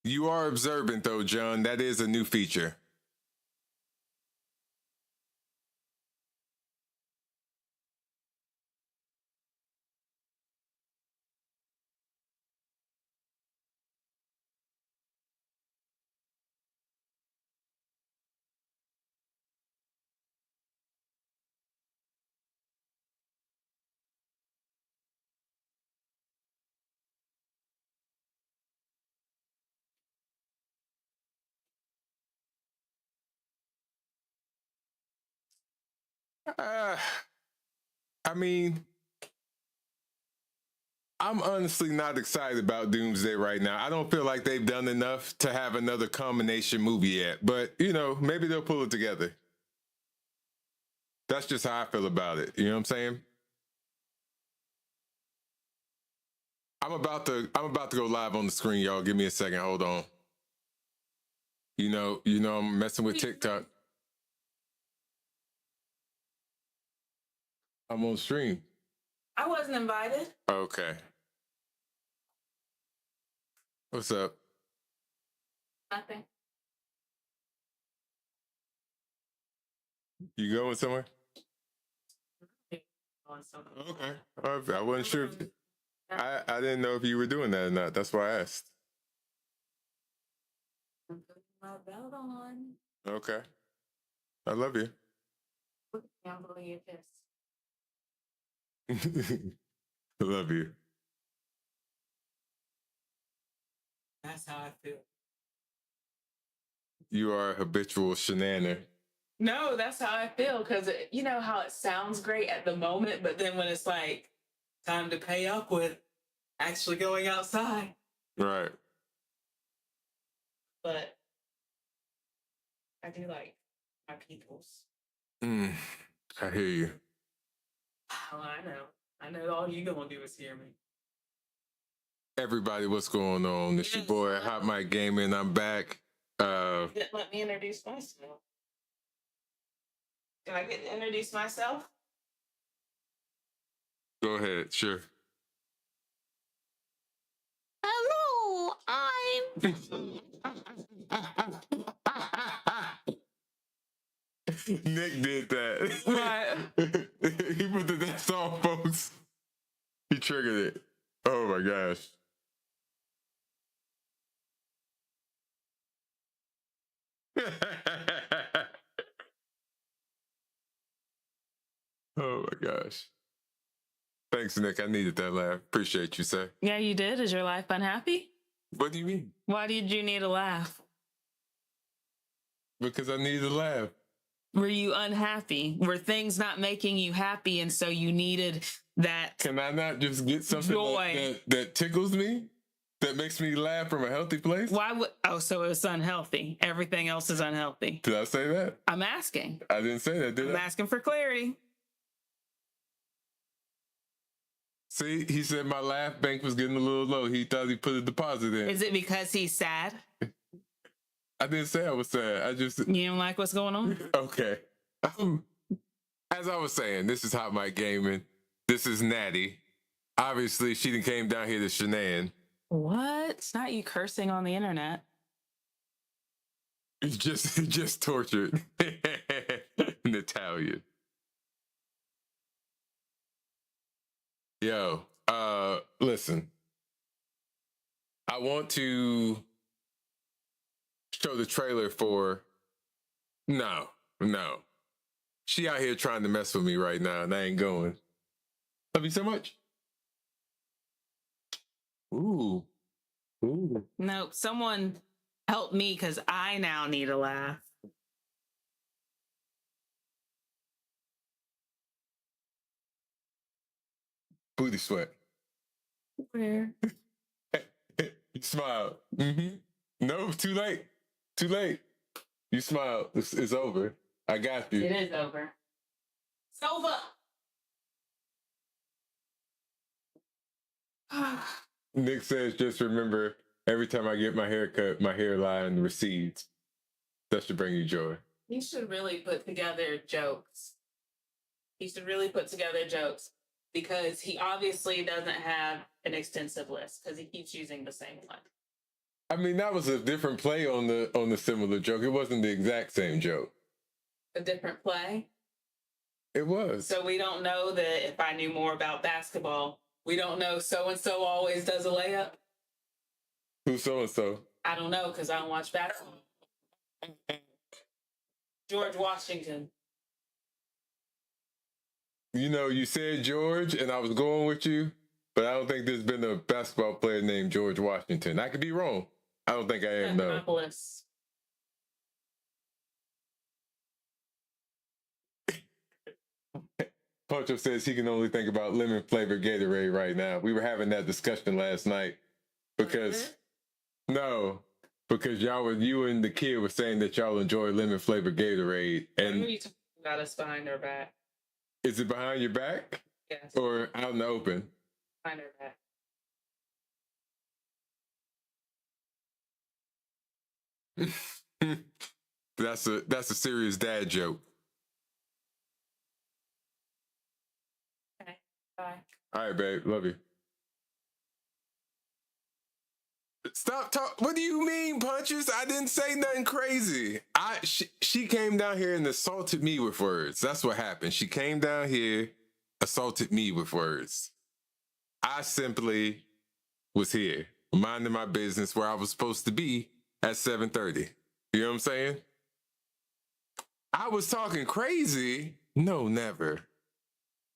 You are observant, though, John. That is a new feature. Uh, I mean, I'm honestly not excited about Doomsday right now. I don't feel like they've done enough to have another combination movie yet. But, maybe they'll pull it together. That's just how I feel about it. You know what I'm saying? I'm about to go live on the screen, y'all. Give me a second. Hold on. I'm messing with TikTok. I'm on stream. I wasn't invited. Okay. What's up? Nothing. You going somewhere? On something. Okay. I wasn't sure. I didn't know if you were doing that or not. That's why I asked. I'm putting my belt on. Okay. I love you. Can't believe this. I love you. That's how I feel. You are a habitual shenaner. No, that's how I feel because you know how it sounds great at the moment, but then when it's like time to pay up with actually going outside. Right. But I do like my peoples. I hear you. Oh, I know. I know all you gonna do is hear me. Everybody, what's going on? It's your boy, Hot Mike Gaming. I'm back. Didn't let me introduce myself. Can I get to introduce myself? Go ahead, sure. Hello, I'm. Nick did that. What? He put the that's all, folks. He triggered it. Oh my gosh. Oh my gosh. Thanks, Nick. I needed that laugh. Appreciate you, sir. Yeah, you did. Is your life unhappy? What do you mean? Why did you need a laugh? Because I needed a laugh. Were you unhappy? Were things not making you happy, and so you needed that? Can I not just get something joy that tickles me? That makes me laugh from a healthy place? Why would? Oh, so it's unhealthy. Everything else is unhealthy. Did I say that? I'm asking. I didn't say that, did I'm I? asking for clarity. See, he said my laugh bank was getting a little low. He thought he put a deposit in. Is it because he's sad? I didn't say I was sad. I just... You don't like what's going on? Okay. As I was saying, this is Hot Mike Gaming. This is Natty. Obviously, she done came down here to Shanann. What? It's not you cursing on the internet. Just tortured. In Italian. Yo, listen. I want to show the trailer for... No. She out here trying to mess with me right now, and I ain't going. Love you so much. Ooh. No, someone help me because I now need a laugh. Booty sweat. Where? You smile. No, too late. You smile. It's over. I got you. It is over. It's over. Nick says, just remember, every time I get my hair cut, my hairline recedes. That should bring you joy. He should really put together jokes. Because he obviously doesn't have an extensive list because he keeps using the same one. I mean, that was a different play on the similar joke. It wasn't the exact same joke. A different play. It was. So we don't know that if I knew more about basketball, we don't know so and so always does a layup. Who's so and so? I don't know because I don't watch basketball. George Washington. You know, you said George, and I was going with you, but I don't think there's been a basketball player named George Washington. I could be wrong. I don't think I am, though. Minneapolis. Poncho says he can only think about lemon flavored Gatorade right now. We were having that discussion last night because because you and the kid were saying that y'all enjoy lemon flavored Gatorade, and What are you talking about us behind our back? Is it behind your back? Yes. Or out in the open? Behind our back. That's a serious dad joke. Okay. Bye. All right, babe. Love you. Stop talking. What do you mean, Punches? I didn't say nothing crazy. She came down here and assaulted me with words. That's what happened. She came down here, assaulted me with words. I simply was here, minding my business where I was supposed to be at 7:30. You know what I'm saying? I was talking crazy. No, never.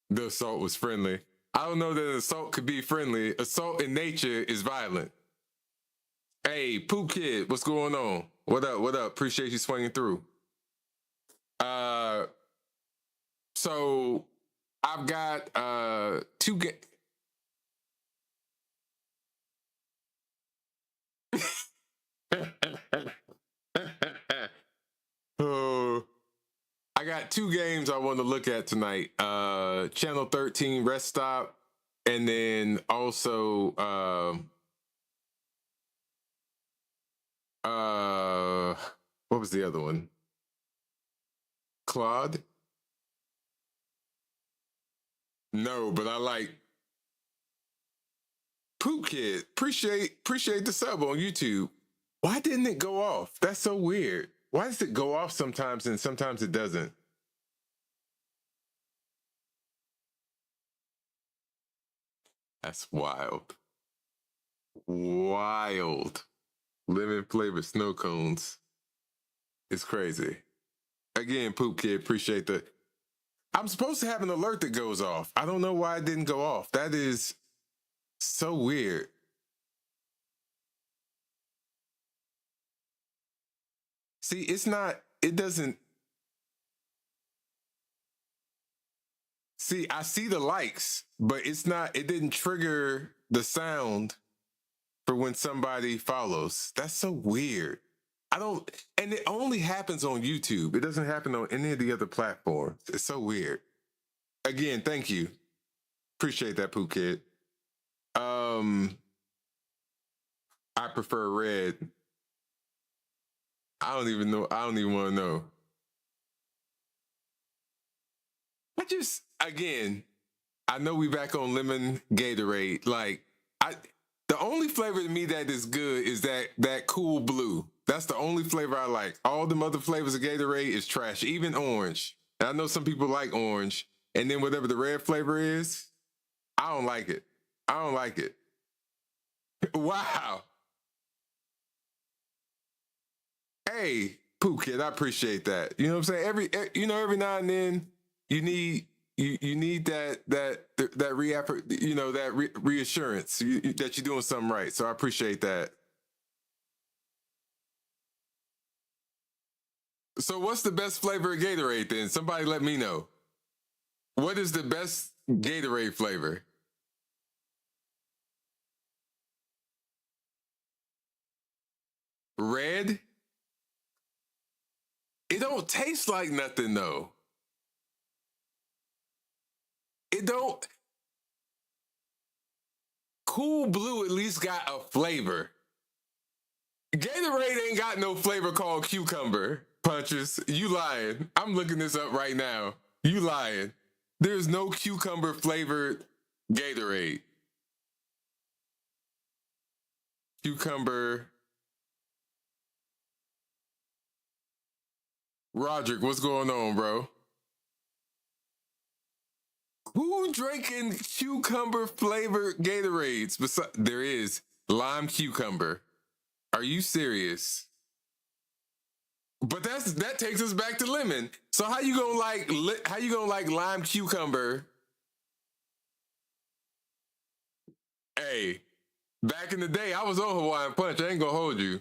The assault was friendly. I don't know that an assault could be friendly. Assault in nature is violent. Hey, Poop Kid, what's going on? What up? What up? Appreciate you swinging through. So I've got two games. I got two games I want to look at tonight. Channel 13 Rest Stop, and then also what was the other one? Claude? No, but I like Poop Kid. Appreciate the sub on YouTube. Why didn't it go off? That's so weird. Why does it go off sometimes and sometimes it doesn't? That's wild. Wild. Lemon flavored snow cones. It's crazy. Again, Poop Kid, appreciate the... I'm supposed to have an alert that goes off. I don't know why it didn't go off. That is so weird. See, it doesn't... See, I see the likes, but it didn't trigger the sound for when somebody follows. That's so weird. And it only happens on YouTube. It doesn't happen on any of the other platforms. It's so weird. Again, thank you. Appreciate that, Pooh Kid. I prefer red. I don't even know. I don't even want to know. I know we back on lemon Gatorade. Like, the only flavor to me that is good is that cool blue. That's the only flavor I like. All the other flavors of Gatorade is trash, even orange. And I know some people like orange. And then whatever the red flavor is, I don't like it. I don't like it. Wow. Hey, Pooh Kid, I appreciate that. You know what I'm saying? Every now and then you need that reassurance that you're doing something right. So I appreciate that. So what's the best flavor of Gatorade then? Somebody let me know. What is the best Gatorade flavor? Red? It don't taste like nothing though. It don't. Cool Blue at least got a flavor. Gatorade ain't got no flavor called cucumber. Punches, you lying. I'm looking this up right now. You lying. There's no cucumber flavored Gatorade. Cucumber Roderick, what's going on, bro? Who drinking cucumber flavored Gatorades? There is lime cucumber. Are you serious? But that takes us back to lemon. So how you gonna like lime cucumber? Hey, back in the day, I was on Hawaiian Punch. I ain't gonna hold you.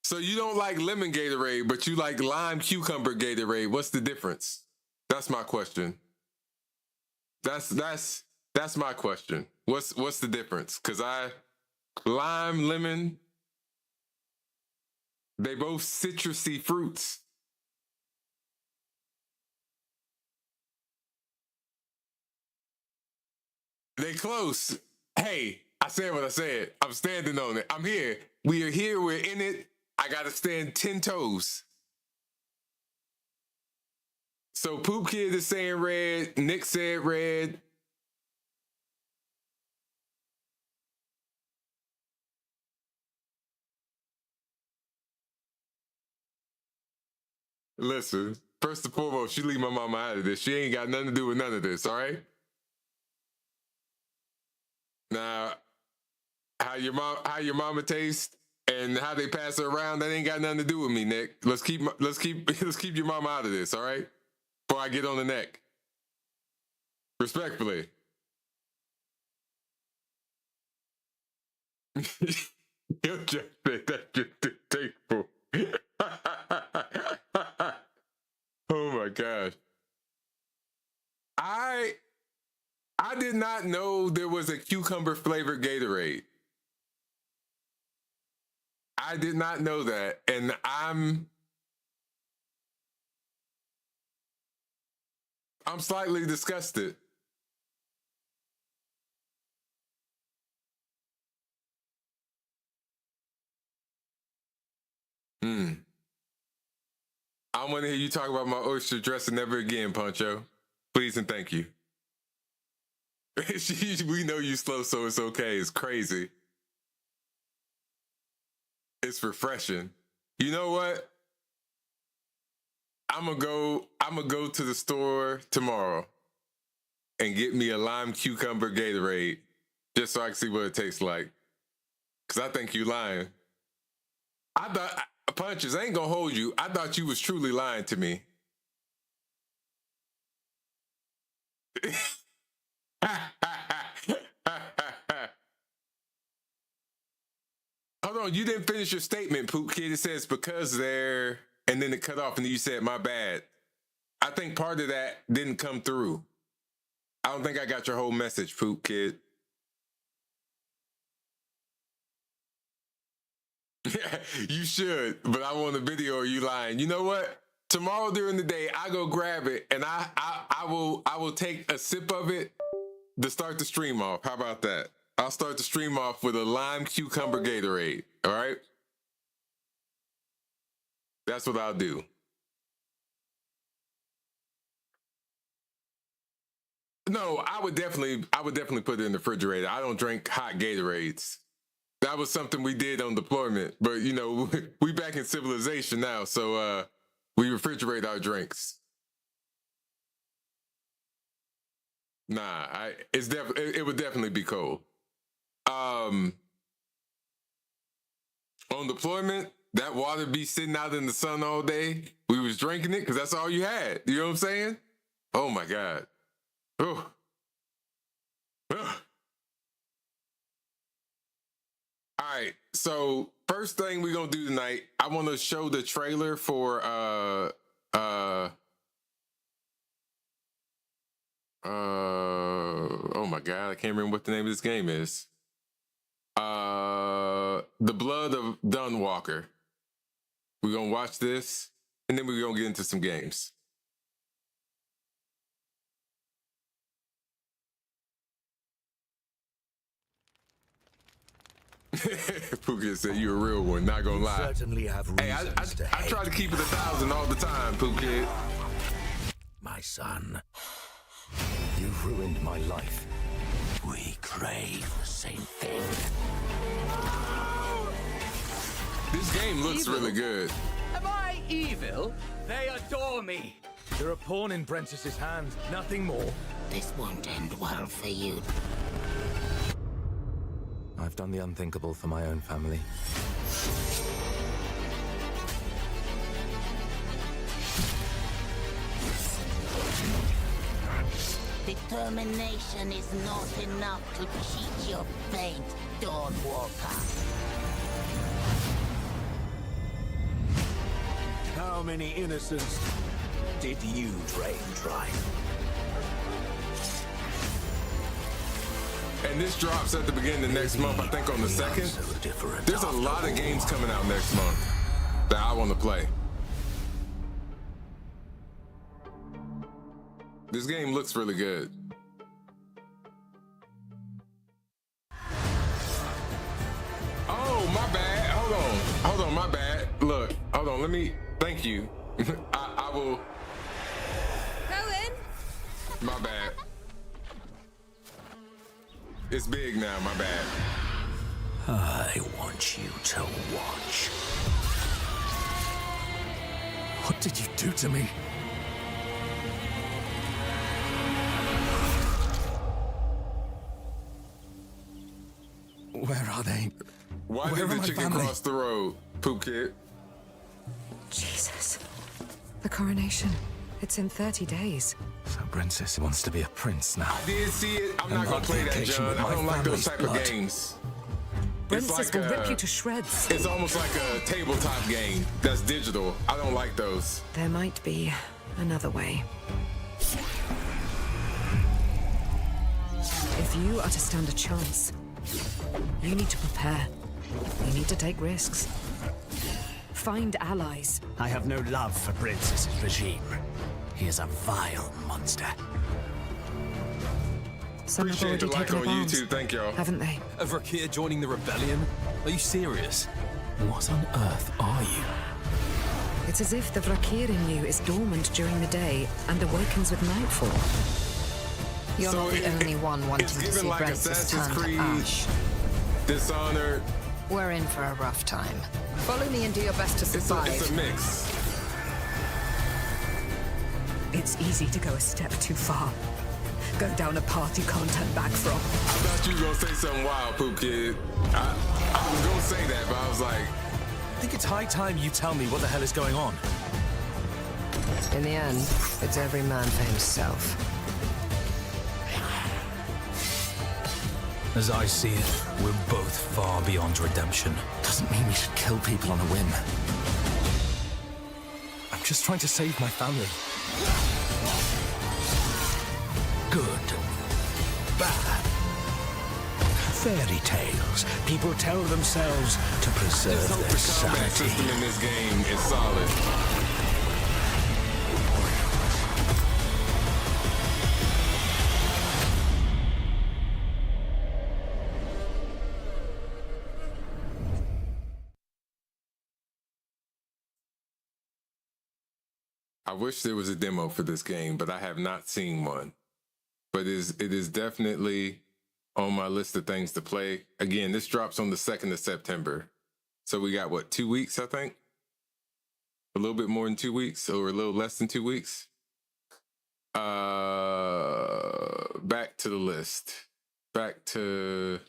So you don't like lemon Gatorade, but you like lime cucumber Gatorade. What's the difference? That's my question. That's my question. What's the difference? Cause lime, lemon, they both citrusy fruits. They close. Hey, I said what I said. I'm standing on it. I'm here. We are here. We're in it. I gotta stand 10 toes. So Poop Kid is saying red. Nick said red. Listen, first and foremost, she leave my mama out of this. She ain't got nothing to do with none of this, all right? Now, how your mama tastes and how they pass her around, that ain't got nothing to do with me, Nick. Let's keep your mama out of this, all right? Before I get on the neck. Respectfully. You're just that's just distasteful. Oh my gosh. I did not know there was a cucumber flavored Gatorade. I did not know that. And I'm slightly disgusted. I want to hear you talk about my oyster dressing never again, Poncho. Please and thank you. We know you slow, so it's okay. It's crazy. It's refreshing. You know what? I'm gonna go to the store tomorrow and get me a lime cucumber Gatorade just so I can see what it tastes like. Cause I think you lying. I thought Punches, I ain't gonna hold you. I thought you was truly lying to me. Hold on, you didn't finish your statement, Poop Kid. It says because they're, and then it cut off, and then you said my bad. I think part of that didn't come through. I don't think I got your whole message, Poop Kid. You should, but I want a video of you lying. You know what? Tomorrow during the day, I go grab it and I will take a sip of it to start the stream off. How about that? I'll start the stream off with a lime cucumber Gatorade. All right? That's what I'll do. No, I would definitely put it in the refrigerator. I don't drink hot Gatorades. That was something we did on deployment, but you know, we back in civilization now, so we refrigerate our drinks. Nah, it would definitely be cold. On deployment, that water be sitting out in the sun all day. We was drinking it because that's all you had. You know what I'm saying? Oh my God. Oh. Ugh. All right, so first thing we're gonna do tonight, I want to show the trailer for oh my God, I can't remember what the name of this game is. The Blood of Dunwalker. We're gonna watch this, and then we're gonna get into some games. Pookie said you're a real one, not gonna lie. Certainly have reasons I try to keep it 1,000 all the time, Pookie. My son, you ruined my life. We crave the same thing. This game looks really good. A Am I evil? They adore me. You're a pawn in Brentsus's hand, nothing more. This won't end well for you. I've done the unthinkable for my own family. Determination is not enough to cheat your fate, Dawnwalker. How many innocents did you drain dry? And this drops at the beginning of next month, I think on the 2nd. There's a lot of games coming out next month that I want to play. This game looks really good. Oh, my bad. Hold on, my bad. Look, hold on, let me, thank you. I will. Rowan? My bad. It's big now, my bad. I want you to watch. What did you do to me? Where are they? Why Where did are the my chicken family? cross the road, Poop Kid? Jesus. The coronation. It's in 30 days. So Brentsus wants to be a prince now. I did see it. I'm not And gonna on play the that, occasion John. with I my don't like those family's type blood. of games. Brentsus will rip you to shreds. It's almost like a tabletop game that's digital. I don't like those. There might be another way. If you are to stand a chance, you need to prepare. You need to take risks. Find allies. I have no love for Brentsus's regime. He is a vile monster. Some have Appreciate already the like taken on up arms, YouTube. Thank y'all. haven't they? Of Rakir joining the rebellion? Are you serious? What on earth are you? It's as if the Vrakir in you is dormant during the day and awakens with nightfall. You're So not the only one wanting it's to given see like Brentsus Assassin's turn Creed, to ash. Dishonored. We're in for a rough time. Follow me and do your best to survive. It's a mix. It's easy to go a step too far. Go down a path you can't turn back from. I thought you were gonna say something wild, Poop Kid. I was gonna say that, but I was like, I think it's high time you tell me what the hell is going on. In the end, it's every man for himself. As I see it, we're both far beyond redemption. Doesn't mean we should kill people on a whim. I'm just trying to save my family. Good. Bad. Fairy tales. People tell themselves to preserve just hope their the combat sanity. system in this game is solid. I wish there was a demo for this game, but I have not seen one. But it is definitely on my list of things to play. Again, this drops on the 2nd of September. So we got, what, 2 weeks, I think? A little bit more than 2 weeks, or a little less than 2 weeks. Back to the list. Back to...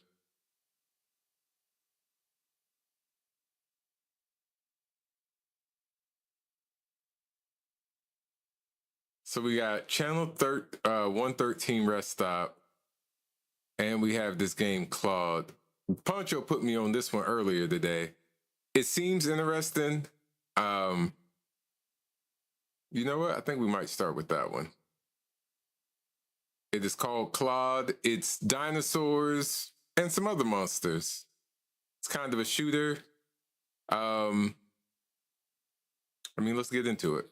So we got channel 113 Rest Stop, and we have this game Claude. Poncho put me on this one earlier today. It seems interesting. You know what? I think we might start with that one. It is called Claude. It's dinosaurs and some other monsters. It's kind of a shooter. I mean, let's get into it.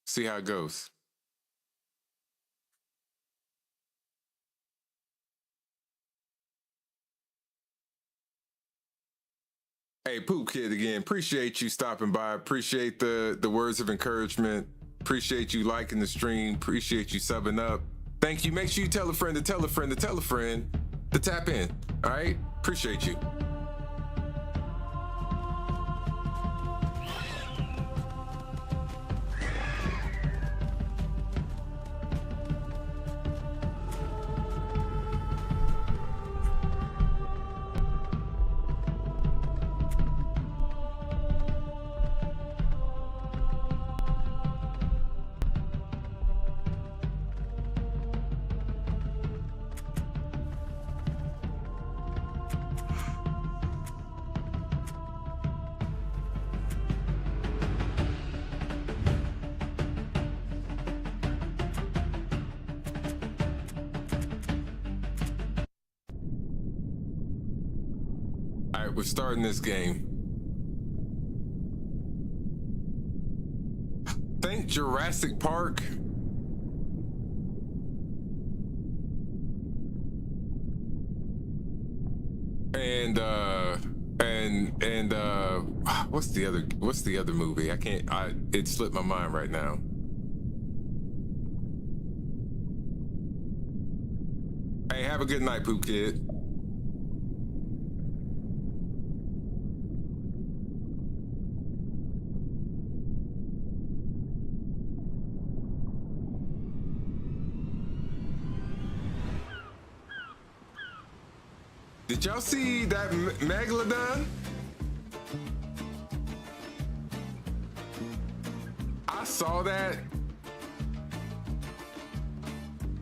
See how it goes. Hey, Poop Kid again. Appreciate you stopping by. Appreciate the words of encouragement. Appreciate you liking the stream. Appreciate you subbing up. Thank you. Make sure you tell a friend to tell a friend to tell a friend to tap in. All right? Appreciate you. right, we're starting this game. Think Jurassic Park. And what's the other movie? It slipped my mind right now. Hey, have a good night, Poop Kid. Did y'all see that Megalodon? I saw that.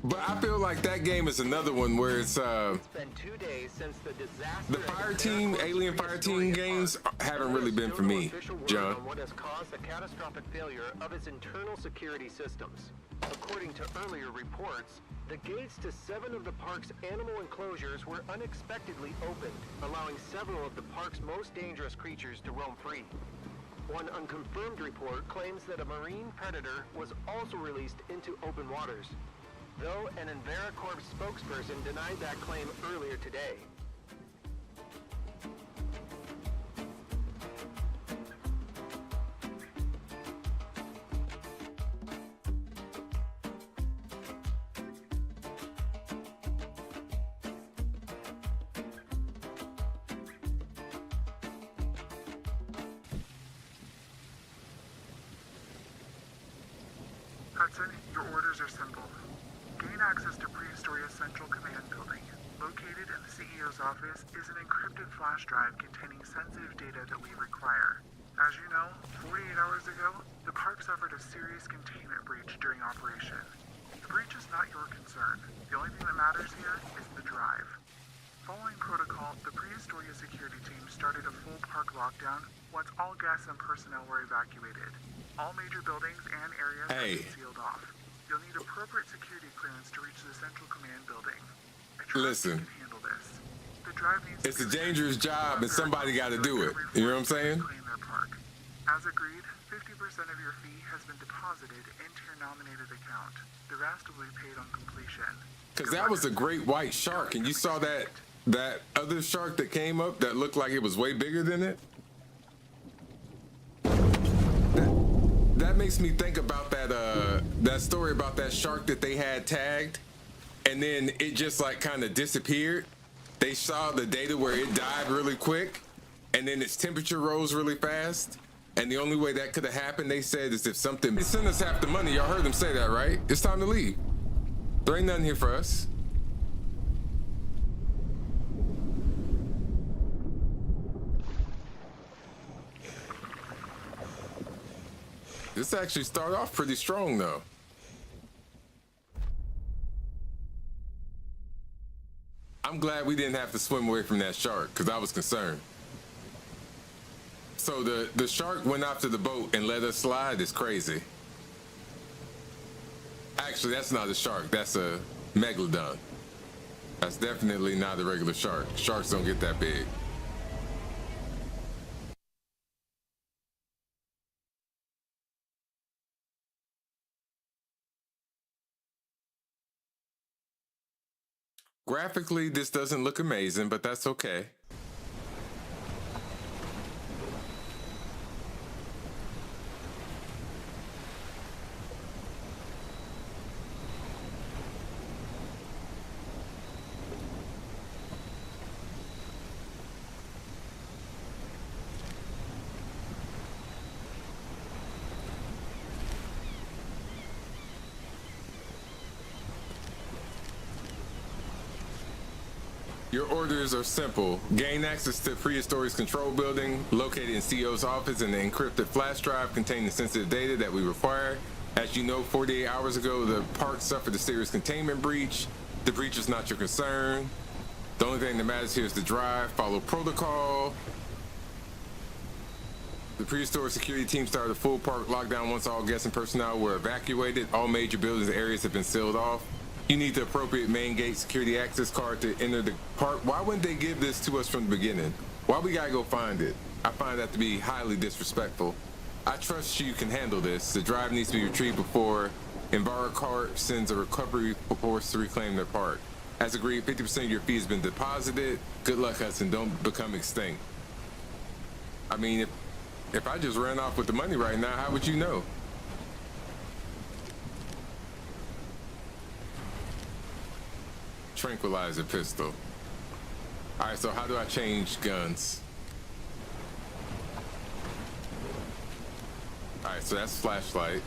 But I feel like that game is another one where it's been 2 days since the disaster. the fire team, Alien Fire Team games haven't really been for me, John. What has caused the catastrophic failure of its internal security systems? According to earlier reports, the gates to 7 of the park's animal enclosures were unexpectedly opened, allowing several of the park's most dangerous creatures to roam free. One unconfirmed report claims that a marine predator was also released into open waters, though an EnveraCorp spokesperson denied that claim earlier today. Hudson, your orders are simple. Gain access to Prehistoria's Central Command Building. Located in the CEO's office is an encrypted flash drive containing sensitive data that we require. As you know, 48 hours ago, the park suffered a serious containment breach during operation. The breach is not your concern. The only thing that matters here is the drive. Following protocol, the Prehistoria security team started a full park lockdown once all guests and personnel were evacuated. All major buildings and areas have been sealed off. You'll need appropriate security clearance to reach the Central Command Building. Listen, can handle this. The drive needs it's a dangerous job and somebody got to do it. You know what I'm saying? Claim their park. As agreed, 50% of your fee has been deposited into your nominated account. The rest will be paid on completion. Because that was a great white shark, and you saw that other shark that came up that looked like it was way bigger than it. That makes me think about that story about that shark that they had tagged, and then it just like kind of disappeared. They saw the data where it died really quick, and then its temperature rose really fast. And the only way that could have happened, they said, is if something. They sent us half the money. Y'all heard them say that, right? It's time to leave. There ain't nothing here for us. This actually started off pretty strong, though. I'm glad we didn't have to swim away from that shark, because I was concerned. So the shark went after the boat and let us slide. It's crazy. Actually, that's not a shark. That's a megalodon. That's definitely not a regular shark. Sharks don't get that big. Graphically, this doesn't look amazing, but that's okay. Your orders are simple. Gain access to Prehistoria's control building, located in CEO's office, and the encrypted flash drive containing sensitive data that we require. As you know, 48 hours ago, the park suffered a serious containment breach. The breach is not your concern. The only thing that matters here is the drive. Follow protocol. The Prehistoria security team started a full park lockdown once all guests and personnel were evacuated. All major buildings and areas have been sealed off. You need the appropriate main gate security access card to enter the park. Why wouldn't they give this to us from the beginning? Why we gotta go find it? I find that to be highly disrespectful. I trust you can handle this. The drive needs to be retrieved before EnviroCart sends a recovery force to reclaim their part. As agreed, 50% of your fee has been deposited. Good luck, Hudson. Don't become extinct. I mean, if I just ran off with the money right now, how would you know? Tranquilizer pistol. All right, so how do I change guns? All right, so that's flashlight.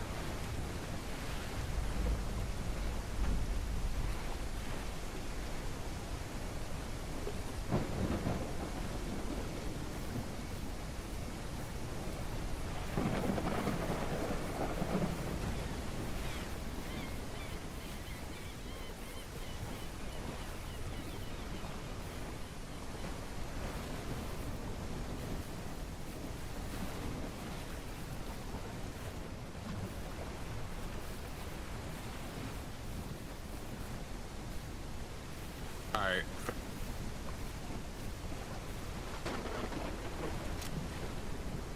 All right.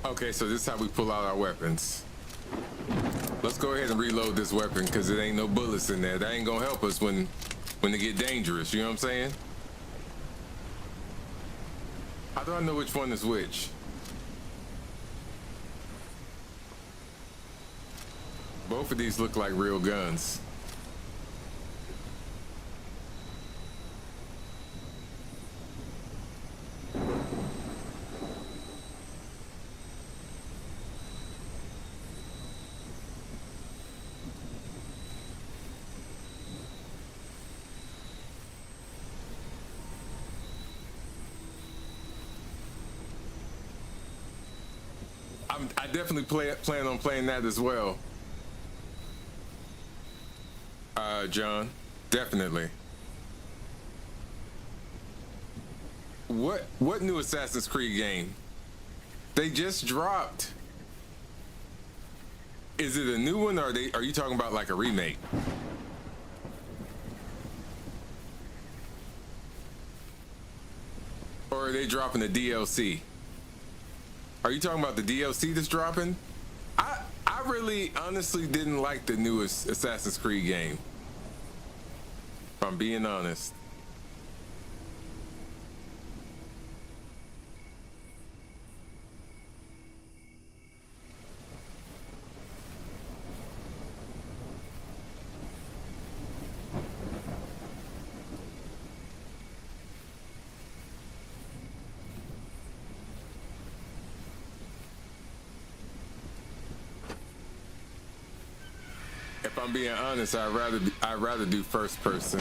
Okay, so this is how we pull out our weapons. Let's go ahead and reload this weapon because it ain't no bullets in there. That ain't gonna help us when they get dangerous, you know what I'm saying? How do I know which one is which? Both of these look like real guns. I definitely plan on playing that as well. John, definitely. What new Assassin's Creed game? They just dropped. Is it a new one, or are you talking about like a remake? Or are they dropping the DLC? Are you talking about the DLC that's dropping? I really honestly didn't like the newest Assassin's Creed game, if I'm being honest. If I'm being honest, I'd rather do first person.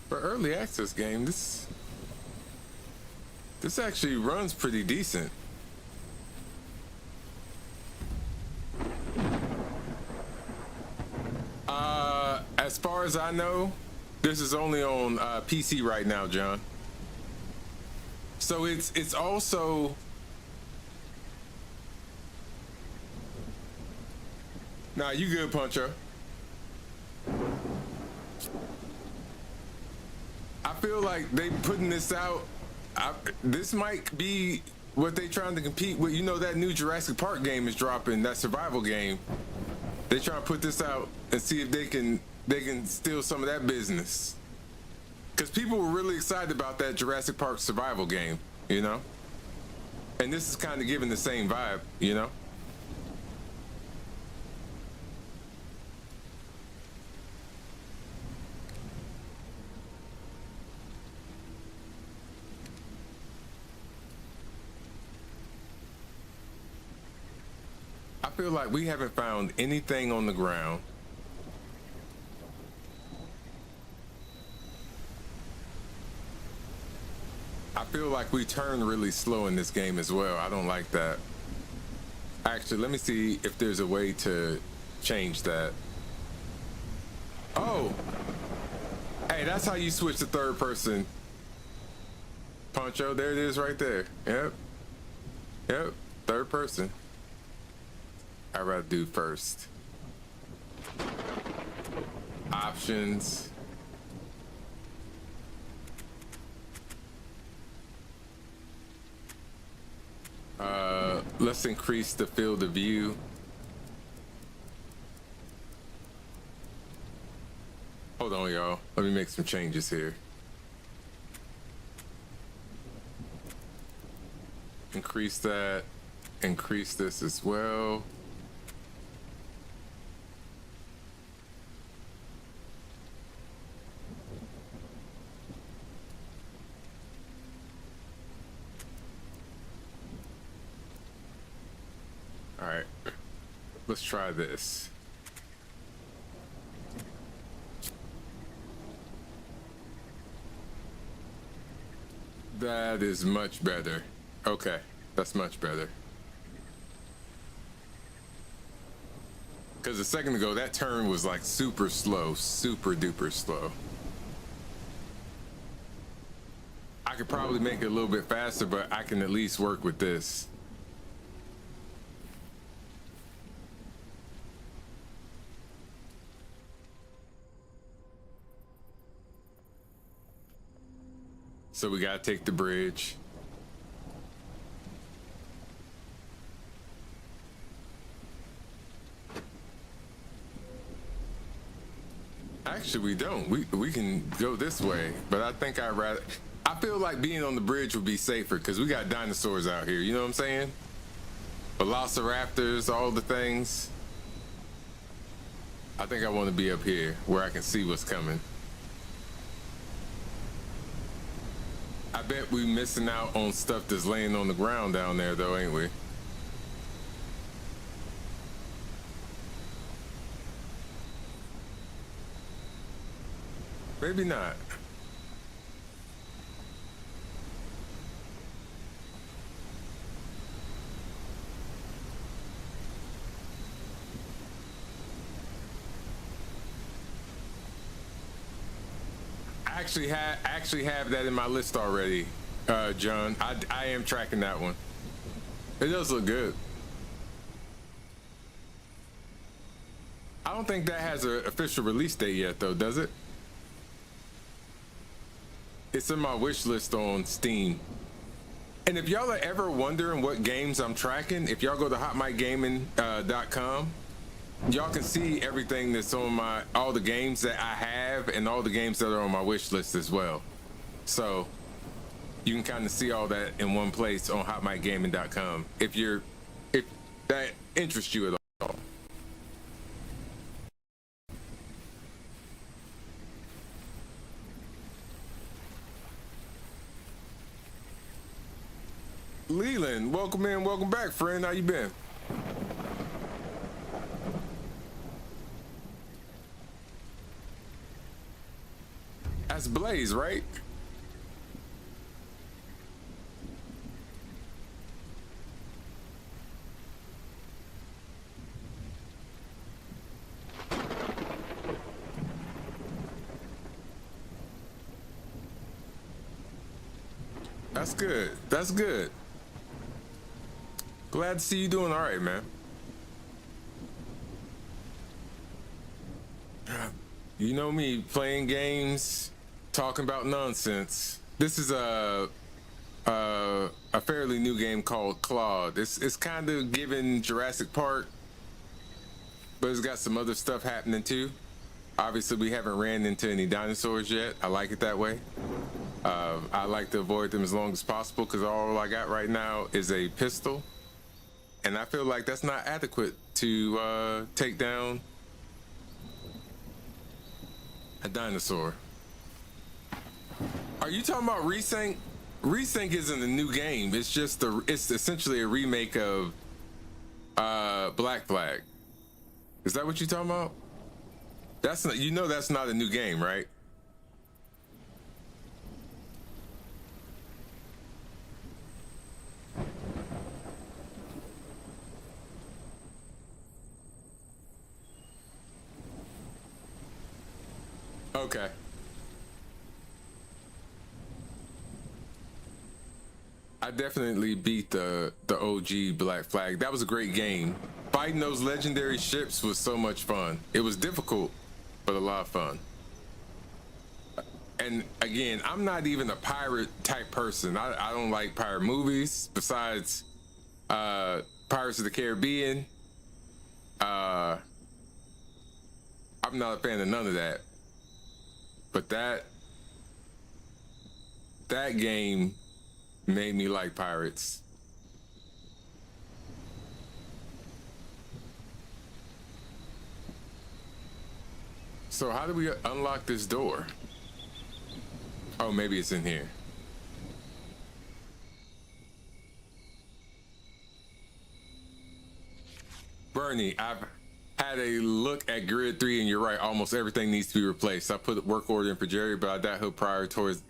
For early access game, this actually runs pretty decent. As far as I know, this is only on PC right now, John. So it's also. Nah, you good, Puncher. I feel like they putting this out. This might be what they trying to compete with. You know, that new Jurassic Park game is dropping, that survival game. They trying to put this out and see if they can steal some of that business. Because people were really excited about that Jurassic Park survival game, you know? And this is kind of giving the same vibe, you know? I feel like we haven't found anything on the ground. I feel like we turn really slow in this game as well. I don't like that. Actually, let me see if there's a way to change that. Oh, hey, that's how you switch to third person. Poncho, there it is right there. Yep. Yep, third person. I'd rather do first. Options. Let's increase the field of view. Hold on, y'all. Let me make some changes here. Increase that. Increase this as well. All right, let's try this. That is much better. Okay, that's much better. Because a second ago, that turn was like super slow, super duper slow. I could probably make it a little bit faster, but I can at least work with this. So we gotta take the bridge. Actually, we don't. We can go this way, but I think I'd rather. I feel like being on the bridge would be safer because we got dinosaurs out here. You know what I'm saying? Velociraptors, all the things. I think I want to be up here where I can see what's coming. I bet we missing out on stuff that's laying on the ground down there, though, ain't we? Maybe not. I actually have that in my list already, John. I am tracking that one. It does look good. I don't think that has an official release date yet, though, does it? It's in my wish list on Steam. And if y'all are ever wondering what games I'm tracking, if y'all go to hotmicgaming.com, y'all can see everything that's on all the games that I have and all the games that are on my wish list as well. So you can kind of see all that in one place on hotmicgaming.com if that interests you at all. Leland, welcome in, welcome back, friend. How you been? That's Blaze, right? That's good. That's good. Glad to see you doing all right, man. You know me, playing games, talking about nonsense. This is a fairly new game called Claude. It's kind of giving Jurassic Park, but it's got some other stuff happening too. Obviously, we haven't ran into any dinosaurs yet. I like it that way. I like to avoid them as long as possible because all I got right now is a pistol. And I feel like that's not adequate to take down a dinosaur. Are you talking about Resync? Resync isn't a new game. It's just it's essentially a remake of Black Flag. Is that what you're talking about? That's not, you know, that's not a new game, right? Okay. I definitely beat the OG Black Flag. That was a great game. Fighting those legendary ships was so much fun. It was difficult, but a lot of fun. And again, I'm not even a pirate type person. I don't like pirate movies. Besides Pirates of the Caribbean, I'm not a fan of none of that. But that game made me like pirates. So how do we unlock this door? Oh, maybe it's in here. Bernie, I've had a look at Grid 3 and you're right, almost everything needs to be replaced. I put a work order in for Jerry, but I doubt he'll prioritize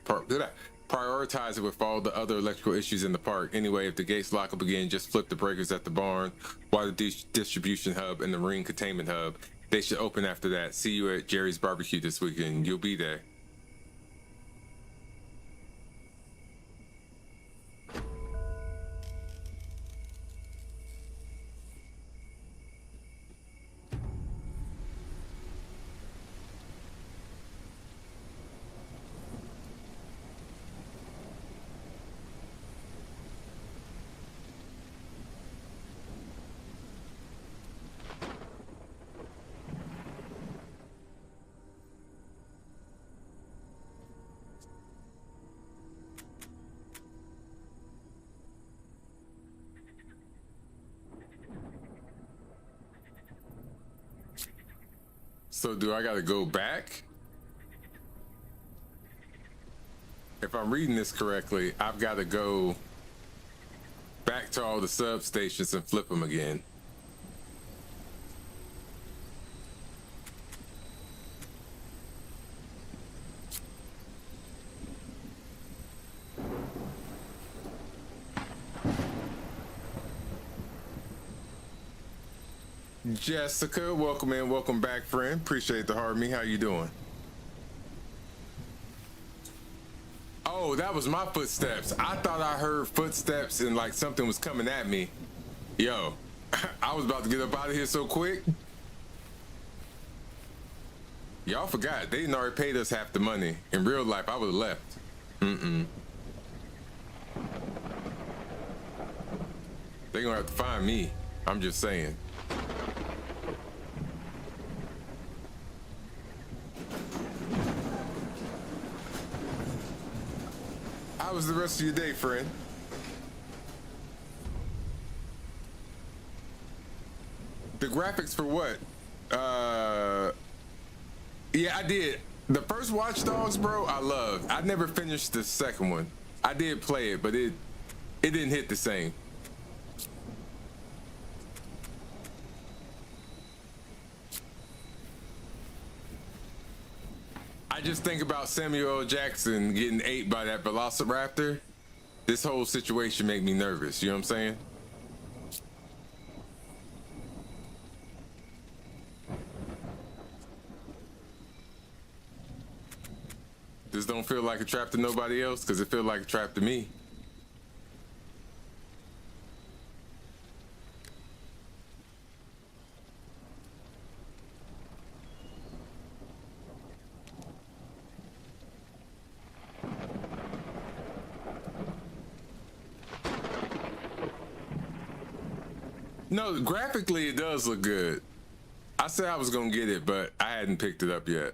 it with all the other electrical issues in the park. Anyway, if the gates lock up again, just flip the breakers at the barn, wire the distribution hub and the marine containment hub. They should open after that. See you at Jerry's barbecue this weekend. You'll be there. So do I gotta go back? If I'm reading this correctly, I've got to go back to all the substations and flip them again. Jessica, welcome in, welcome back, friend. Appreciate the hard me. How you doing? Oh, that was my footsteps. I thought I heard footsteps and like something was coming at me. Yo, I was about to get up out of here so quick. Y'all forgot, they didn't already paid us half the money. In real life, I would have left. They gonna have to find me. I'm just saying. How was the rest of your day, friend? The graphics for what? Yeah, I did. The first Watch Dogs, bro, I loved. I never finished the second one. I did play it, but it didn't hit the same. I just think about Samuel L. Jackson getting ate by that Velociraptor. This whole situation made me nervous. You know what I'm saying? This don't feel like a trap to nobody else, because it feels like a trap to me. No, graphically it does look good. I said I was gonna get it, but I hadn't picked it up yet.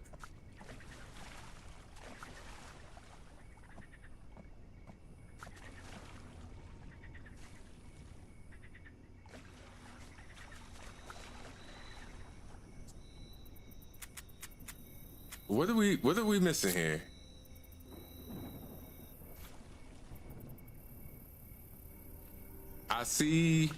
What are we missing here? I see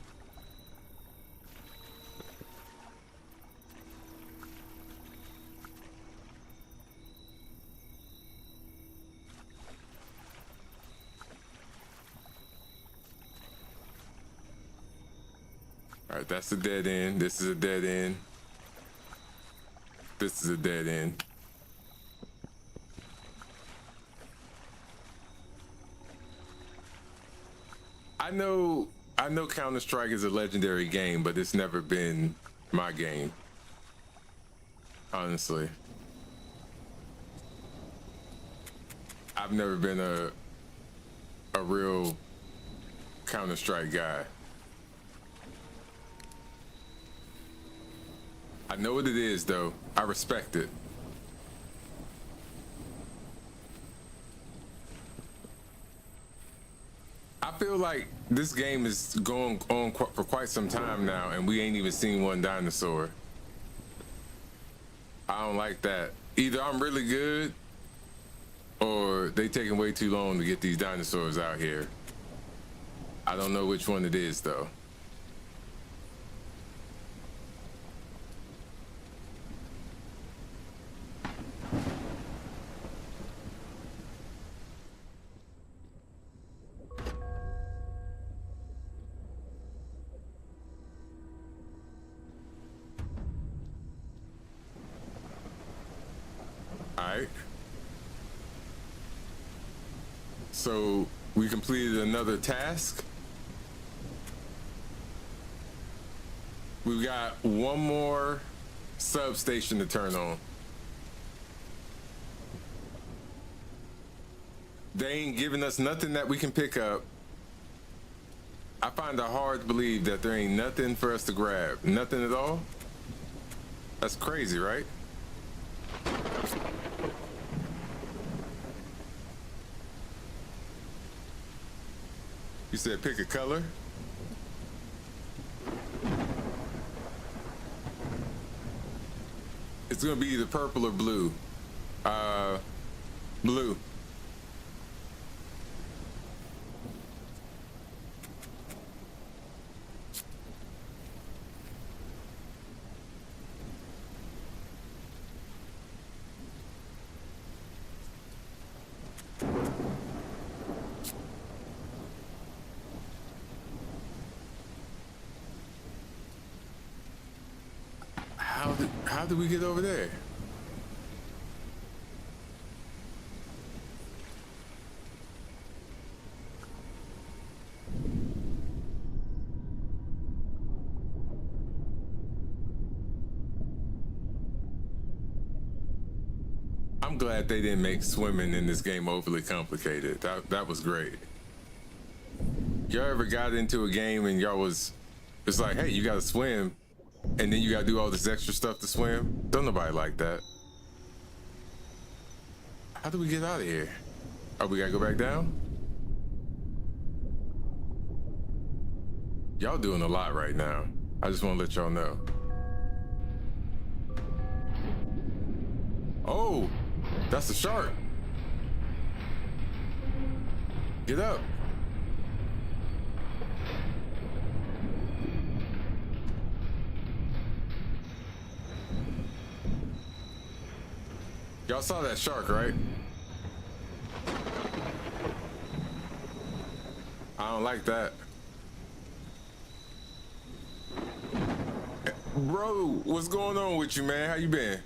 right, that's a dead end. This is a dead end. This is a dead end. I know Counter-Strike is a legendary game, but it's never been my game. Honestly. I've never been a real Counter-Strike guy. I know what it is though. I respect it. I feel like this game is going on for quite some time now and we ain't even seen one dinosaur. I don't like that. Either I'm really good or they taking way too long to get these dinosaurs out here. I don't know which one it is though. Alright. So we completed another task. We've got one more substation to turn on. They ain't giving us nothing that we can pick up. I find it hard to believe that there ain't nothing for us to grab. Nothing at all? That's crazy, right? You said pick a color? It's gonna be either purple or blue. Blue. How did we get over there? I'm glad they didn't make swimming in this game overly complicated. That was great. Y'all ever got into a game and it's like, hey, you gotta swim, and then you gotta do all this extra stuff to swim? Don't nobody like that. How do we get out of here? Oh, we gotta go back down? Y'all doing a lot right now. I just wanna let y'all know. Oh, that's a shark. Get up. Y'all saw that shark, right? I don't like that. Bro, what's going on with you, man? How you been?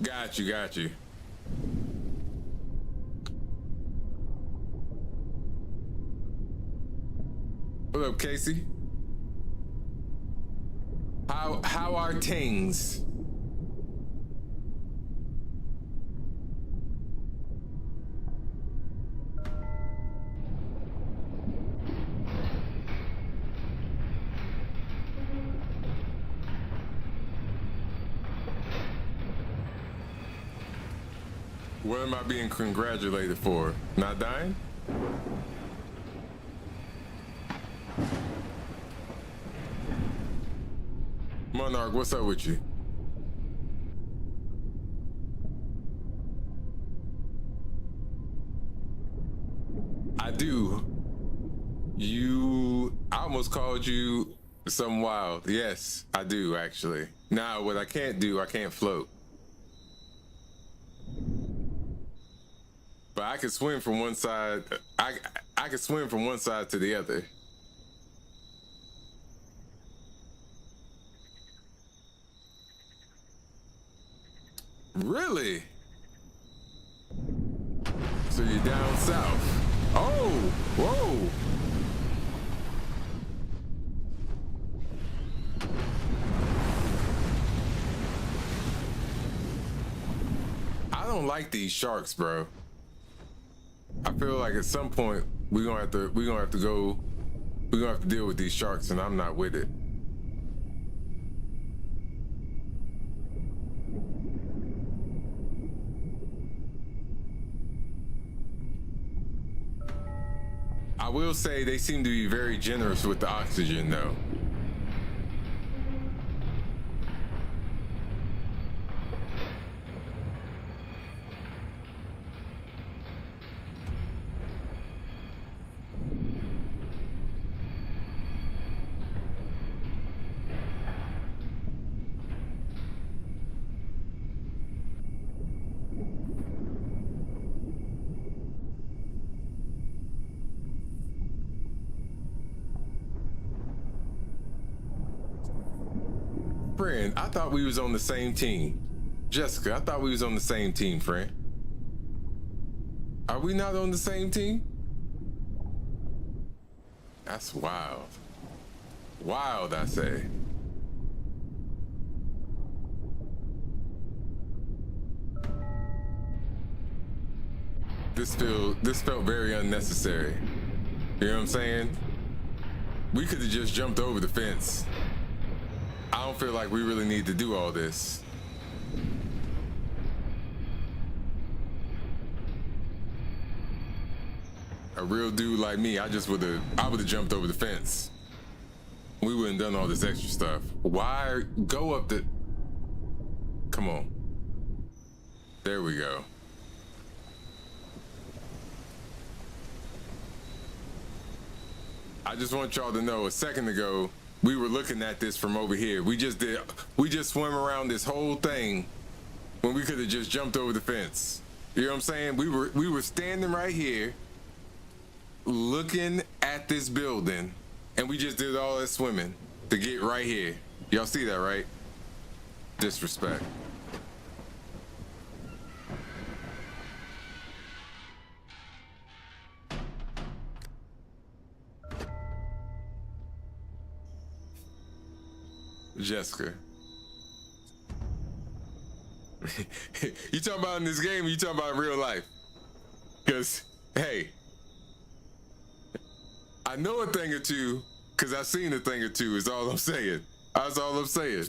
Got you. What up, Casey? How are things? What am I being congratulated for? Not dying? Monarch, what's up with you? I do. I almost called you something wild. Yes, I do actually. Now, what I can't do, I can't float. But I can swim from one side. I can swim from one side to the other. Really? So you're down south. Oh, whoa. I don't like these sharks, bro. I feel like at some point we're gonna have to deal with these sharks, and I'm not with it. I will say they seem to be very generous with the oxygen, though. Friend, I thought we was on the same team. Jessica, I thought we was on the same team, friend. Are we not on the same team? That's wild. Wild, I say. This felt very unnecessary. You know what I'm saying? We could have just jumped over the fence. I don't feel like we really need to do all this. A real dude like me, I would have jumped over the fence. We wouldn't done all this extra stuff. Why go up the... Come on. There we go. I just want y'all to know, a second ago, we were looking at this from over here. We just swam around this whole thing when we could have just jumped over the fence. You know what I'm saying? We were standing right here looking at this building, and we just did all that swimming to get right here. Y'all see that, right? Disrespect. Jessica. You talking about in this game, or you talking about in real life? Because, hey, I know a thing or two, because I've seen a thing or two, is all I'm saying. That's all I'm saying.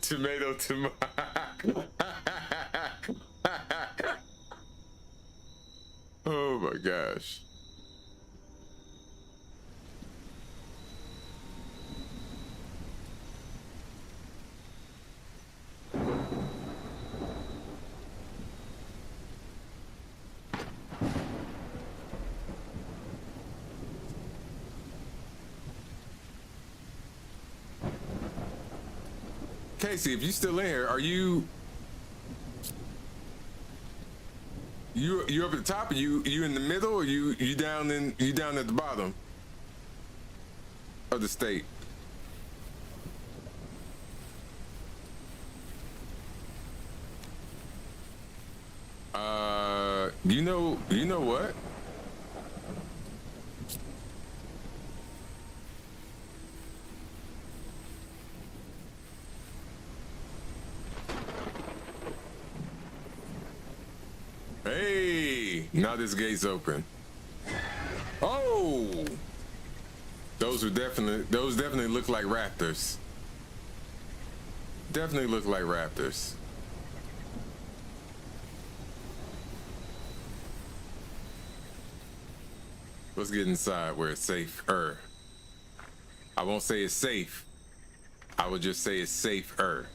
Tomato. Oh my gosh. Casey, if you still in here, are you up at the top? Are you in the middle, or you down at the bottom of the state? You know what? Hey, now this gate's open. Oh, those definitely look like raptors. Definitely look like raptors. Let's get inside where it's safer. I won't say it's safe. I would just say it's safer.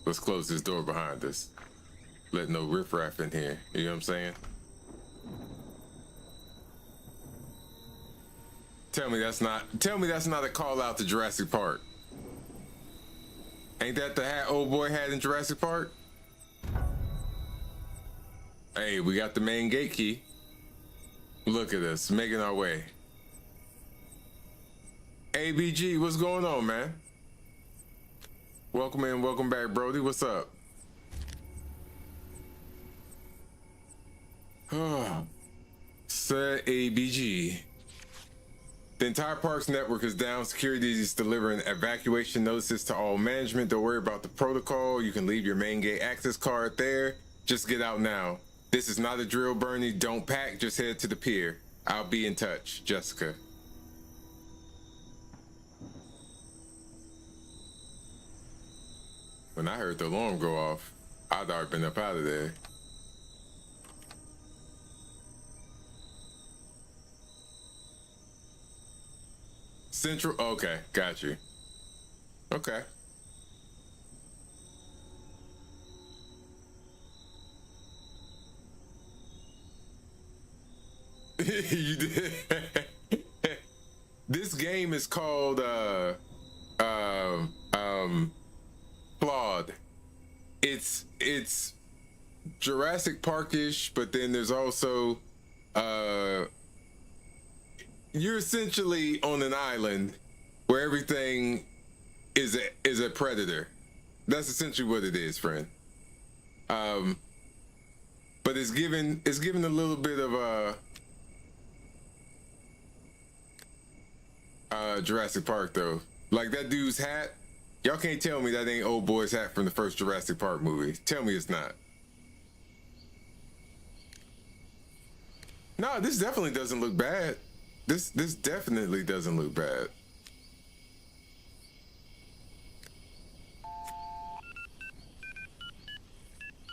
Let's close this door behind us. Let no riffraff in here. You know what I'm saying? Tell me that's not a call out to Jurassic Park. Ain't that the hat old boy had in Jurassic Park? Hey, we got the main gate key. Look at us, making our way. ABG, what's going on, man? Welcome in, welcome back, Brody. What's up? Said ABG. The entire park's network is down. Security is delivering evacuation notices to all management. Don't worry about the protocol. You can leave your main gate access card there. Just get out now. This is not a drill, Bernie. Don't pack. Just head to the pier. I'll be in touch. Jessica. When I heard the alarm go off, I'd already been up out of there. Central, okay, got you. Okay. You did. This game is called Flawed. It's Jurassic Park-ish, but then there's also you're essentially on an island where everything is a predator. That's essentially what it is, friend. But it's given a little bit of Jurassic Park though. Like that dude's hat. Y'all can't tell me that ain't old boy's hat from the first Jurassic Park movie. Tell me it's not. No, this definitely doesn't look bad. This definitely doesn't look bad.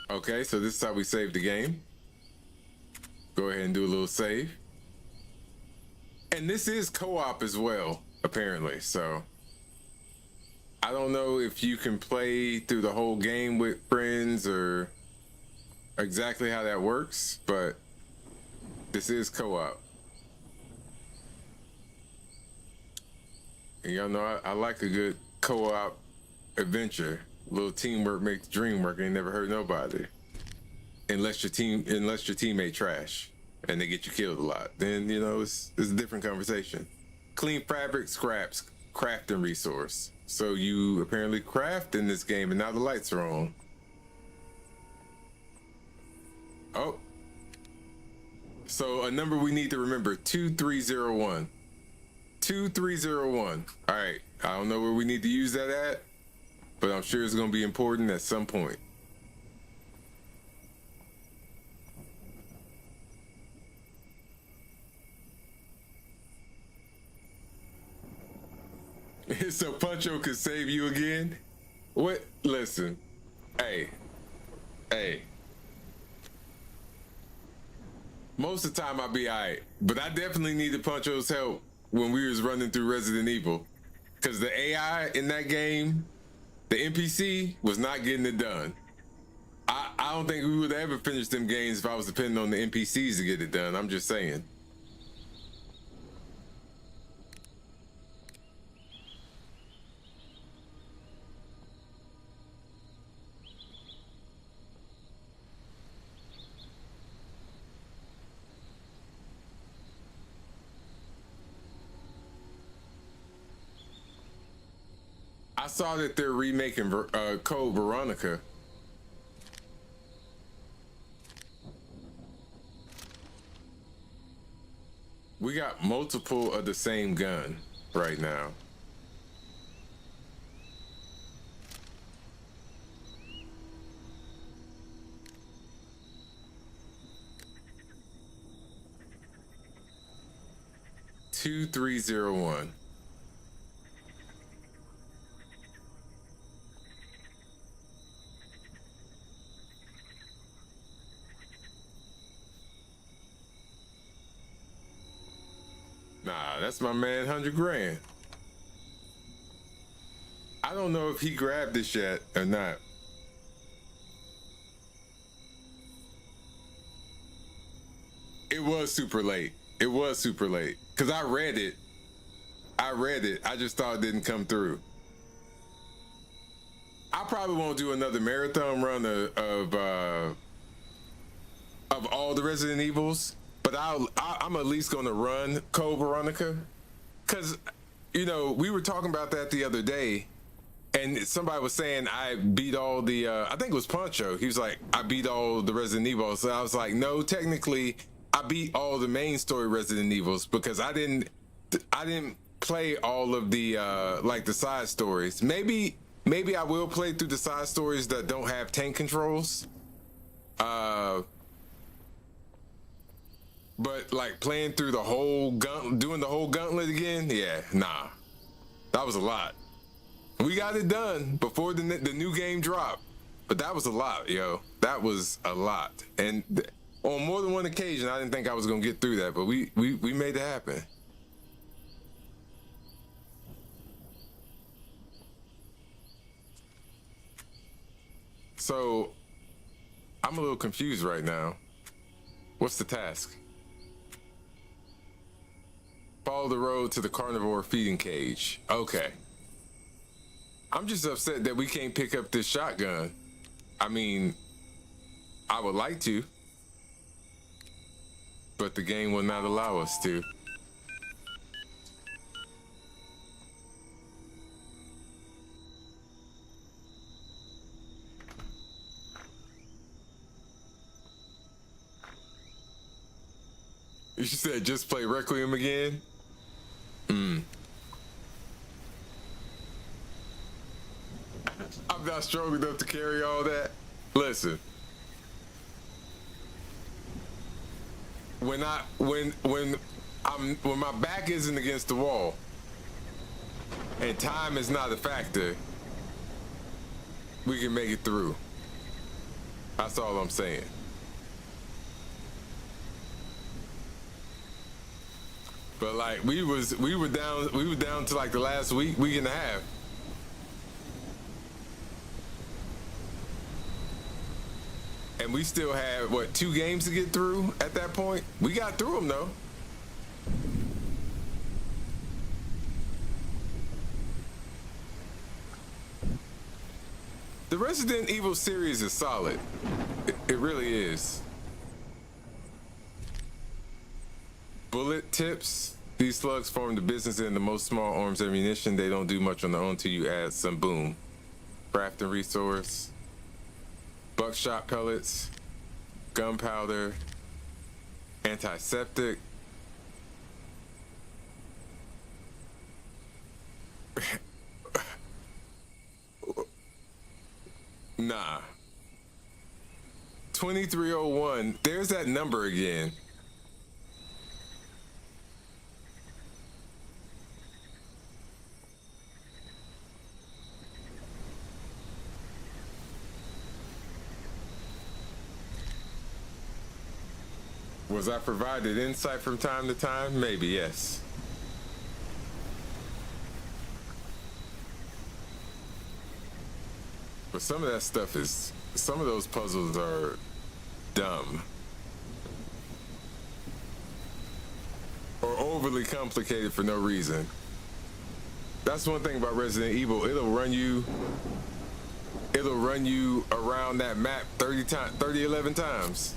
Okay, so this is how we save the game. Go ahead and do a little save. And this is co-op as well, apparently, so I don't know if you can play through the whole game with friends or exactly how that works, but this is co-op. And y'all know I like a good co-op adventure. A little teamwork makes the dream work. Ain't never hurt nobody. Unless your teammate trash and they get you killed a lot. Then, you know, it's a different conversation. Clean fabric, scraps, crafting resource. So you apparently craft in this game and now the lights are on. Oh. So a number we need to remember, 2301. 2301. All right, I don't know where we need to use that at, but I'm sure it's gonna be important at some point. So Puncho could save you again? What? Listen, hey. Most of the time I'll be all right, but I definitely needed Puncho's help when we was running through Resident Evil, because the AI in that game, the NPC was not getting it done. I don't think we would ever finish them games if I was depending on the NPCs to get it done. I'm just saying. I saw that they're remaking Code Veronica. We got multiple of the same gun right now. Two 301. Nah, that's my man, 100 grand. I don't know if he grabbed this yet or not. It was super late. It was super late. Because I read it. I just thought it didn't come through. I probably won't do another marathon run of of all the Resident Evils, but I'm at least gonna run Code Veronica, cause you know we were talking about that the other day, and somebody was saying I beat all the I think it was Poncho. He was like, I beat all the Resident Evils. So I was like, no, technically I beat all the main story Resident Evils because I didn't play all of the like the side stories. Maybe I will play through the side stories that don't have tank controls. But like playing through the whole doing the whole gauntlet again, yeah, nah, that was a lot. We got it done before the new game dropped, but that was a lot, yo. That was a lot, and on more than one occasion, I didn't think I was gonna get through that, but we made it happen. So I'm a little confused right now. What's the task? Follow the road to the carnivore feeding cage. Okay. I'm just upset that we can't pick up this shotgun. I mean, I would like to, but the game will not allow us to. You said just play Requiem again? I'm not strong enough to carry all that. Listen. When my back isn't against the wall and time is not a factor, we can make it through. That's all I'm saying. But like we were down to like the last week and a half. And we still had what, 2 games to get through at that point? We got through them though. The Resident Evil series is solid. It really is. Bullet tips. These slugs form the business in the most small arms ammunition. They don't do much on their own till you add some boom. Crafting resource. Buckshot pellets. Gunpowder. Antiseptic. Nah. 2301. There's that number again. Was I provided insight from time to time? Maybe, yes. But some of that stuff is, some of those puzzles are dumb. Or overly complicated for no reason. That's one thing about Resident Evil. It'll run you around that map 11 times.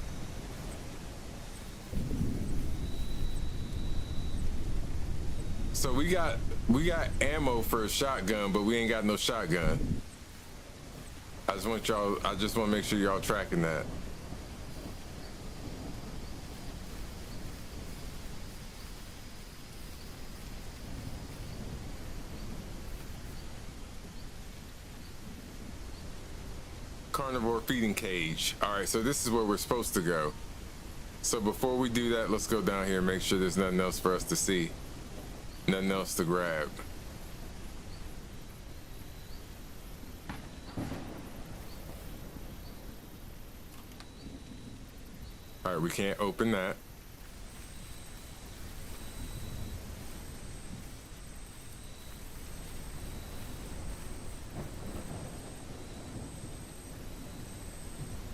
So we got ammo for a shotgun, but we ain't got no shotgun. I just want to make sure y'all tracking that. Carnivore feeding cage. All right, so this is where we're supposed to go. So before we do that, let's go down here and make sure there's nothing else for us to see. Nothing else to grab. All right, we can't open that.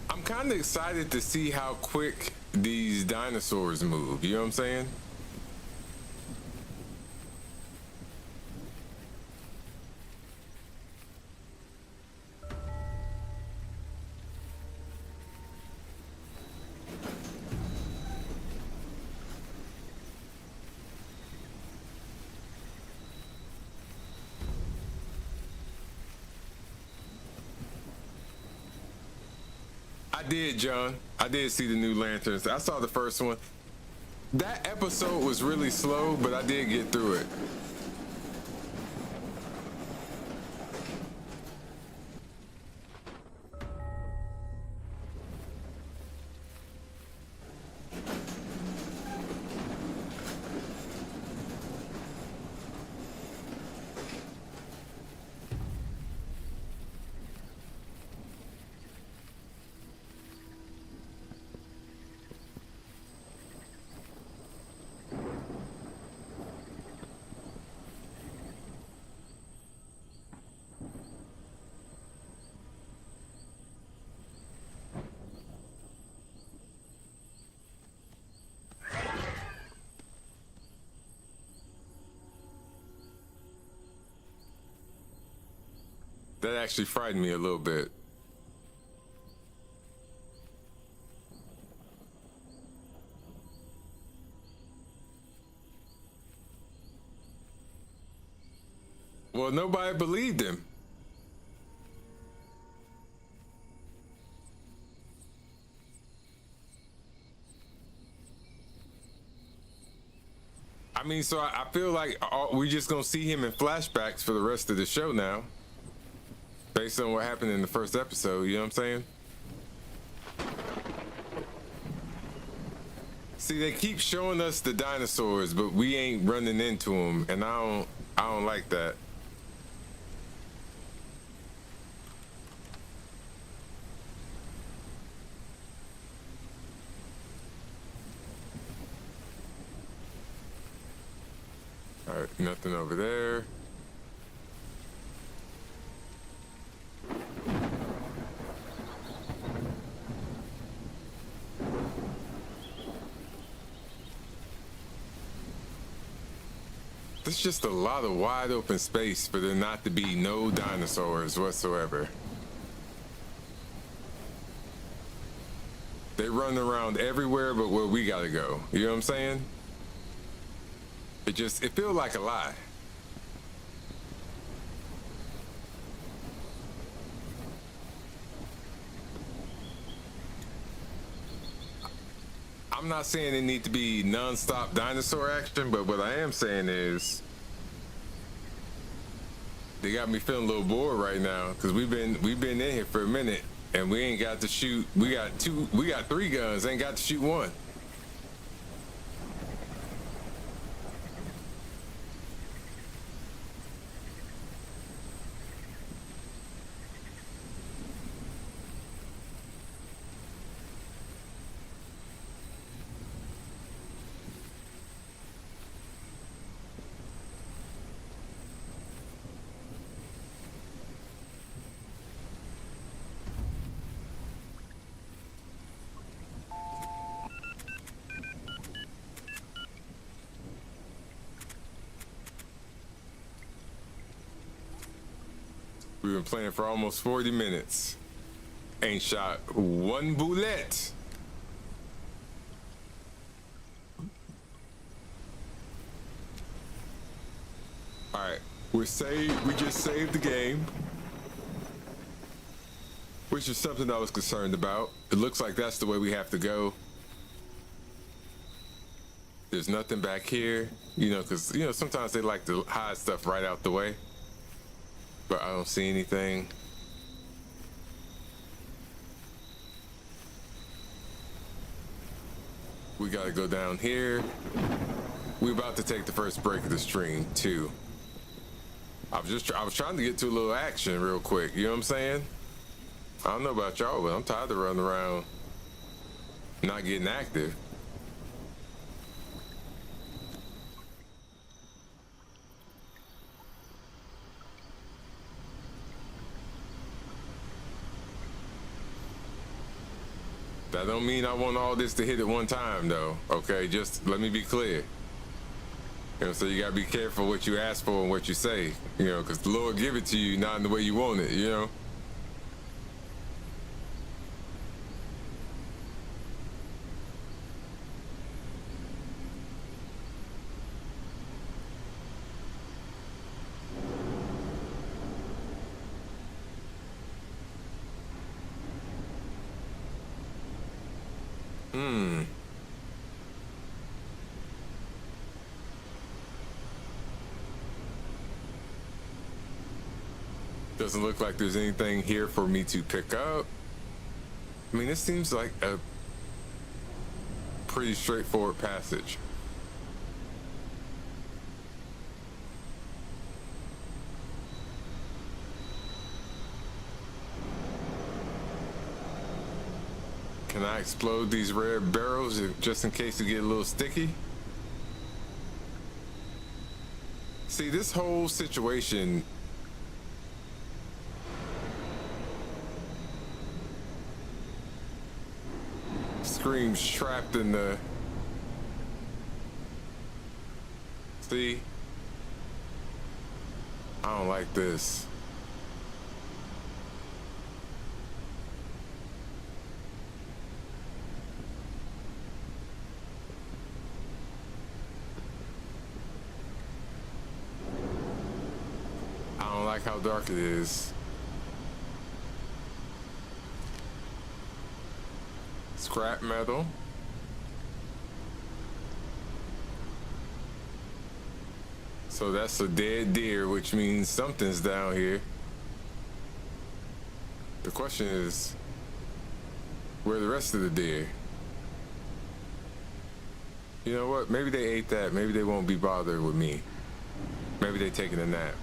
I'm kind of excited to see how quick these dinosaurs move. You know what I'm saying? I did, John. I did see the new Lanterns. I saw the first one. That episode was really slow, but I did get through it. That actually frightened me a little bit. Well, nobody believed him. I mean, so I feel like we just gonna see him in flashbacks for the rest of the show now. Based on what happened in the first episode, you know what I'm saying? See, they keep showing us the dinosaurs, but we ain't running into them, and I don't like that. All right, nothing over there. There's just a lot of wide open space for there not to be no dinosaurs whatsoever. They run around everywhere but where we gotta go. You know what I'm saying? It feels like a lie. I'm not saying it need to be non-stop dinosaur action, but what I am saying is they got me feeling a little bored right now because we've been in here for a minute and we ain't got to shoot. We got 3 guns, ain't got to shoot one. We've been playing for almost 40 minutes. Ain't shot one bullet. Alright, we're saved. We just saved the game. Which is something I was concerned about. It looks like that's the way we have to go. There's nothing back here. You know, because, you know, sometimes they like to hide stuff right out the way. But I don't see anything. We gotta go down here. We're about to take the first break of the stream too. I was trying to get to a little action real quick. You know what I'm saying? I don't know about y'all, but I'm tired of running around not getting active. That don't mean I want all this to hit at one time, though. Okay, just let me be clear. You know, so you gotta be careful what you ask for and what you say. You know, because the Lord give it to you not in the way you want it. You know. Doesn't look like there's anything here for me to pick up. I mean, this seems like a pretty straightforward passage. Can I explode these red barrels just in case they get a little sticky? See, this whole situation screams trapped in the... See? I don't like this. I don't like how dark it is. Scrap metal. So that's a dead deer, which means something's down here. The question is, where are the rest of the deer? You know what? Maybe they ate that. Maybe they won't be bothered with me. Maybe they're taking a nap.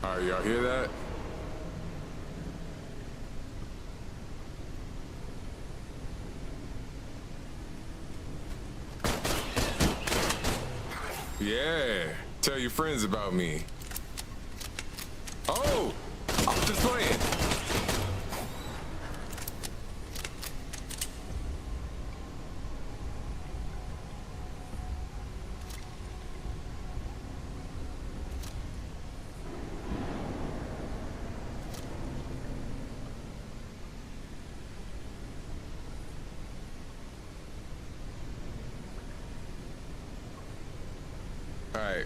All right, y'all hear that? Yeah, tell your friends about me. Oh, I was just playing. All right.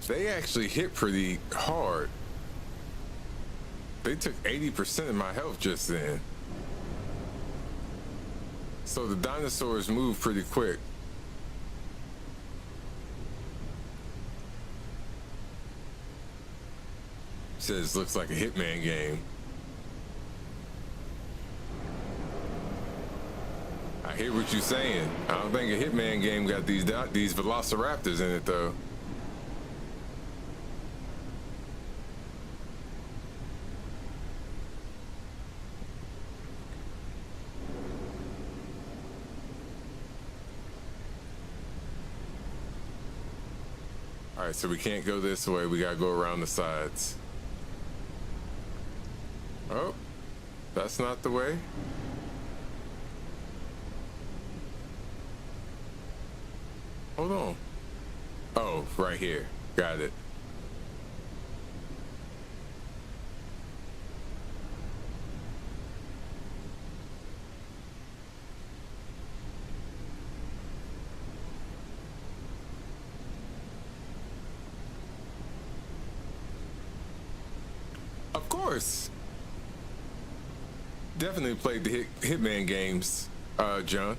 They actually hit pretty hard. They took 80% of my health just then. So the dinosaurs move pretty quick. Says looks like a Hitman game. I hear what you're saying. I don't think a Hitman game got these velociraptors in it though. All right, so we can't go this way. We gotta go around the sides. Oh, that's not the way. Hold on. Oh, right here. Got it. Of course. Definitely played the Hitman games, John.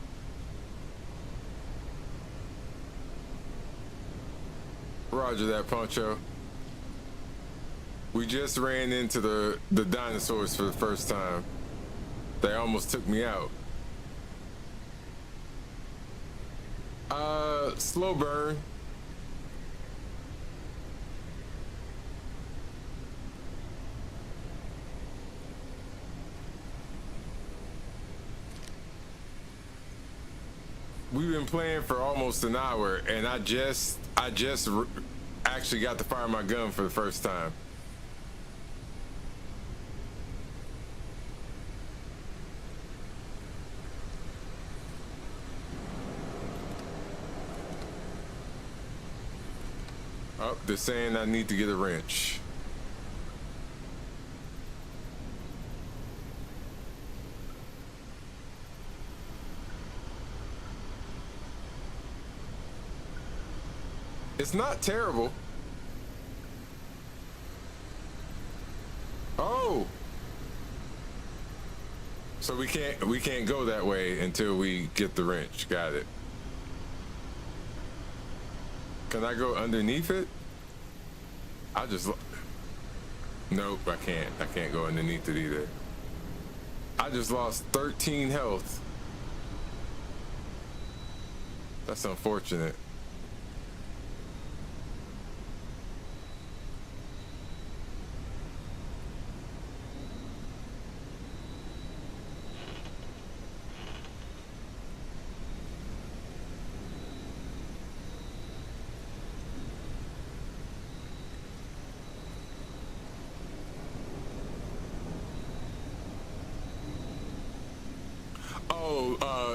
Roger that, Poncho. We just ran into the dinosaurs for the first time. They almost took me out. Slow burn. We've been playing for almost an hour, and I just actually got to fire my gun for the first time. Oh, they're saying I need to get a wrench. It's not terrible. Oh. So we can't go that way until we get the wrench. Got it. Can I go underneath it? Nope, I can't. I can't go underneath it either. I just lost 13 health. That's unfortunate.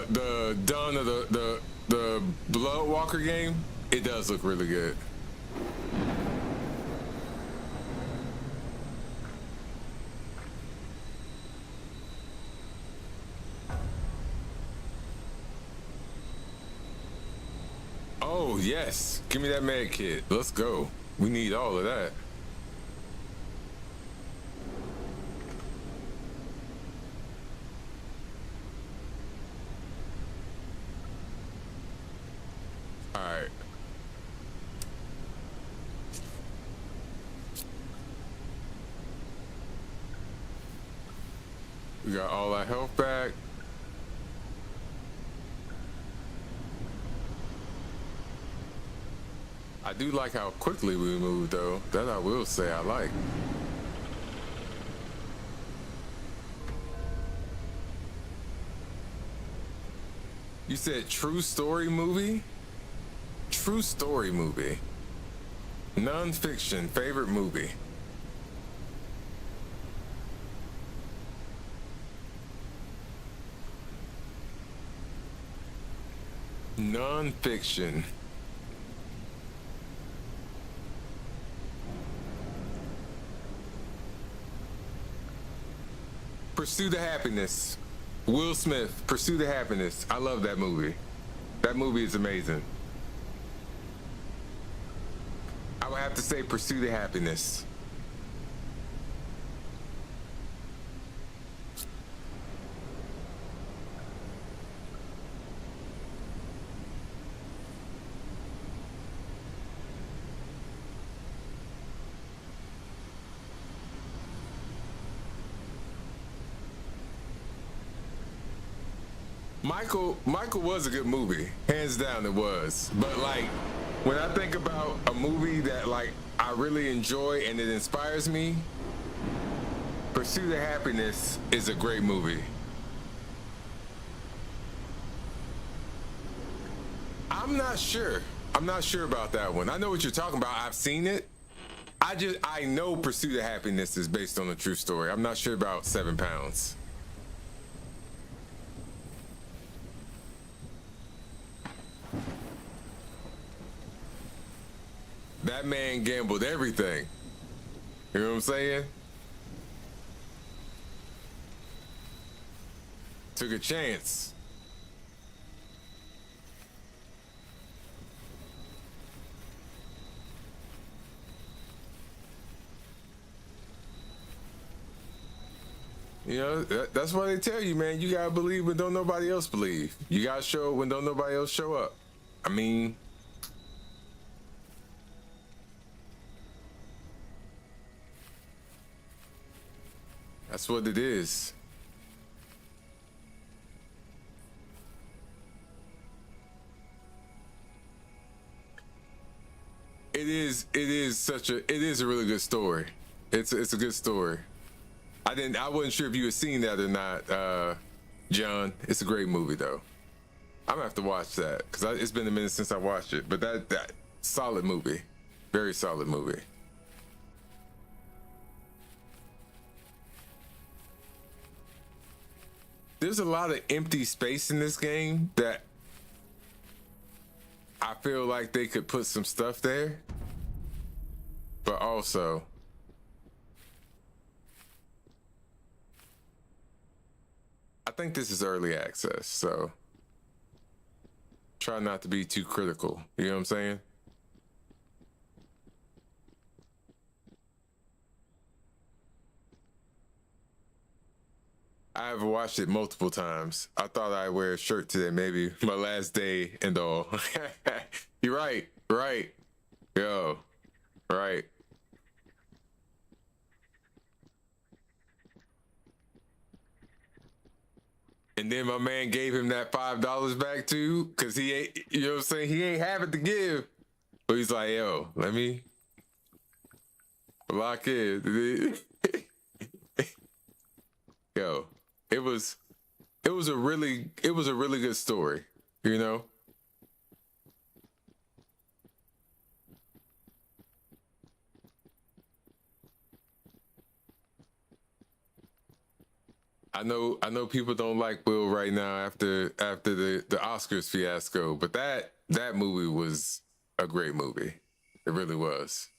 The Dawn of the Bloodwalker game, it does look really good. Oh yes, give me that med kit. Let's go. We need all of that. We got all our health back. I do like how quickly we move though. That I will say I like. You said true story movie? True story movie. Non-fiction favorite movie. Non-fiction. Pursuit of Happiness. Will Smith, Pursuit of Happiness. I love that movie. That movie is amazing. I would have to say Pursuit of Happiness. Michael was a good movie, hands down it was. But like, when I think about a movie that like I really enjoy and it inspires me, Pursuit of Happiness is a great movie. I'm not sure about that one. I know what you're talking about. I've seen it. I know Pursuit of Happiness is based on a true story. I'm not sure about 7 Pounds. That man gambled everything. You know what I'm saying? Took a chance. You know, that's why they tell you, man, you gotta believe when don't nobody else believe. You gotta show up when don't nobody else show up. I mean, that's what it is. It is a really good story. It's a good story. I wasn't sure if you had seen that or not, John. It's a great movie though. I'm gonna have to watch that because it's been a minute since I watched it. But that solid movie, very solid movie. There's a lot of empty space in this game that I feel like they could put some stuff there, but also I think this is early access, so try not to be too critical. You know what I'm saying? I've watched it multiple times. I thought I'd wear a shirt today, maybe my last day and all. You're right. Yo, right. And then my man gave him that $5 back too, because he ain't, you know what I'm saying? He ain't have it to give. But he's like, yo, let me lock in. Yo, it was a really good story, you know? I know people don't like Will right now after the Oscars fiasco, but that movie was a great movie. It really was.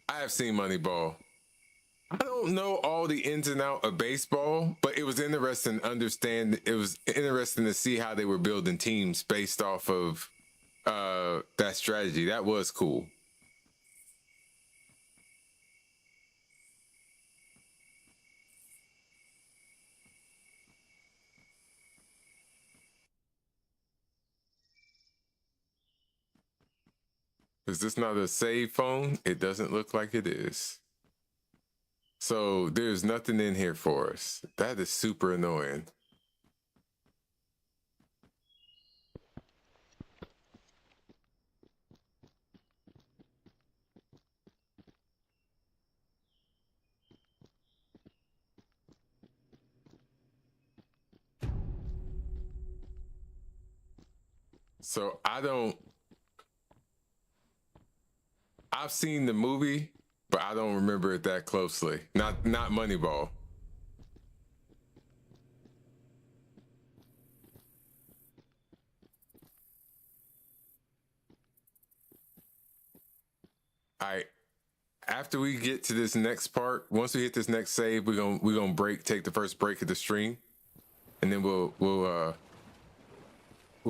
I have seen Moneyball. I don't know all the ins and outs of baseball, but it was interesting to see how they were building teams based off of that strategy. That was cool. Is this not a save phone? It doesn't look like it is. So there's nothing in here for us. That is super annoying. So I've seen the movie, but I don't remember it that closely. Not Moneyball. All right. After we get to this next part, once we hit this next save, we're gonna take the first break of the stream, and then we'll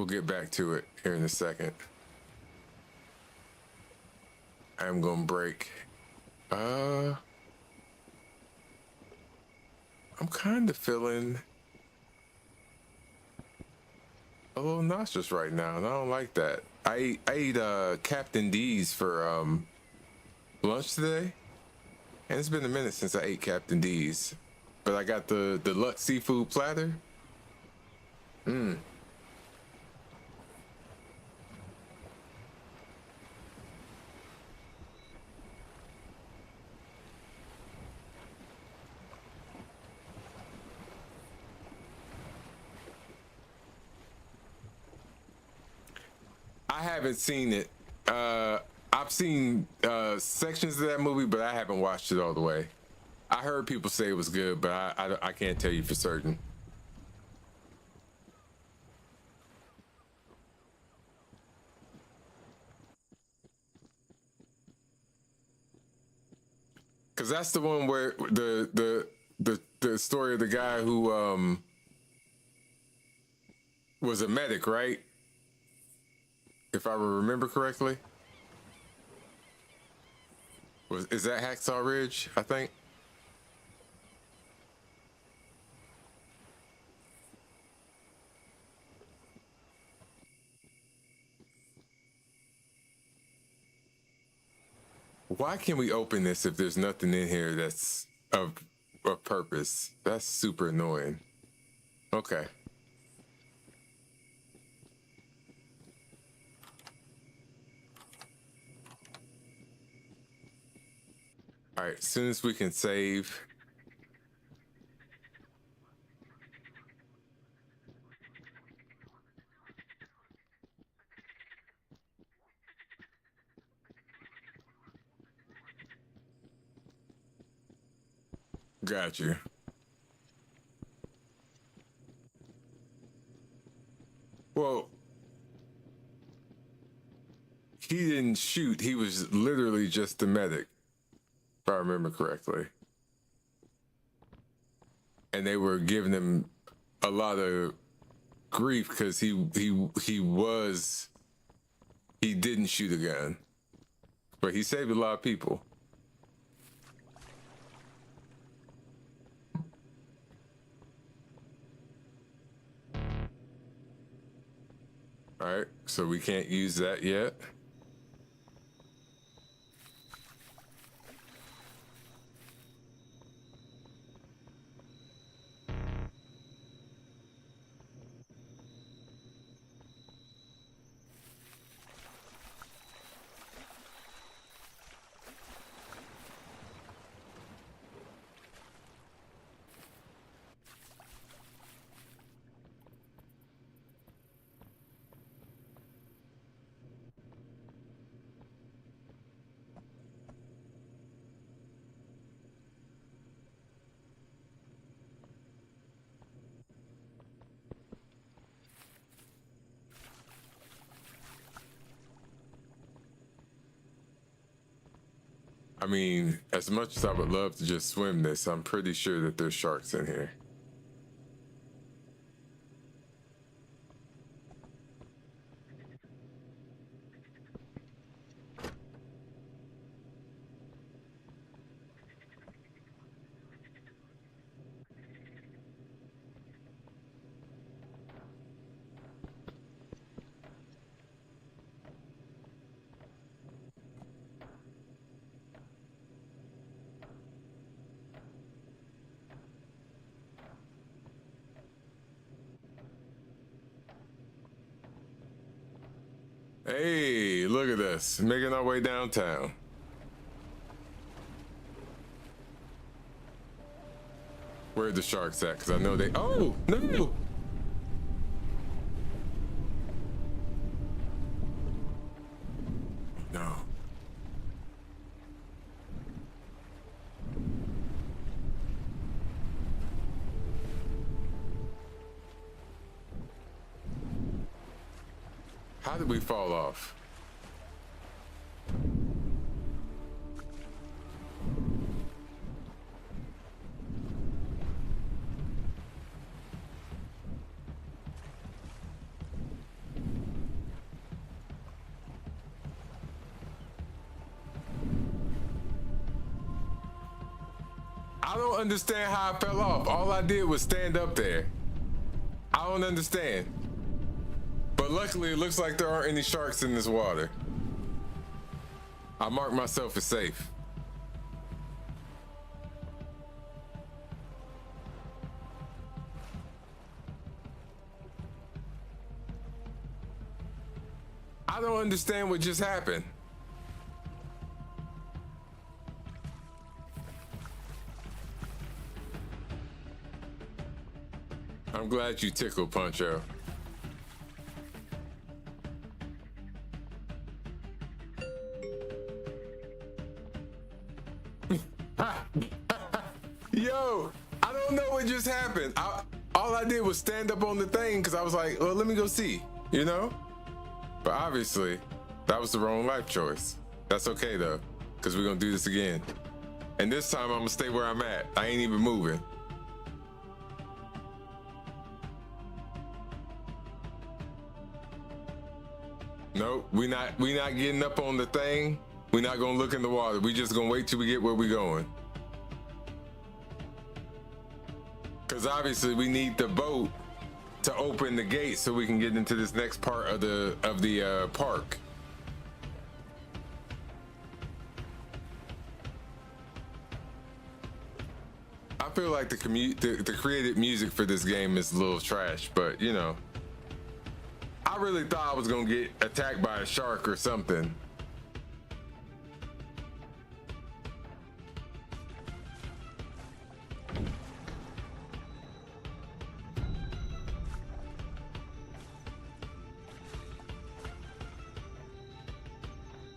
get back to it here in a second. I'm gonna break. I'm kind of feeling a little nauseous right now, and I don't like that. I ate Captain D's for lunch today, and it's been a minute since I ate Captain D's. But I got the deluxe seafood platter. I haven't seen it. I've seen sections of that movie, but I haven't watched it all the way. I heard people say it was good, but I can't tell you for certain. Cause that's the one where the story of the guy who was a medic, right? If I remember correctly. Is that Hacksaw Ridge, I think? Why can we open this if there's nothing in here that's of purpose? That's super annoying. Okay. All right, as soon as we can save. Got you. Well, he didn't shoot. He was literally just the medic, if I remember correctly. And they were giving him a lot of grief because he didn't shoot a gun, but he saved a lot of people. All right, so we can't use that yet. I mean, as much as I would love to just swim this, I'm pretty sure that there's sharks in here. Hey, look at this. Making our way downtown. Where are the sharks at? Because I know they... Oh, no! No. How did we fall off? I don't understand how I fell off. All I did was stand up there. I don't understand. But luckily, it looks like there aren't any sharks in this water. I marked myself as safe. I don't understand what just happened. I'm glad you tickled, Poncho. Yo, I don't know what just happened. All I did was stand up on the thing because I was like, well, let me go see, you know? But obviously, that was the wrong life choice. That's okay, though, because we're going to do this again. And this time, I'm going to stay where I'm at. I ain't even moving. Nope, we not getting up on the thing. We're not going to look in the water. We just going to wait till we get where we're going. Because obviously we need the boat to open the gate so we can get into this next part of the park. I feel like the created music for this game is a little trash, but you know, I really thought I was gonna get attacked by a shark or something.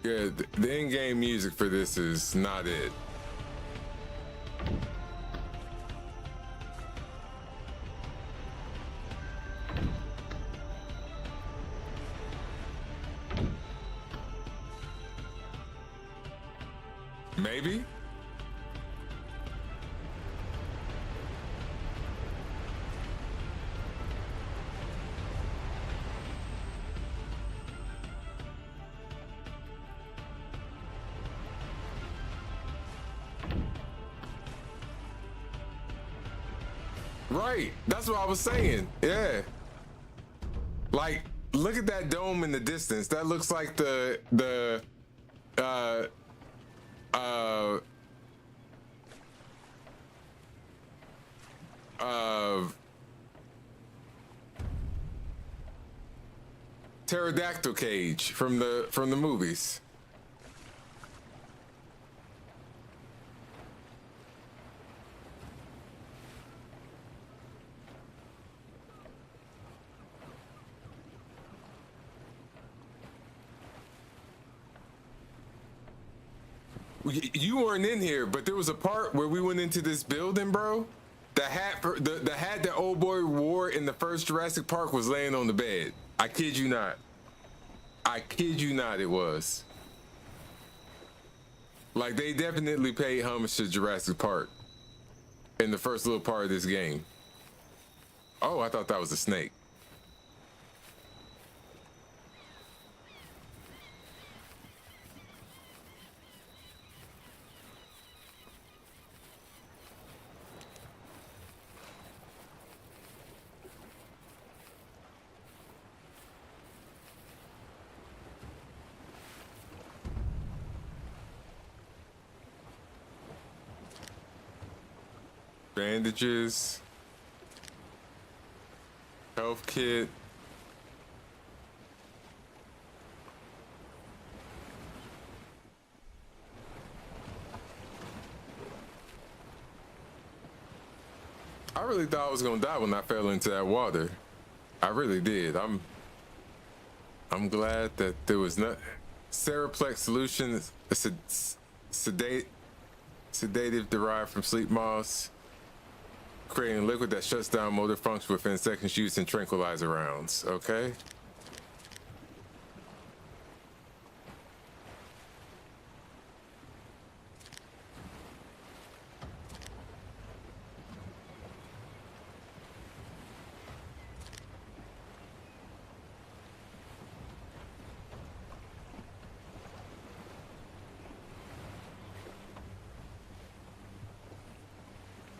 Yeah, the in-game music for this is not it. Maybe? Right, that's what I was saying. Yeah. Like, look at that dome in the distance. That looks like the pterodactyl cage from the movies. You weren't in here, but there was a part where we went into this building, bro. The hat, the hat that old boy wore in the first Jurassic Park was laying on the bed. I kid you not. I kid you not, it was. Like, they definitely paid homage to Jurassic Park in the first little part of this game. Oh, I thought that was a snake. Bandages, health kit. I really thought I was gonna die when I fell into that water. I really did. I'm glad that there was not Seraplex solutions, sedative derived from sleep moss. Creating liquid that shuts down motor function within seconds used in tranquilizer rounds. Okay.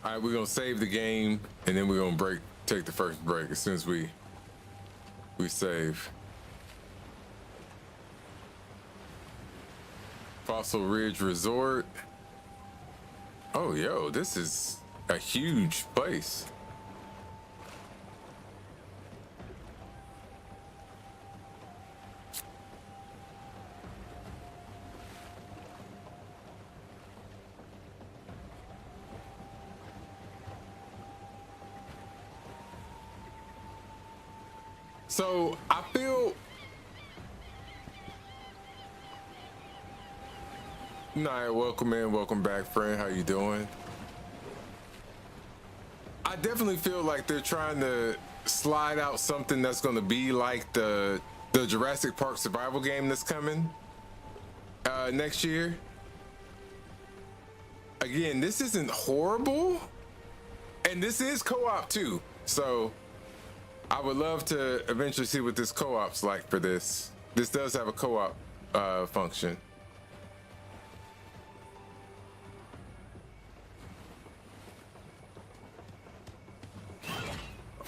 All right, we're gonna save the game, and then we're gonna take the first break as soon as we save. Fossil Ridge Resort. Oh, yo, this is a huge place. So I feel Nah, welcome in, welcome back, friend. How you doing? I definitely feel like they're trying to slide out something that's gonna be like the Jurassic Park survival game that's coming next year. Again, this isn't horrible, and this is co-op too. So I would love to eventually see what this co-op's like for this. This does have a co-op function.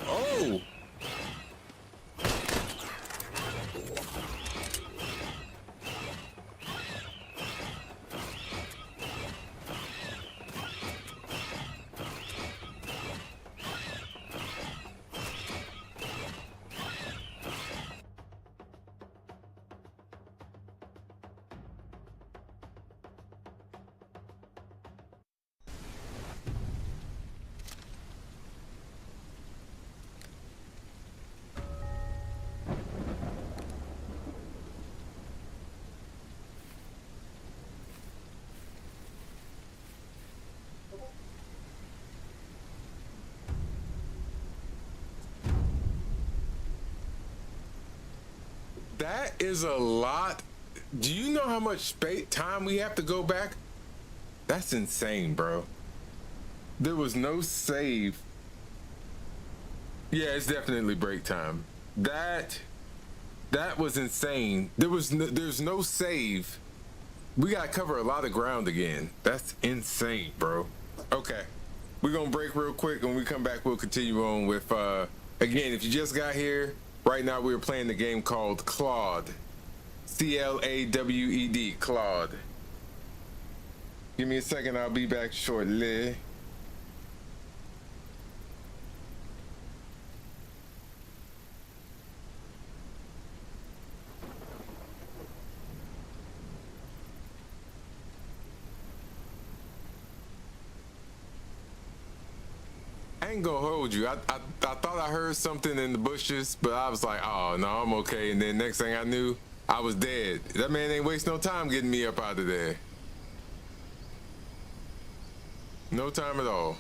Oh! That is a lot. Do you know how much time we have to go back? That's insane, bro. There was no save. Yeah, it's definitely break time. That was insane. There's no save. We gotta cover a lot of ground again. That's insane, bro. Okay, we're gonna break real quick. When we come back, we'll continue on with again, if you just got here, right now we're playing the game called Clawed. CLAWED, Clawed. Give me a second, I'll be back shortly. I ain't gonna hold you. I thought I heard something in the bushes, but I was like, oh no, I'm okay. And then next thing I knew, I was dead. That man ain't waste no time getting me up out of there. No time at all.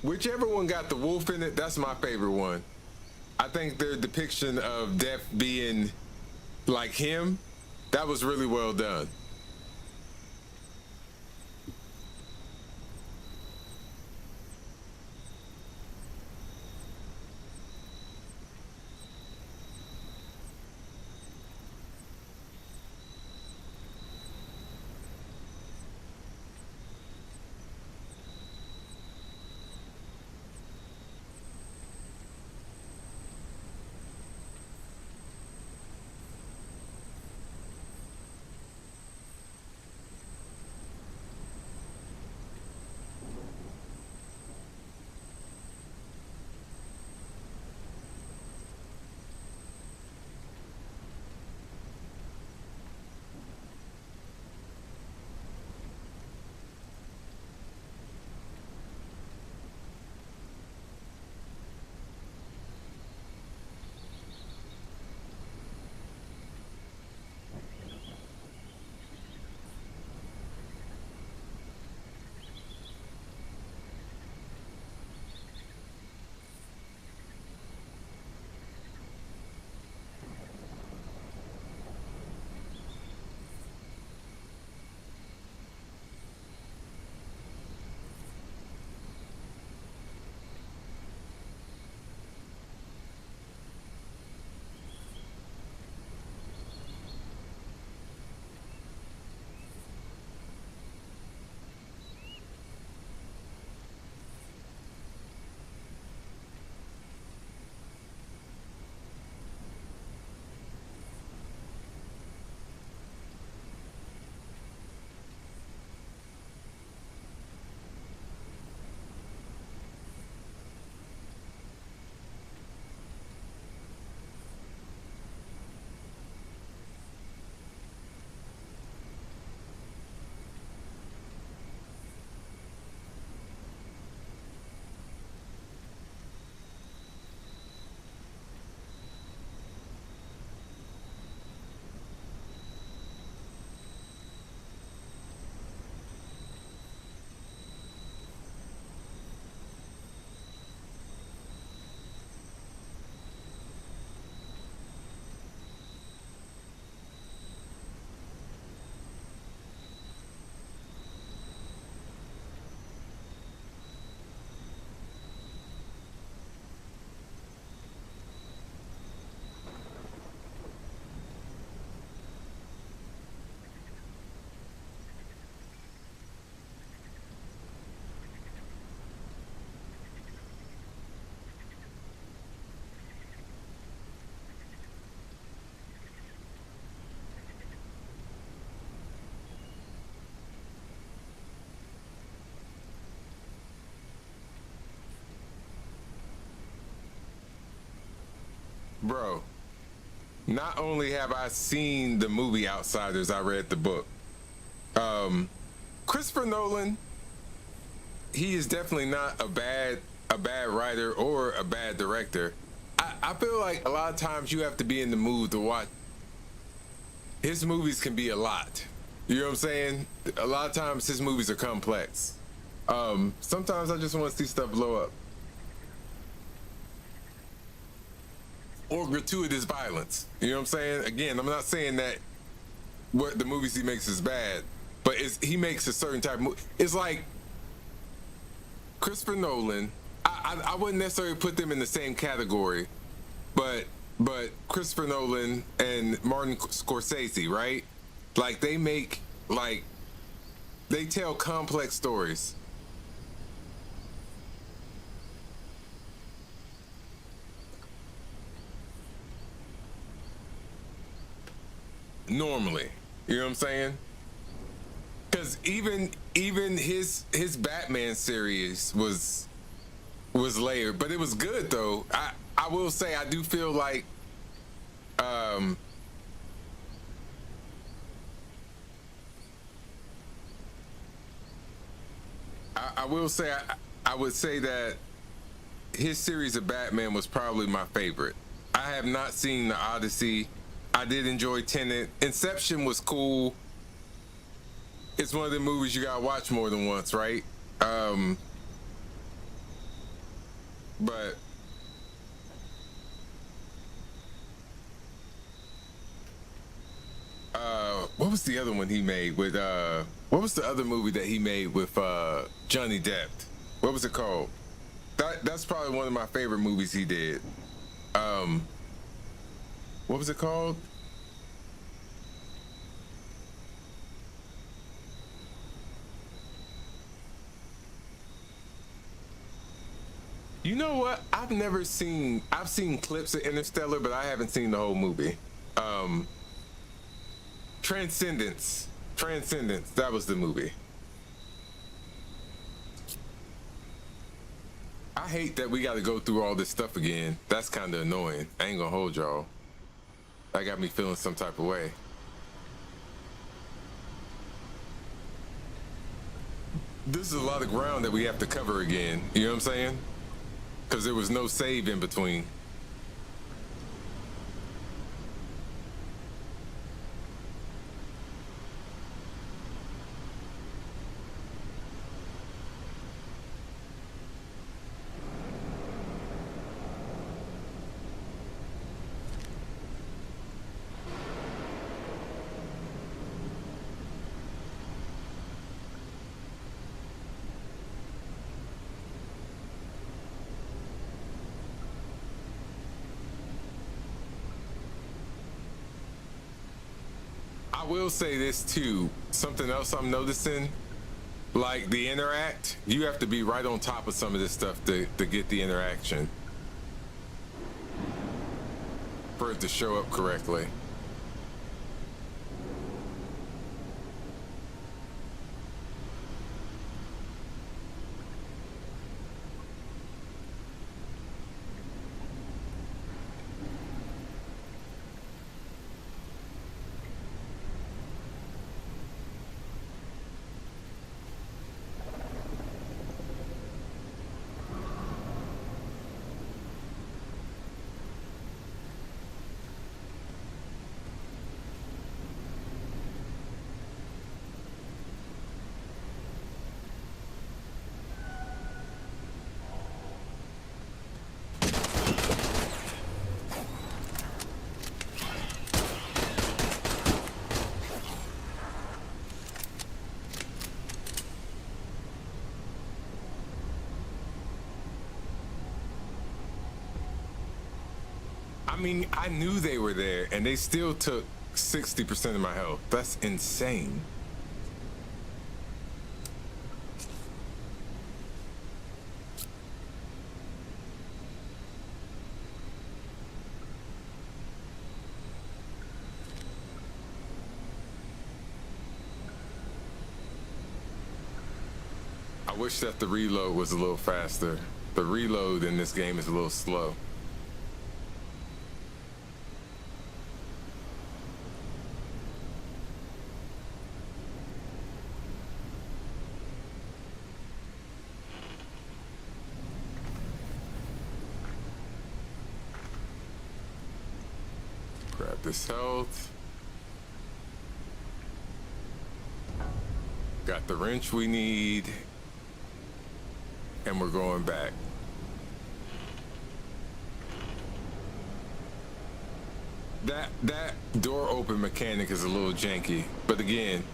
Whichever one got the wolf in it, that's my favorite one. I think their depiction of Death being like him, that was really well done. Bro, not only have I seen the movie Outsiders, I read the book. Christopher Nolan, he is definitely not a bad writer or a bad director. I feel like a lot of times you have to be in the mood to watch. His movies can be a lot. You know what I'm saying? A lot of times his movies are complex. Sometimes I just want to see stuff blow up. Or gratuitous violence. You know what I'm saying? Again, I'm not saying that what the movies he makes is bad, but he makes a certain type of movie. It's like Christopher Nolan. I wouldn't necessarily put them in the same category, but Christopher Nolan and Martin Scorsese, right? Like they tell complex stories. Normally, you know what I'm saying? Because even his Batman series was layered, but it was good though. I will say I do feel like I will say I would say that his series of Batman was probably my favorite. I have not seen the Odyssey. I did enjoy Tenet. Inception was cool. It's one of the movies you gotta watch more than once, right? But what was the other one he made with what was the other movie that he made with Johnny Depp? What was it called? That's probably one of my favorite movies he did. What was it called? You know what? I've seen clips of Interstellar, but I haven't seen the whole movie. Transcendence, that was the movie. I hate that we got to go through all this stuff again. That's kind of annoying. I ain't gonna hold y'all. That got me feeling some type of way. This is a lot of ground that we have to cover again. You know what I'm saying? Because there was no save in between. I will say this too, something else I'm noticing, like the interact, you have to be right on top of some of this stuff to get the interaction for it to show up correctly. I mean, I knew they were there, and they still took 60% of my health. That's insane. I wish that the reload was a little faster. The reload in this game is a little slow. got this health. Got the wrench we need. And we're going back. That door open mechanic is a little janky, but again,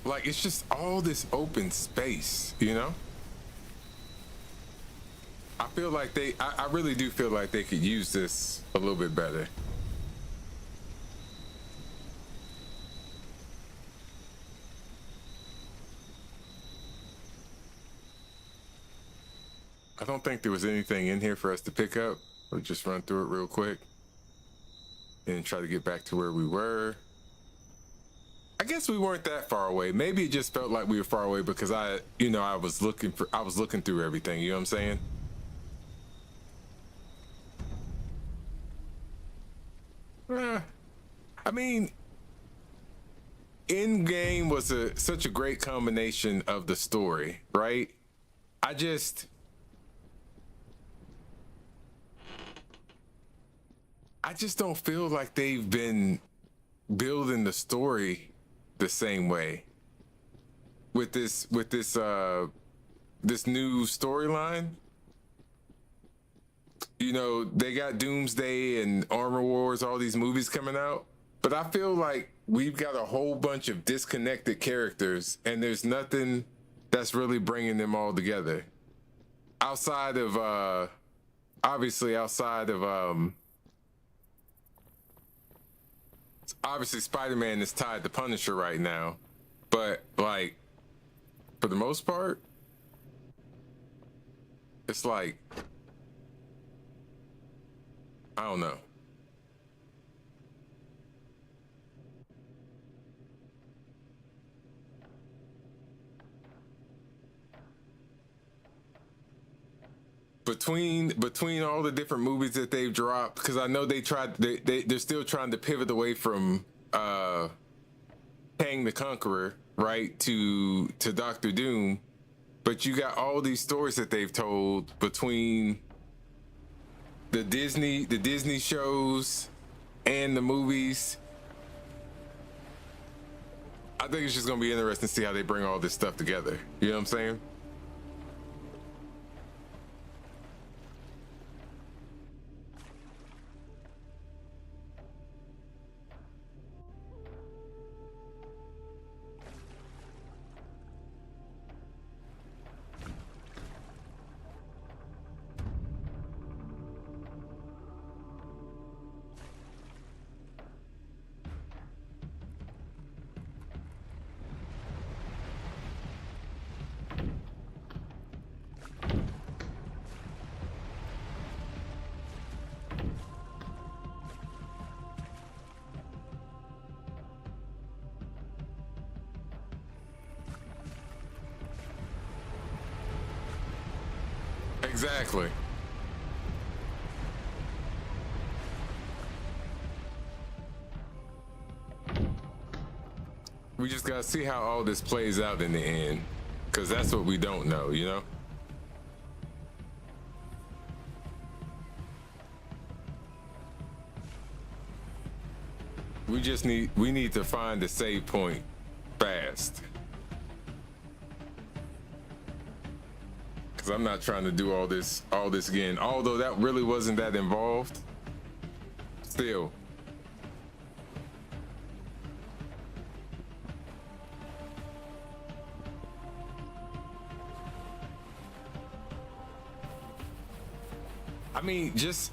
like, it's just all this open space, you know? I feel like I really do feel like they could use this a little bit better. I don't think there was anything in here for us to pick up. We'll just run through it real quick and try to get back to where we were. I guess we weren't that far away. Maybe it just felt like we were far away because I was looking through everything, you know what I'm saying? I mean, Endgame was such a great combination of the story, right? I just don't feel like they've been building the story the same way with this new storyline. You know, they got Doomsday and Armor Wars, all these movies coming out, but I feel like we've got a whole bunch of disconnected characters and there's nothing that's really bringing them all together outside of obviously Spider-Man is tied to Punisher right now, but like for the most part, it's like, I don't know. Between all the different movies that they've dropped, because I know they're still trying to pivot away from Kang the Conqueror, right, to Doctor Doom, but you got all these stories that they've told between the Disney shows and the movies. I think it's just gonna be interesting to see how they bring all this stuff together. You know what I'm saying? Exactly. We just gotta see how all this plays out in the end, because that's what we don't know, you know? We need to find a save point fast. Because I'm not trying to do all this again. Although that really wasn't that involved. Still. I mean, just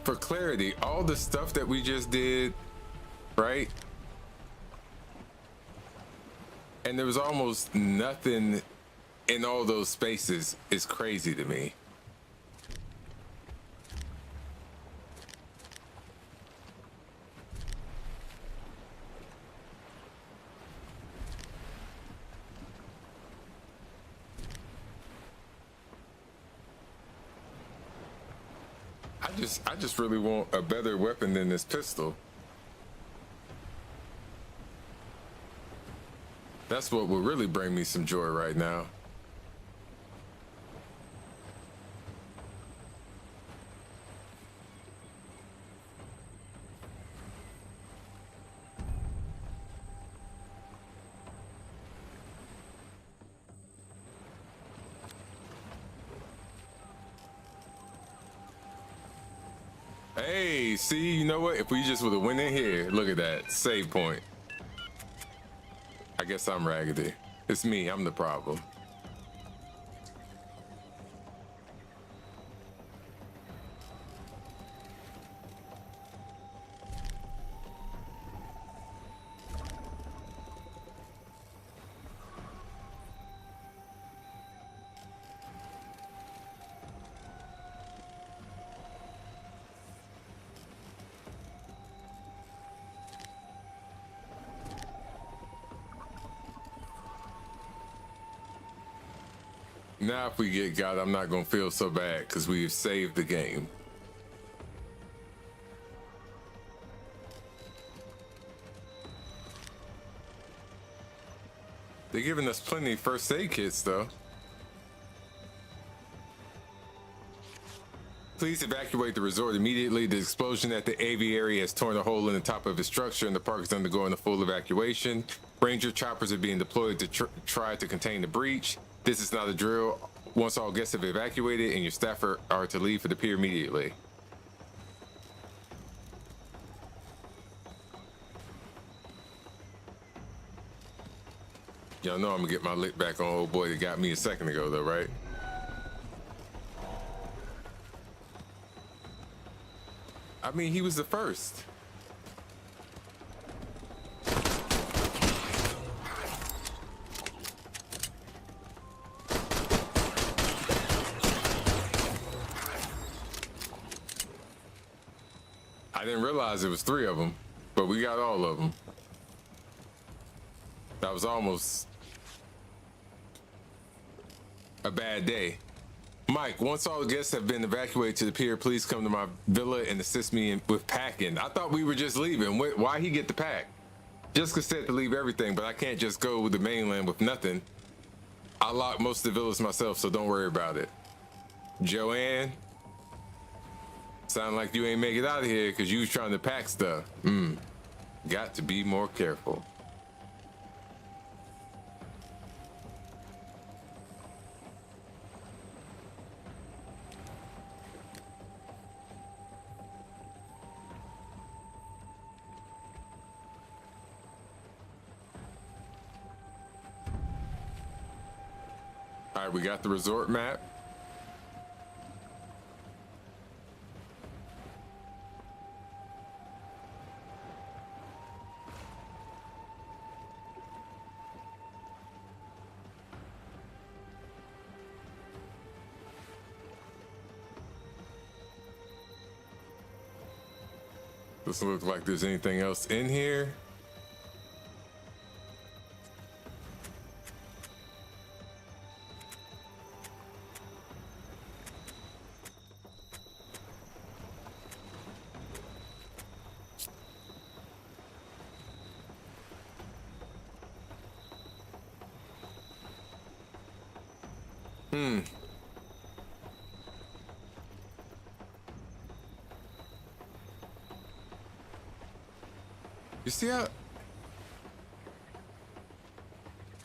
for clarity, all the stuff that we just did, right? And there was almost nothing in all those spaces is crazy to me. I just really want a better weapon than this pistol. That's what will really bring me some joy right now. Hey, see, you know what? If we just would have went in here, look at that save point. I guess I'm raggedy. It's me. I'm the problem. Now if we get got, I'm not gonna feel so bad because we've saved the game. They're giving us plenty of first aid kits though. Please evacuate the resort immediately. The explosion at the aviary has torn a hole in the top of the structure and the park is undergoing a full evacuation. Ranger choppers are being deployed to try to contain the breach. This is not a drill. Once all guests have evacuated and your staff are to leave for the pier immediately. Y'all know I'm gonna get my lick back on old boy that got me a second ago though, right? I mean, he was the first. I didn't realize it was 3 of them, but we got all of them. That was almost a bad day. Mike, once all the guests have been evacuated to the pier, please come to my villa and assist me with packing. I thought we were just leaving. Why he get the pack? Jessica said to leave everything, but I can't just go with the mainland with nothing. I locked most of the villas myself, so don't worry about it. Joanne, sound like you ain't make it out of here because you was trying to pack stuff. Got to be more careful. All right, we got the resort map. Doesn't look like there's anything else in here. You see how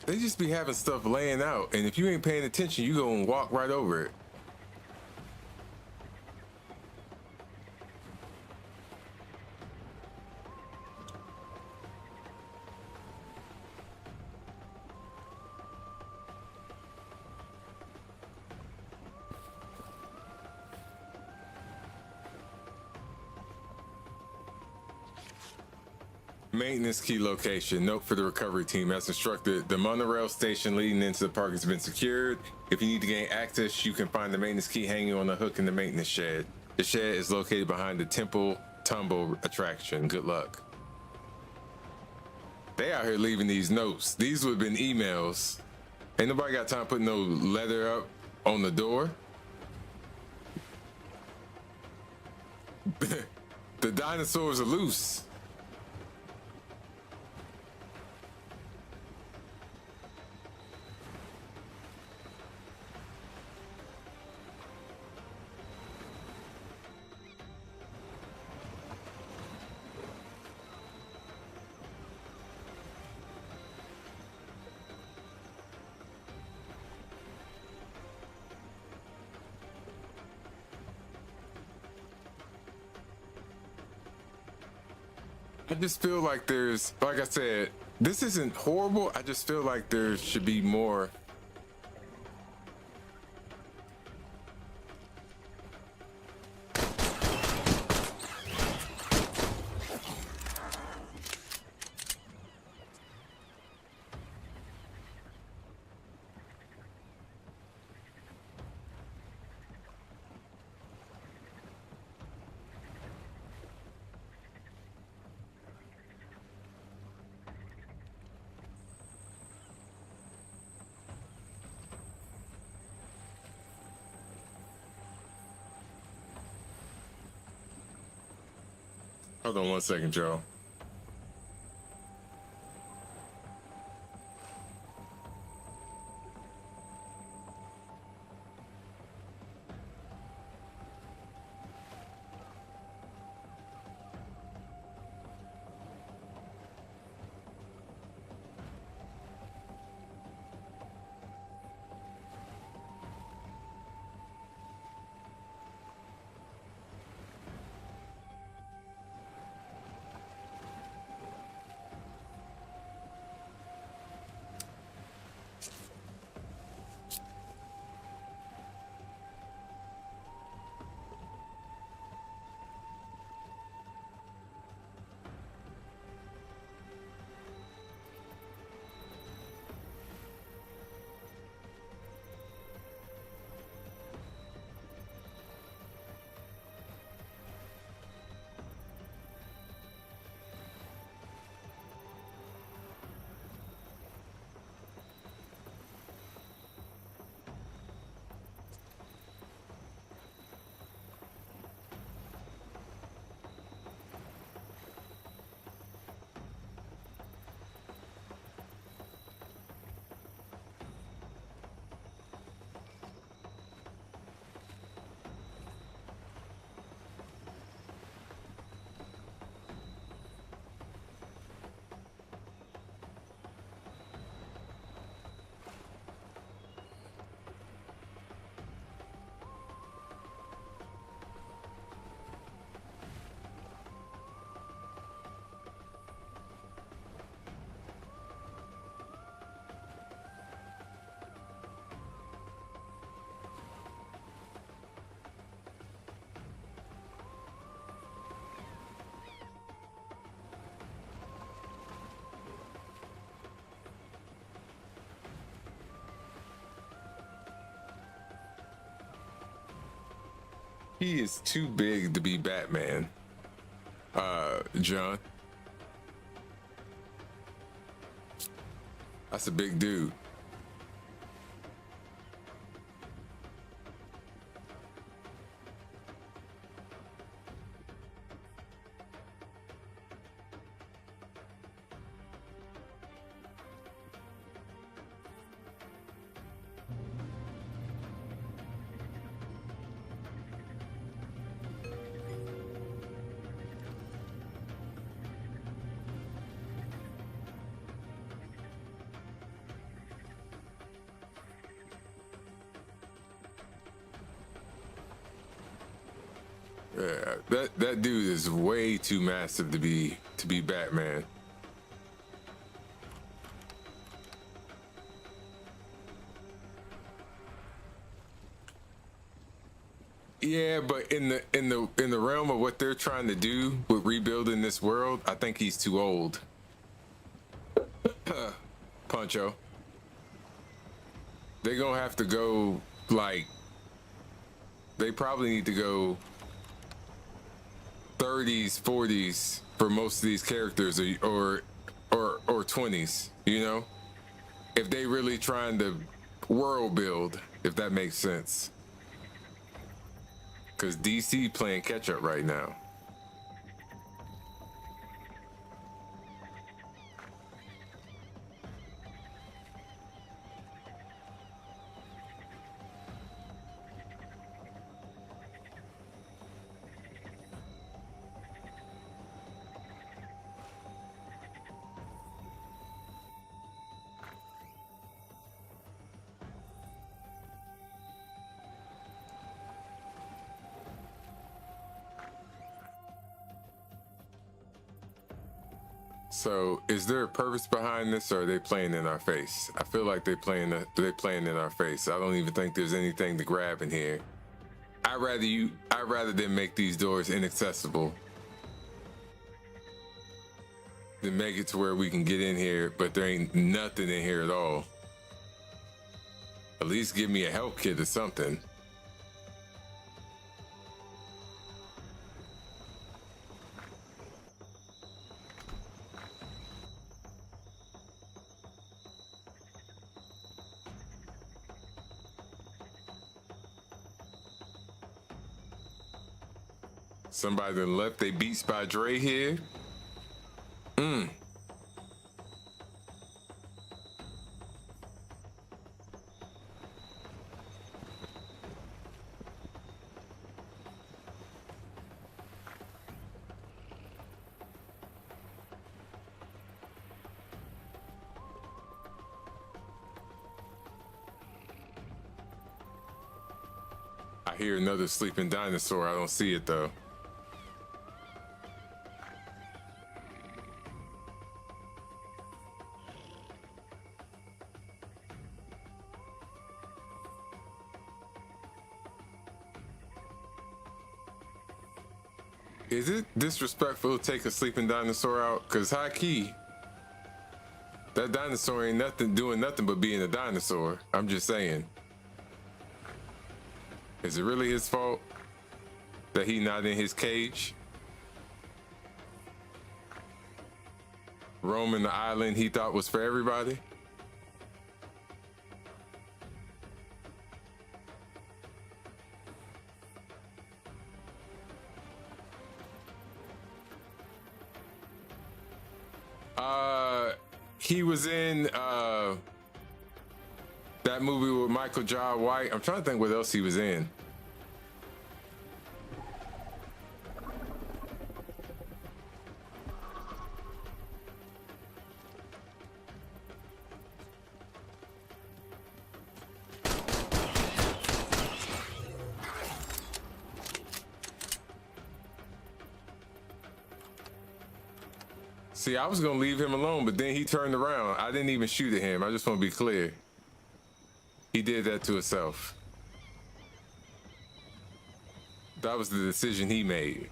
they just be having stuff laying out, and if you ain't paying attention, you go and walk right over it. Maintenance key location. Note for the recovery team. As instructed, the monorail station leading into the park has been secured. If you need to gain access, you can find the maintenance key hanging on a hook in the maintenance shed. The shed is located behind the Temple Tumble attraction. Good luck. They out here leaving these notes. These would have been emails. Ain't nobody got time to put no letter up on the door. The dinosaurs are loose. I just feel like there's, like I said, this isn't horrible. I just feel like there should be more. Hold on 1 second, Joe. He is too big to be Batman, John. That's a big dude. Yeah, that dude is way too massive to be Batman. Yeah, but in the realm of what they're trying to do with rebuilding this world, I think he's too old. Poncho. They're gonna have to go like, they probably need to go 30s, 40s for most of these characters, or 20s, you know? If they really trying to world build, if that makes sense. Because DC playing catch up right now. So, is there a purpose behind this, or are they playing in our face? I feel like they're playing in our face. I don't even think there's anything to grab in here. I'd rather them make these doors inaccessible than make it to where we can get in here, but there ain't nothing in here at all. At least give me a health kit or something. Somebody that left they Beats by Dre here. I hear another sleeping dinosaur. I don't see it though. Is it disrespectful to take a sleeping dinosaur out? Cause high key, that dinosaur ain't doing nothing but being a dinosaur. I'm just saying. Is it really his fault that he not in his cage? Roaming the island he thought was for everybody? He was in that movie with Michael Jai White. I'm trying to think what else he was in. See, I was gonna leave him alone, but then he turned around. I didn't even shoot at him. I just want to be clear. He did that to himself. That was the decision he made.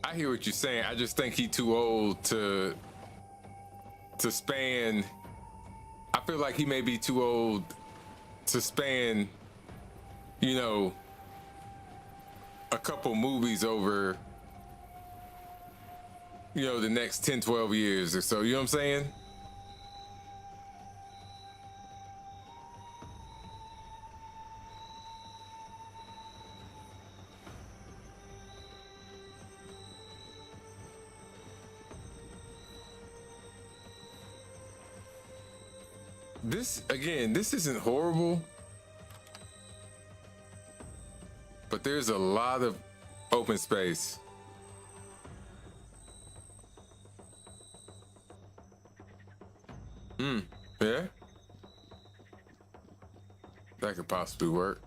I hear what you're saying. I just think he too old to span. I feel like he may be too old to span, you know, a couple movies over, you know, the next 10, 12 years or so. You know what I'm saying? This isn't horrible, but there's a lot of open space. Yeah? That could possibly work.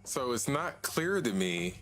So it's not clear to me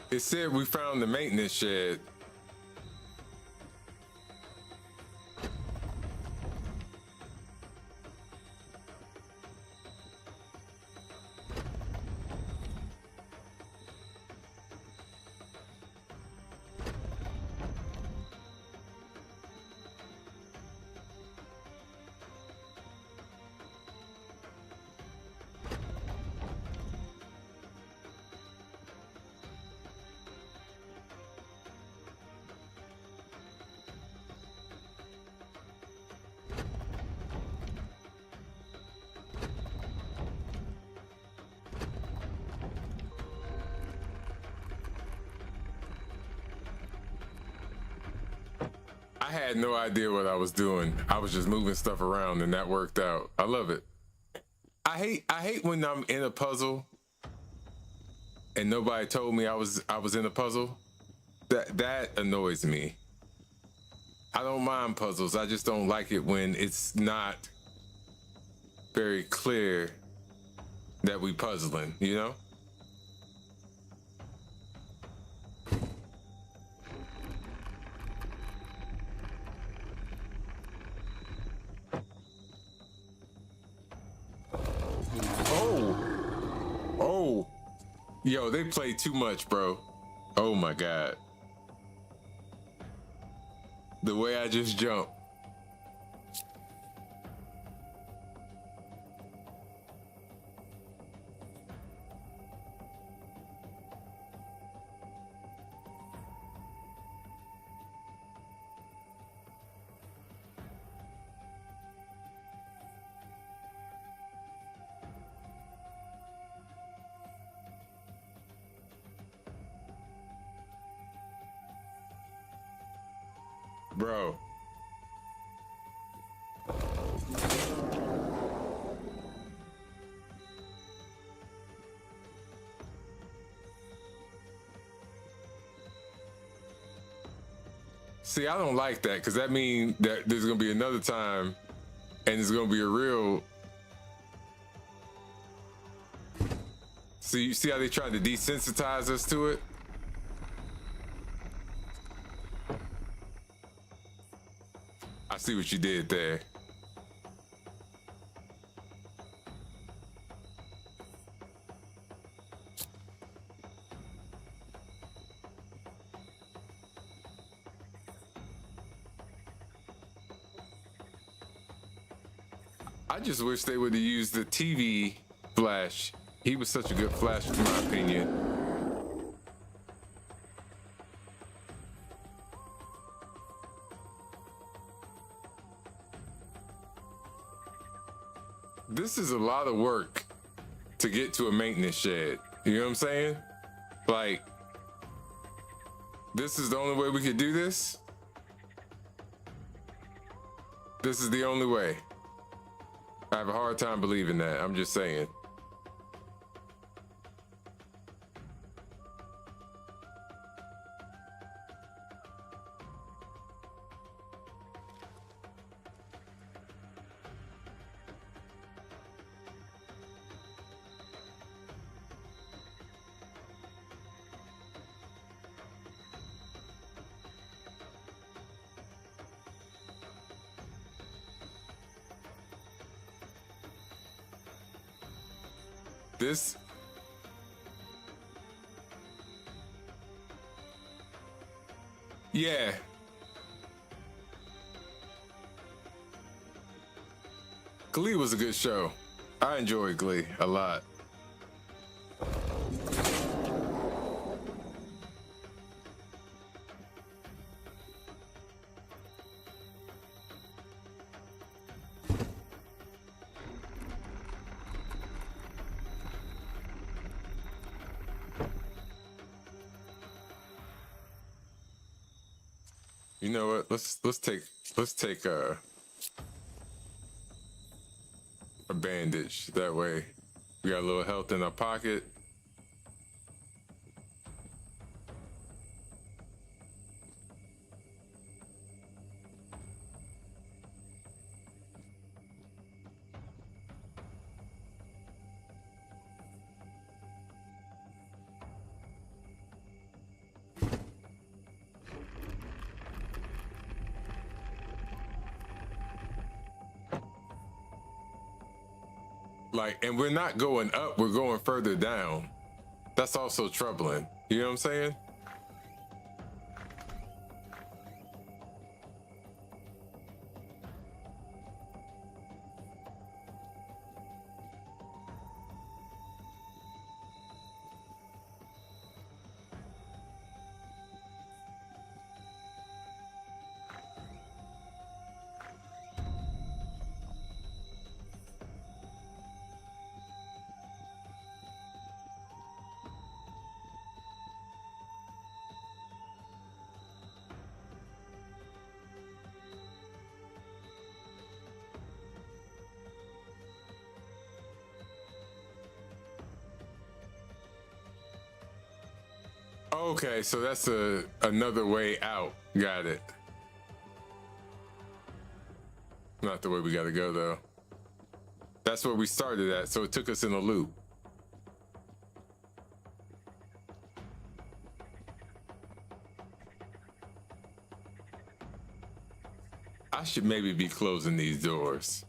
It said we found the maintenance shed. I had no idea what I was doing. I was just moving stuff around and that worked out. I love it. I hate when I'm in a puzzle and nobody told me I was in a puzzle. That annoys me. I don't mind puzzles. I just don't like it when it's not very clear that we puzzling, you know? Oh, yo, they play too much, bro. Oh my God. The way I just jumped. Bro. See, I don't like that because that means that there's going to be another time and it's going to be a real... See, you see how they tried to desensitize us to it? I see what you did there. I just wish they would have used the TV Flash. He was such a good Flash, in my opinion. This is a lot of work to get to a maintenance shed. You know what I'm saying? Like, this is the only way we could do this? This is the only way. I have a hard time believing that. I'm just saying. This yeah. Glee was a good show. I enjoyed Glee a lot. You know what? Let's take a bandage. That way, we got a little health in our pocket. Like, and we're not going up, we're going further down. That's also troubling. You know what I'm saying? Okay, so that's another way out. Got it. Not the way we gotta go though. That's where we started at, so it took us in a loop. I should maybe be closing these doors.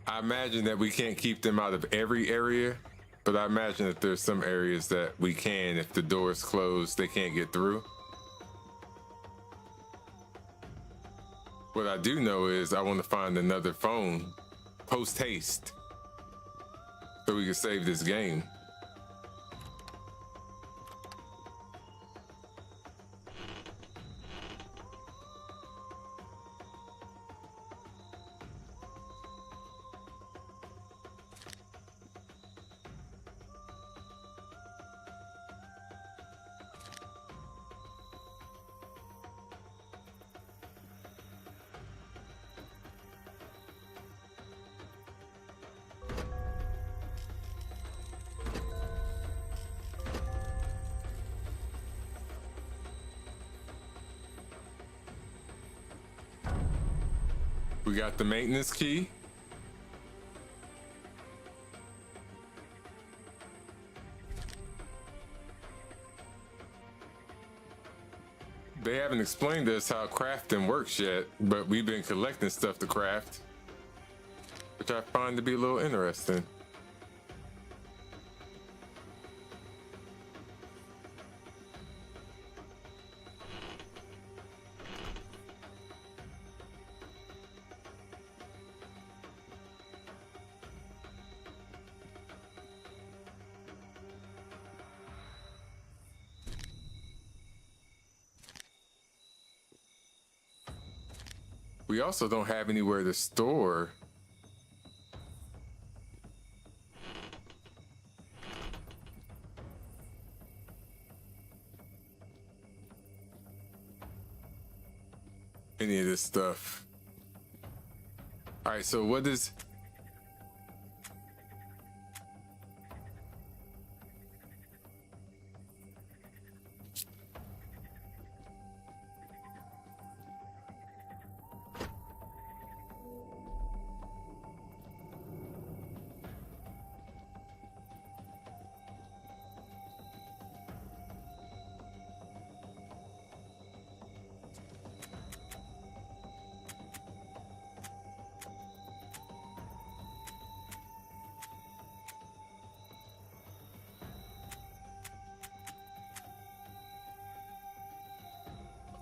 I imagine that we can't keep them out of every area, but I imagine that there's some areas that we can. If the door's closed, they can't get through. What I do know is I want to find another phone post haste so we can save this game. We got the maintenance key. They haven't explained to us how crafting works yet, but we've been collecting stuff to craft, which I find to be a little interesting. We also don't have anywhere to store. Any of this stuff. All right, so what is...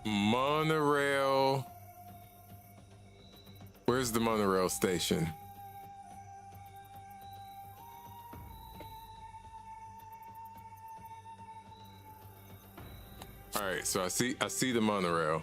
Monorail. Where's the monorail station? All right, so I see the monorail.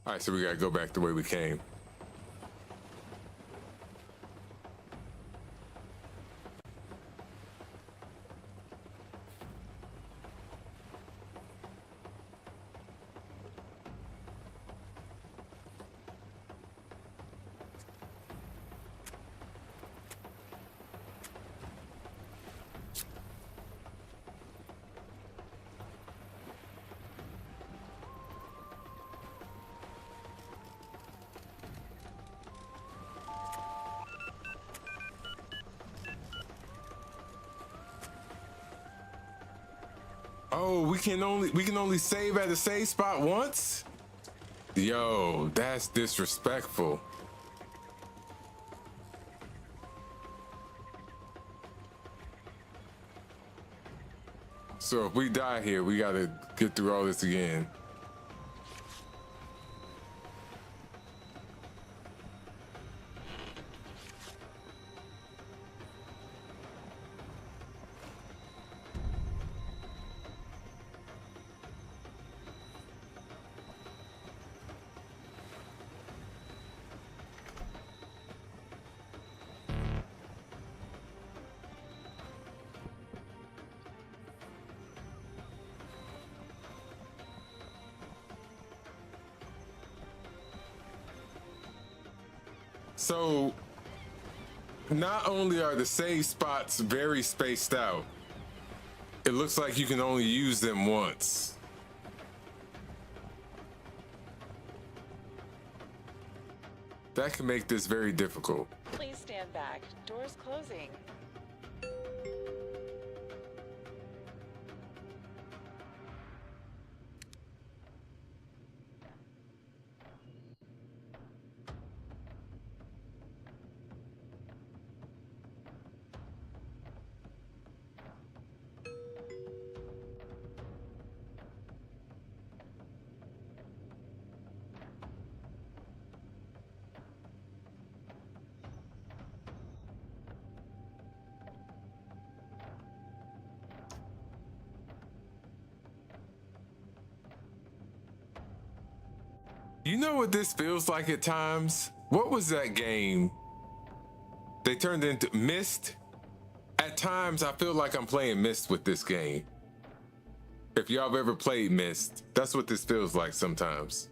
All right, so we gotta go back the way we came. Oh, we can only save at the save spot once? Yo, that's disrespectful. So if we die here, we gotta get through all this again. So, not only are the save spots very spaced out, it looks like you can only use them once. That can make this very difficult. Please stand back. Doors closing. You know what this feels like at times? What was that game they turned into Myst? At times, I feel like I'm playing Myst with this game. If y'all have ever played Myst, that's what this feels like sometimes.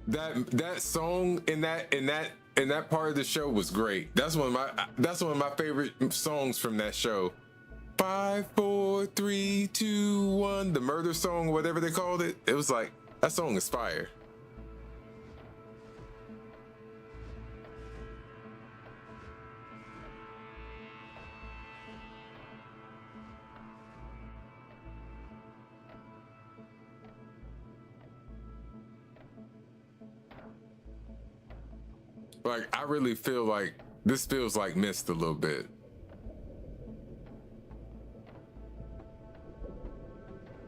That song in that part of the show was great. That's one of my favorite songs from that show. 5, 4, 3, 2, 1, the murder song, whatever they called it. It was like, that song is fire. Like, I really feel like this feels like Myst a little bit.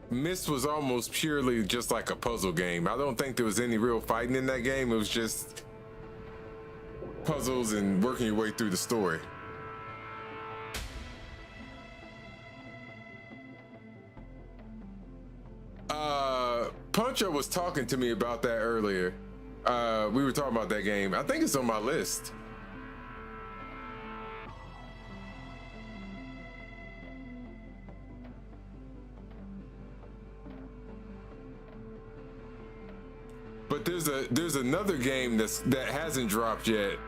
Myst was almost purely just like a puzzle game. I don't think there was any real fighting in that game. It was just puzzles and working your way through the story. Puncho was talking to me about that earlier. We were talking about that game. I think it's on my list. But there's another game that hasn't dropped yet.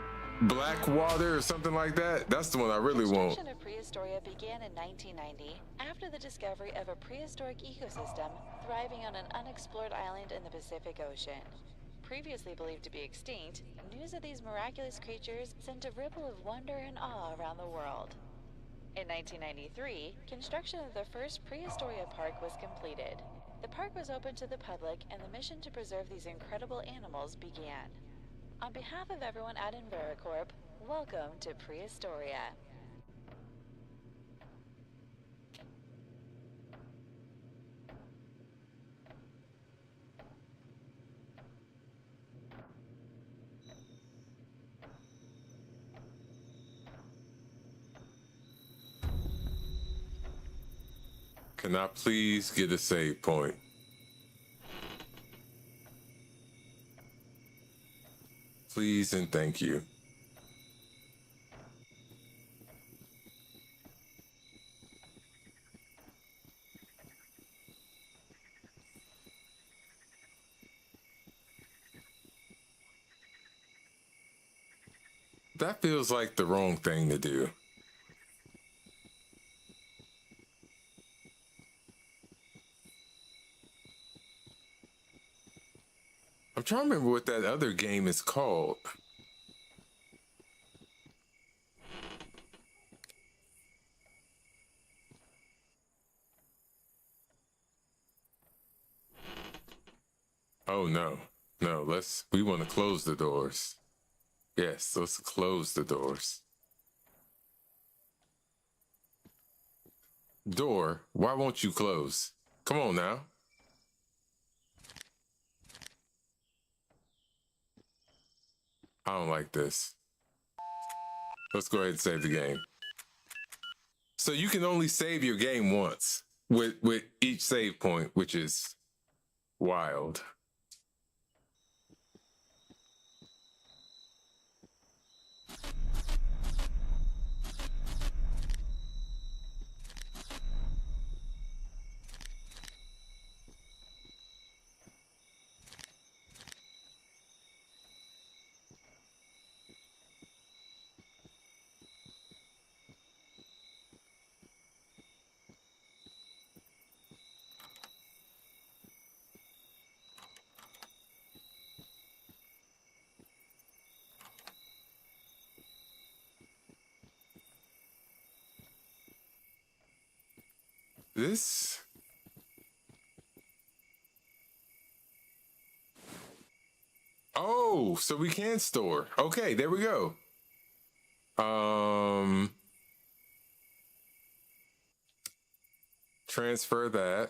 Blackwater or something like that. That's the one I really want. Construction of Prehistoria began in 1990 after the discovery of a prehistoric ecosystem thriving on an unexplored island in the Pacific Ocean. Previously believed to be extinct, news of these miraculous creatures sent a ripple of wonder and awe around the world. In 1993, construction of the first Prehistoria Park was completed. The park was open to the public and the mission to preserve these incredible animals began. On behalf of everyone at Enveracorp, welcome to Prehistoria. Can I please get a save point? Please and thank you. That feels like the wrong thing to do. I'm trying to remember what that other game is called. Oh no. No, we want to close the doors. Yes, let's close the doors. Door, why won't you close? Come on now. I don't like this. Let's go ahead and save the game. So you can only save your game once with each save point, which is wild. This. Oh, so we can store. Okay, there we go. Transfer that.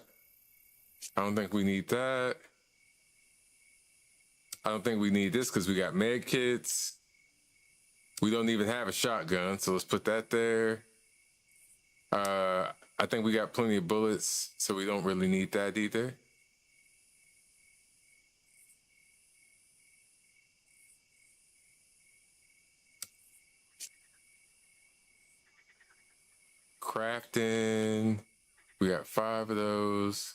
I don't think we need that. I don't think we need this because we got med kits. We don't even have a shotgun, so let's put that there. I think we got plenty of bullets, so we don't really need that either. Crafting. We got 5 of those.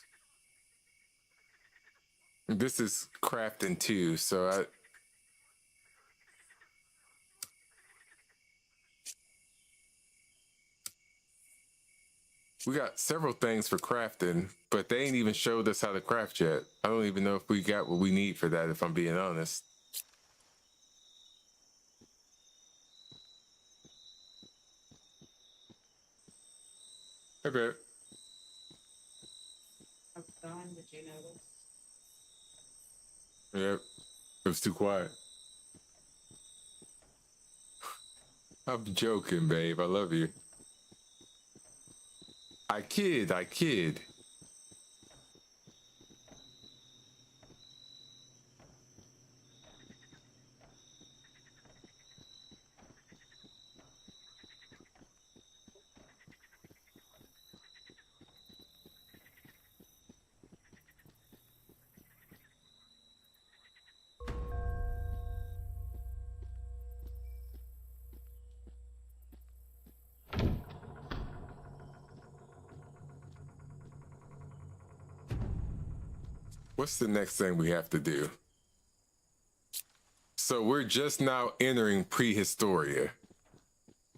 This is crafting too, so we got several things for crafting, but they ain't even showed us how to craft yet. I don't even know if we got what we need for that, if I'm being honest. Hey, babe. I'm fine, did you notice? Yep. It was too quiet. I'm joking, babe. I love you. I kid. What's the next thing we have to do? So we're just now entering Prehistoria.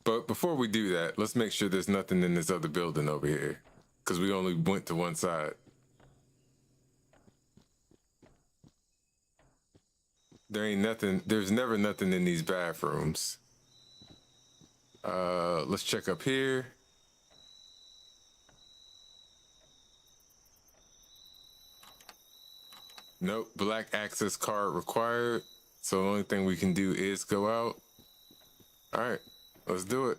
But before we do that, let's make sure there's nothing in this other building over here. Because we only went to one side. There ain't nothing, there's never nothing in these bathrooms. Let's check up here. Nope, black access card required. So the only thing we can do is go out. All right, let's do it.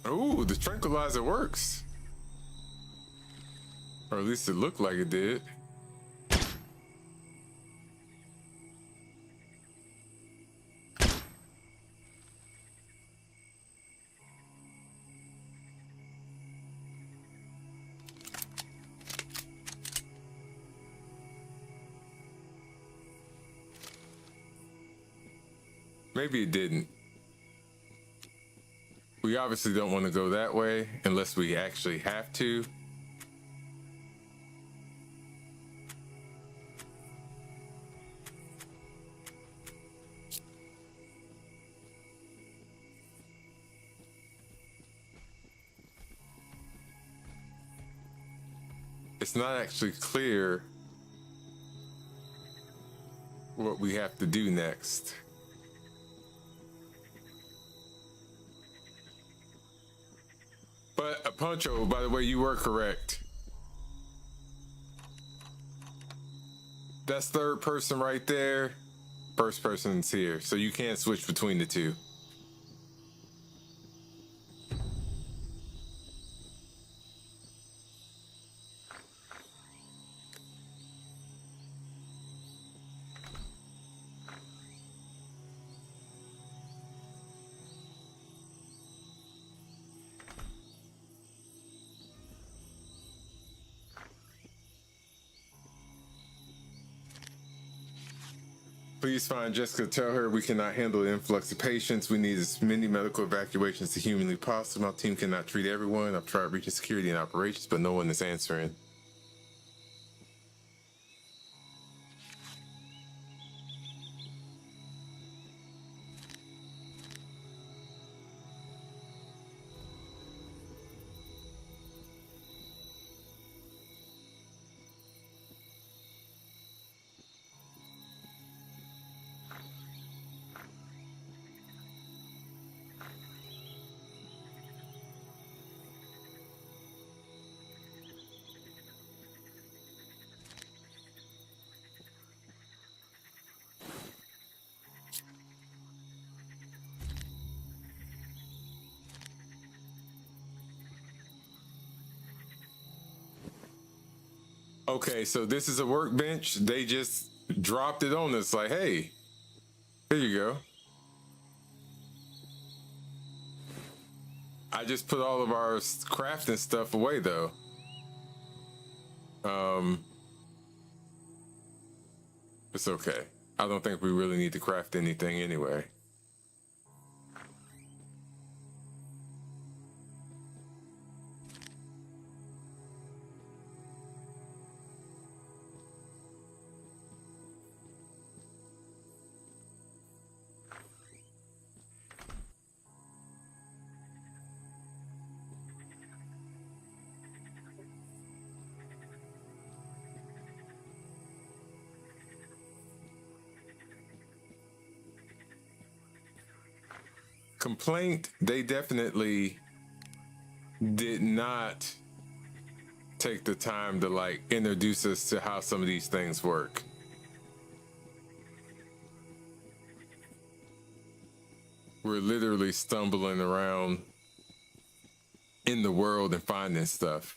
Ooh, the tranquilizer works. Or at least it looked like it did. Maybe it didn't. We obviously don't want to go that way unless we actually have to. It's not actually clear what we have to do next. But Poncho, by the way, you were correct. That's third person right there. First person's here, so you can't switch between the two. Please find Jessica. Tell her we cannot handle the influx of patients. We need as many medical evacuations as humanly possible. My team cannot treat everyone. I've tried reaching security and operations, but no one is answering. Okay, so this is a workbench. They just dropped it on us like, hey, here you go. I just put all of our crafting stuff away though. It's okay. I don't think we really need to craft anything anyway. Complaint, they definitely did not take the time to like introduce us to how some of these things work. We're literally stumbling around in the world and finding stuff.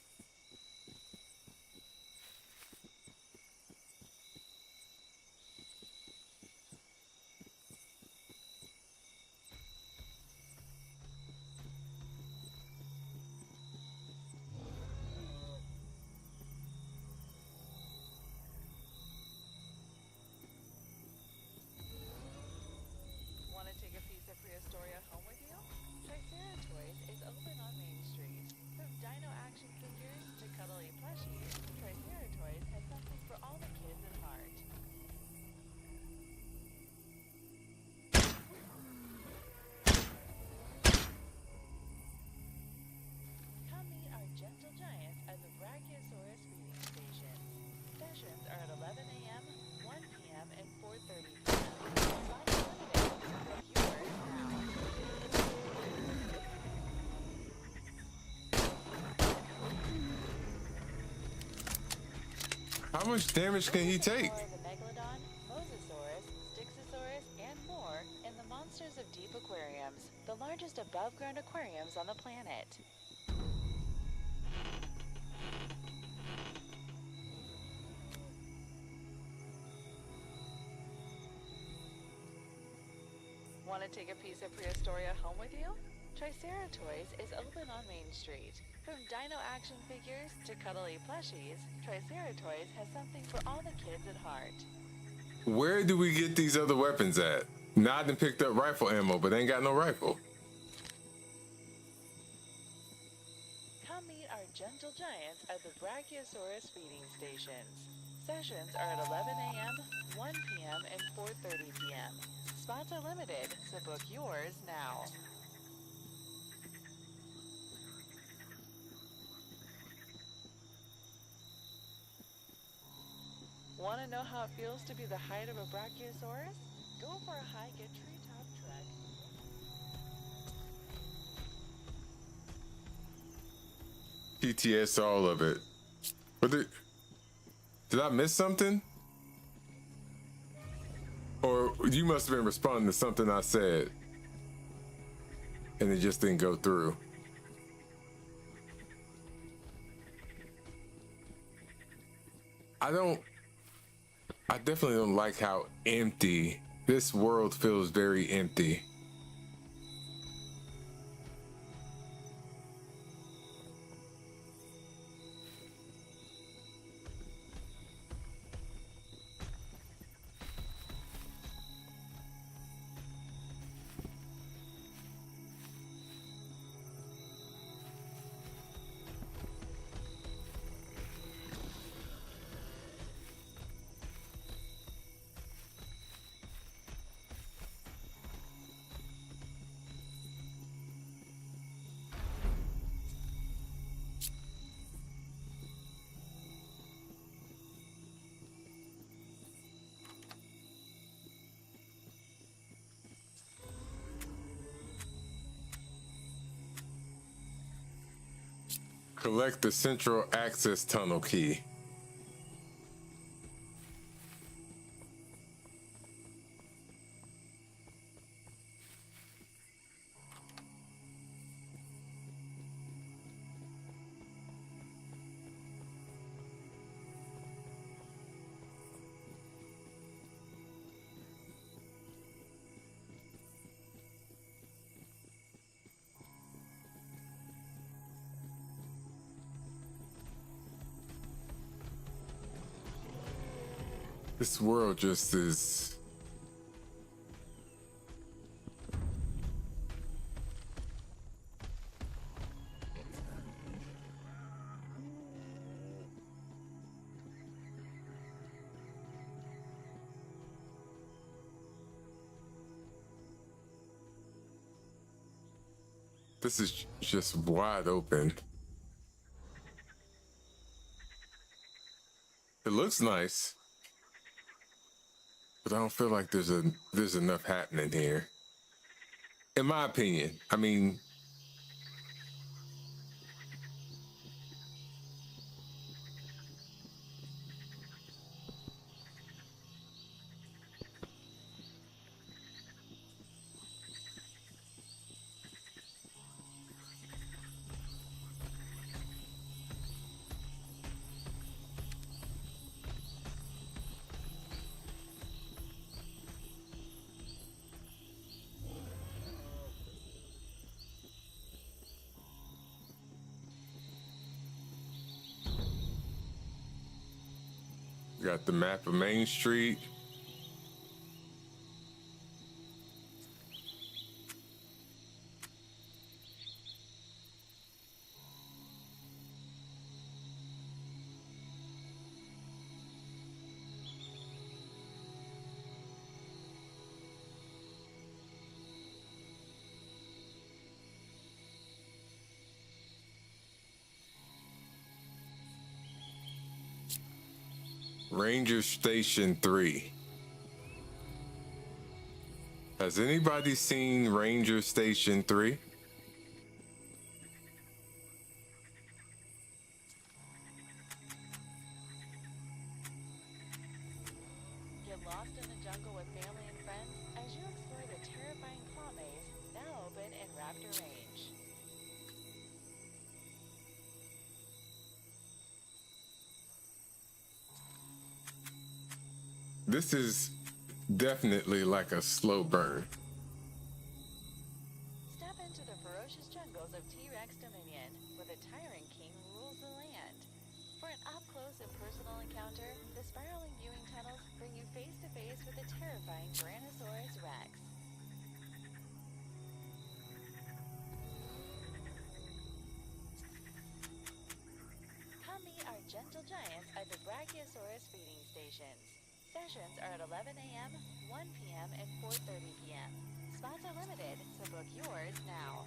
How much damage can he take? The Megalodon, Mosasaurus, Styxosaurus, and more in the Monsters of Deep Aquariums, the largest above-ground aquariums on the planet. Want to take a piece of Prehistoria home with you? Triceratoys is open on Main Street. From dino action figures to cuddly plushies, Triceratoys has something for all the kids at heart. Where do we get these other weapons at? Now I done picked up rifle ammo, but ain't got no rifle. Come meet our gentle giants at the Brachiosaurus feeding stations. Sessions are at 11 a.m., 1 p.m., and 4:30 p.m. Spots are limited, so book yours now. Want to know how it feels to be the height of a Brachiosaurus? Go for a hike at Treetop Trek. PTS all of it. Did I miss something? Or you must have been responding to something I said and it just didn't go through. I definitely don't like how empty this world feels. Very empty. Collect the central access tunnel key. This world just is. This is just wide open. It looks nice. But I don't feel like there's enough happening here. In my opinion. I mean, got the map of Main Street. Ranger Station 3. Has anybody seen Ranger Station 3? Get lost in the jungle with family and friends as you explore the terrifying claw maze, now open in Raptor Range. This is definitely like a slow burn. Step into the ferocious jungles of T-Rex Dominion, where the Tyrant King rules the land. For an up-close and personal encounter, the spiraling viewing tunnels bring you face-to-face with the terrifying Tyrannosaurus Rex. Brachiosaurus feeding stations. Sessions are at 11 a.m., 1 p.m., and 4:30 p.m. Spots are limited, so book yours now.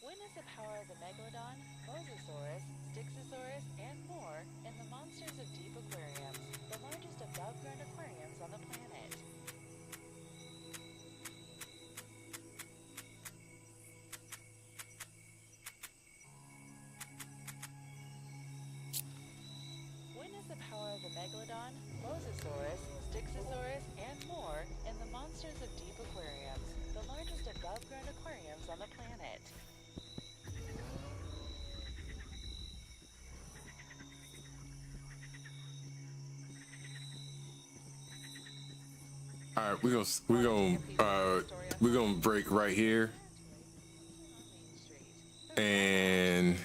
Witness the power of the Megalodon, Mosasaurus, Styxosaurus, and more in the Monsters of Deep Aquariums, the largest above-ground aquariums on the planet. Witness the power of the Megalodon, Mosasaurus, Styxosaurus, and more in the Monsters of Deep Aquariums, the largest above-ground aquariums on the planet. All right, we're gonna break right here, and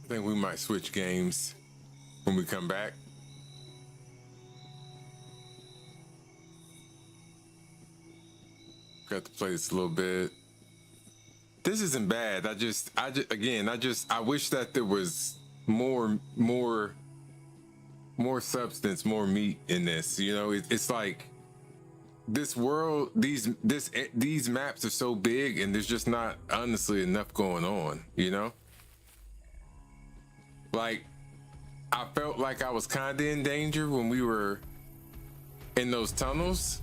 I think we might switch games when we come back. Got to play this a little bit. This isn't bad. I wish that there was more substance, more meat in this. You know, it's like this world, these maps are so big, and there's just not honestly enough going on. You know, like I felt like I was kind of in danger when we were in those tunnels,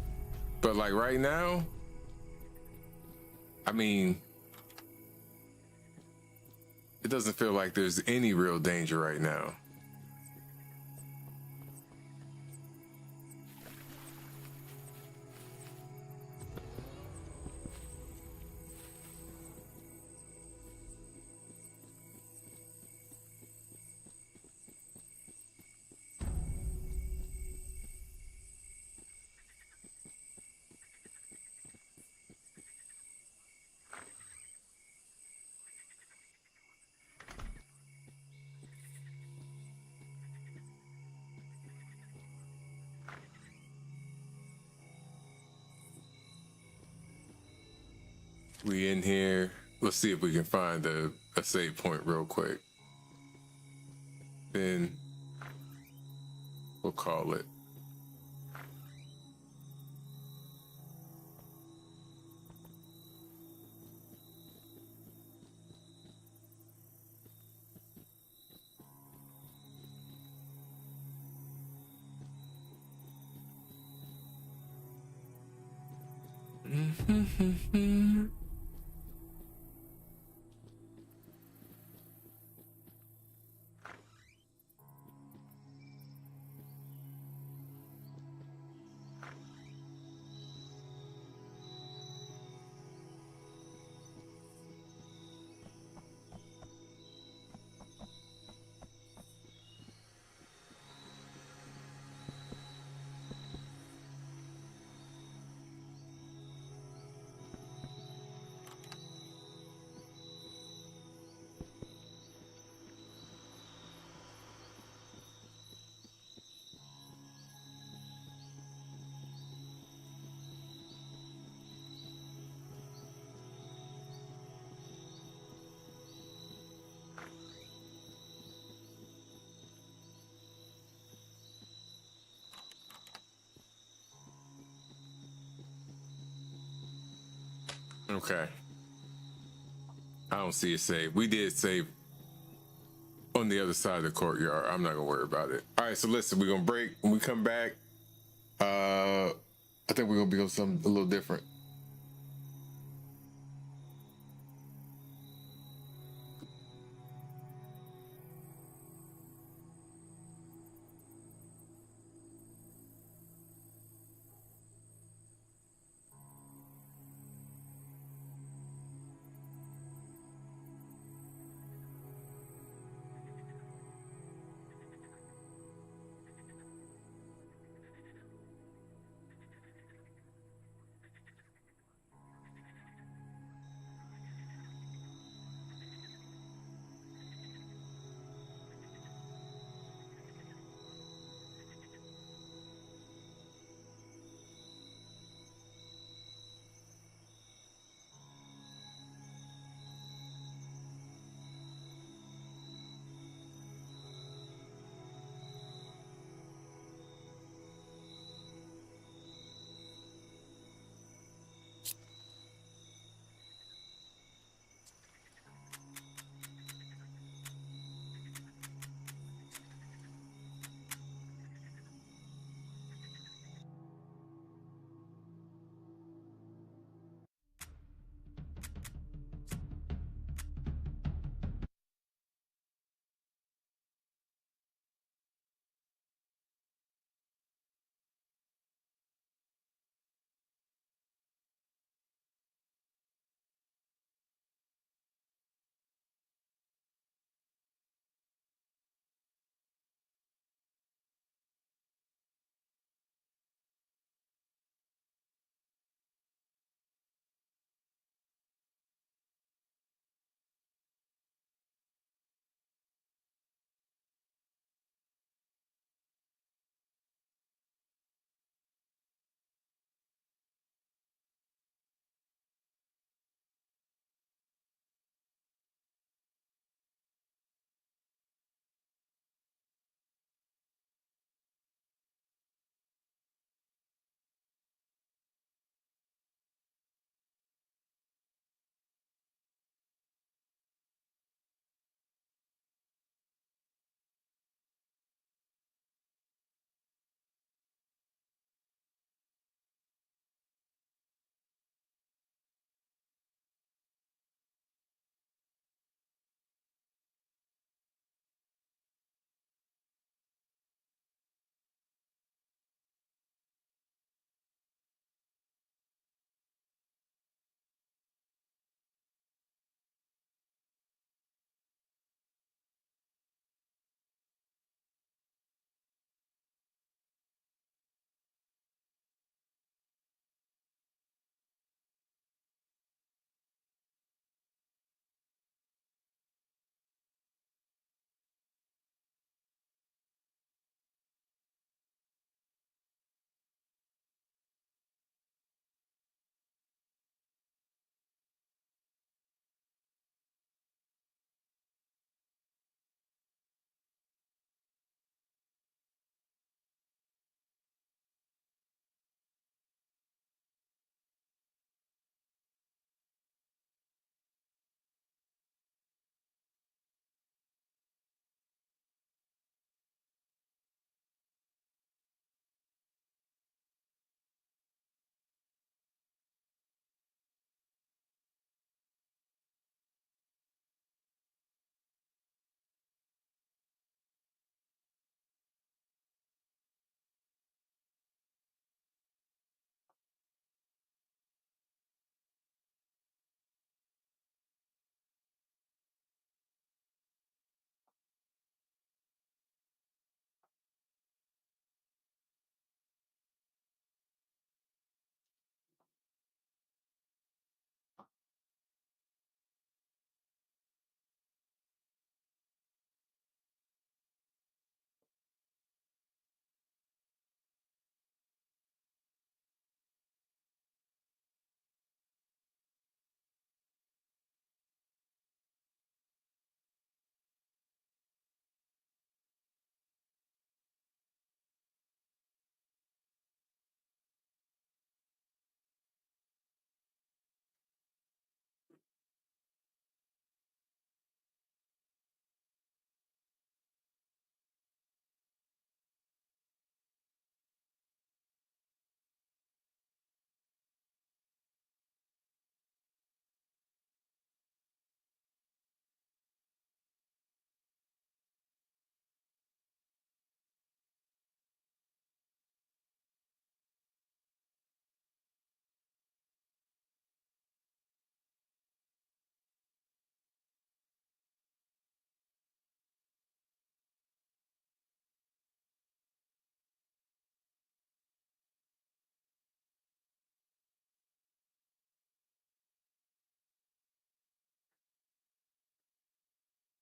but like right now, I mean, it doesn't feel like there's any real danger right now. We in here. Let's see if we can find a save point real quick. Then we'll call it. Okay. I don't see a save. We did save on the other side of the courtyard. I'm not gonna worry about it. All right, so listen, we're gonna break. When we come back, I think we're gonna be on something a little different.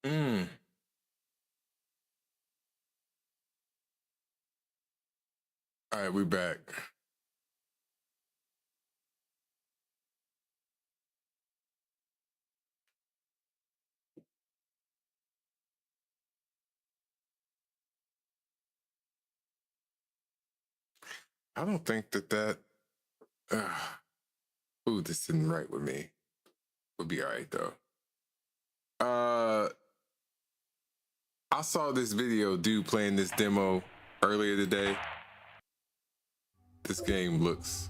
Mm. All right, we back. I don't think that. Ooh, this isn't right with me. We'll be all right though. I saw this video dude playing this demo earlier today. This game looks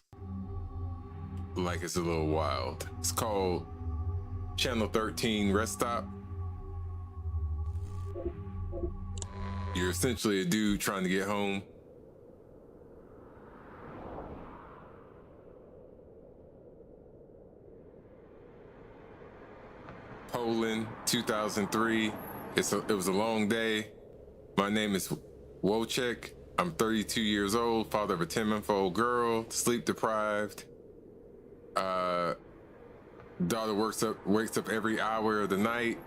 like it's a little wild. It's called Channel 13 Rest Stop. You're essentially a dude trying to get home. Poland, 2003. It was a long day. My name is Wojciech. I'm 32 years old, father of a 10-month-old girl, sleep deprived. Daughter wakes up every hour of the night.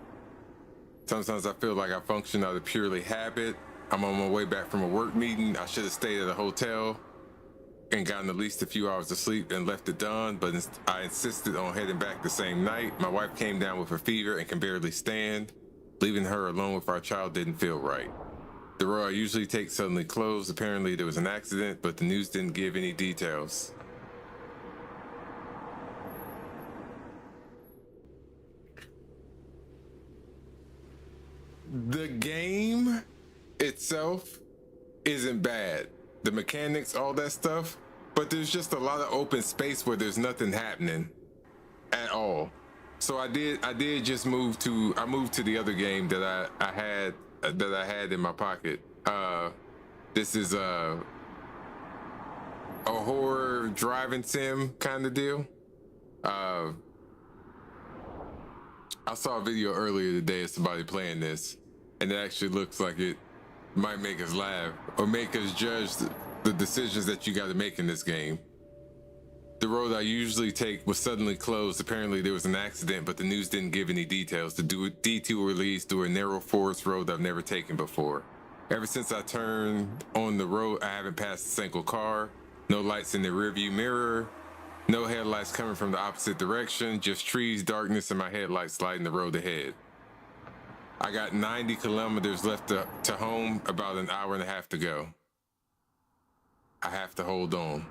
Sometimes I feel like I function out of purely habit. I'm on my way back from a work meeting. I should have stayed at a hotel and gotten at least a few hours of sleep and left at dawn, but I insisted on heading back the same night. My wife came down with a fever and can barely stand. Leaving her alone with our child didn't feel right. The road I usually take suddenly closed. Apparently there was an accident, but the news didn't give any details. The game itself isn't bad. The mechanics, all that stuff, but there's just a lot of open space where there's nothing happening at all. So I moved to the other game that I had in my pocket. This is a horror driving sim kind of deal. I saw a video earlier today of somebody playing this, and it actually looks like it might make us laugh or make us judge the decisions that you got to make in this game. The road I usually take was suddenly closed. Apparently there was an accident, but the news didn't give any details. The detour leads through a narrow forest road I've never taken before. Ever since I turned on the road, I haven't passed a single car. No lights in the rearview mirror. No headlights coming from the opposite direction. Just trees, darkness, and my headlights lighting the road ahead. I got 90 kilometers left to home, about an hour and a half to go. I have to hold on.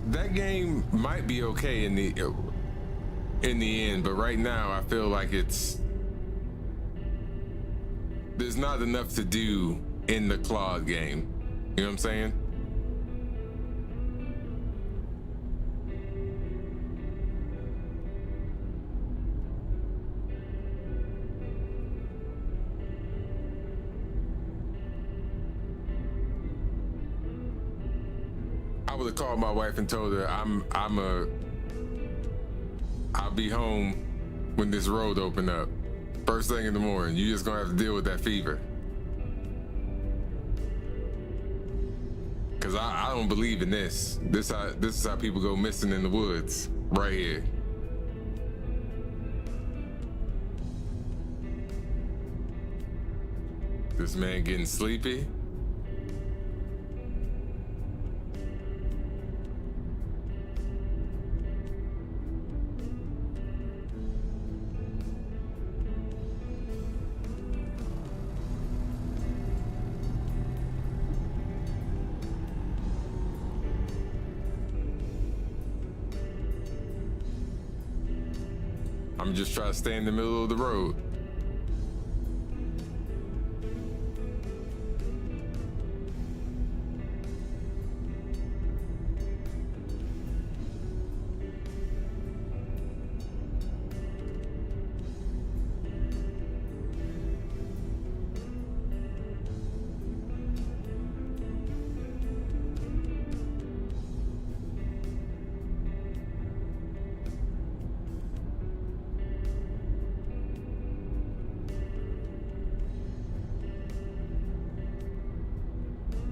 That game might be okay in the end, but right now I feel like there's not enough to do in the Claude game. You know what I'm saying? I would have called my wife and told her I'll be home when this road open up. First thing in the morning. You just gonna have to deal with that fever. Cause I don't believe in this. This is how people go missing in the woods. Right here. This man getting sleepy. I'm just trying to stay in the middle of the road.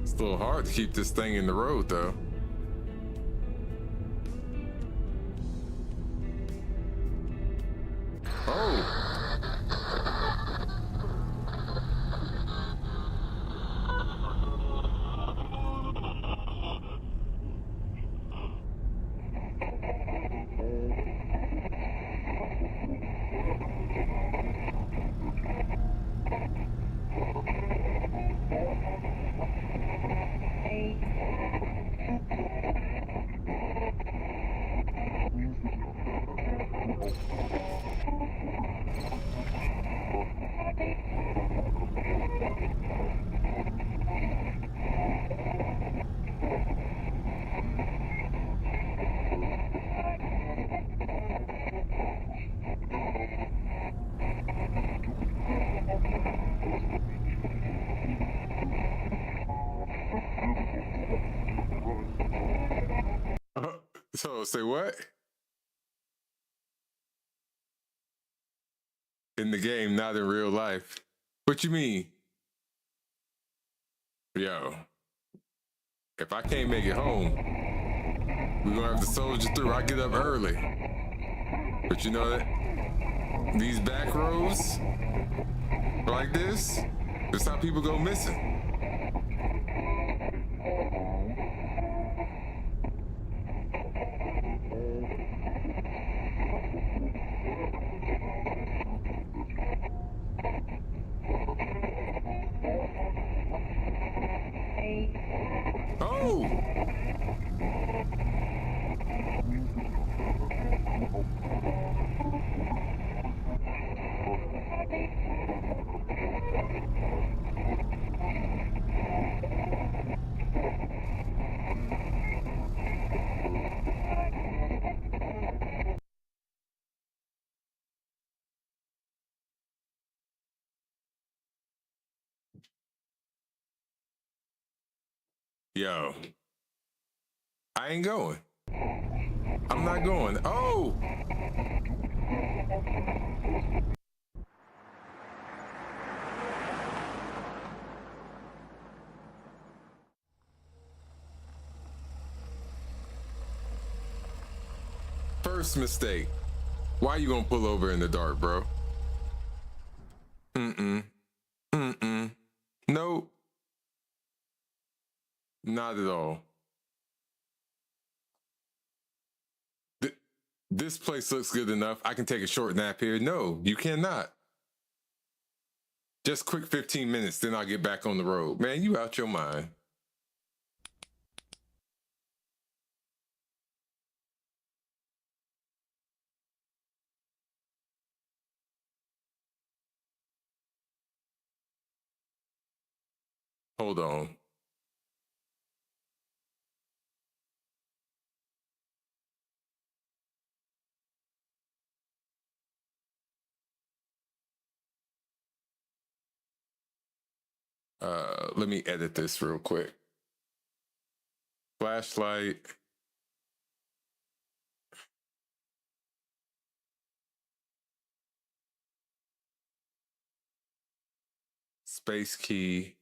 It's a little hard to keep this thing in the road, though. So say what? In the game, not in real life. What you mean? Yo, if I can't make it home, we're gonna have to soldier through. I get up early. But you know that these back roads like this, that's how people go missing. Oh! Yo, I ain't going. I'm not going. Oh! First mistake. Why you gonna pull over in the dark, bro? Nope. Not at all. This place looks good enough. I can take a short nap here. No, you cannot. Just quick 15 minutes, then I'll get back on the road. Man, you out your mind. Hold on. Let me edit this real quick. Flashlight. Space key.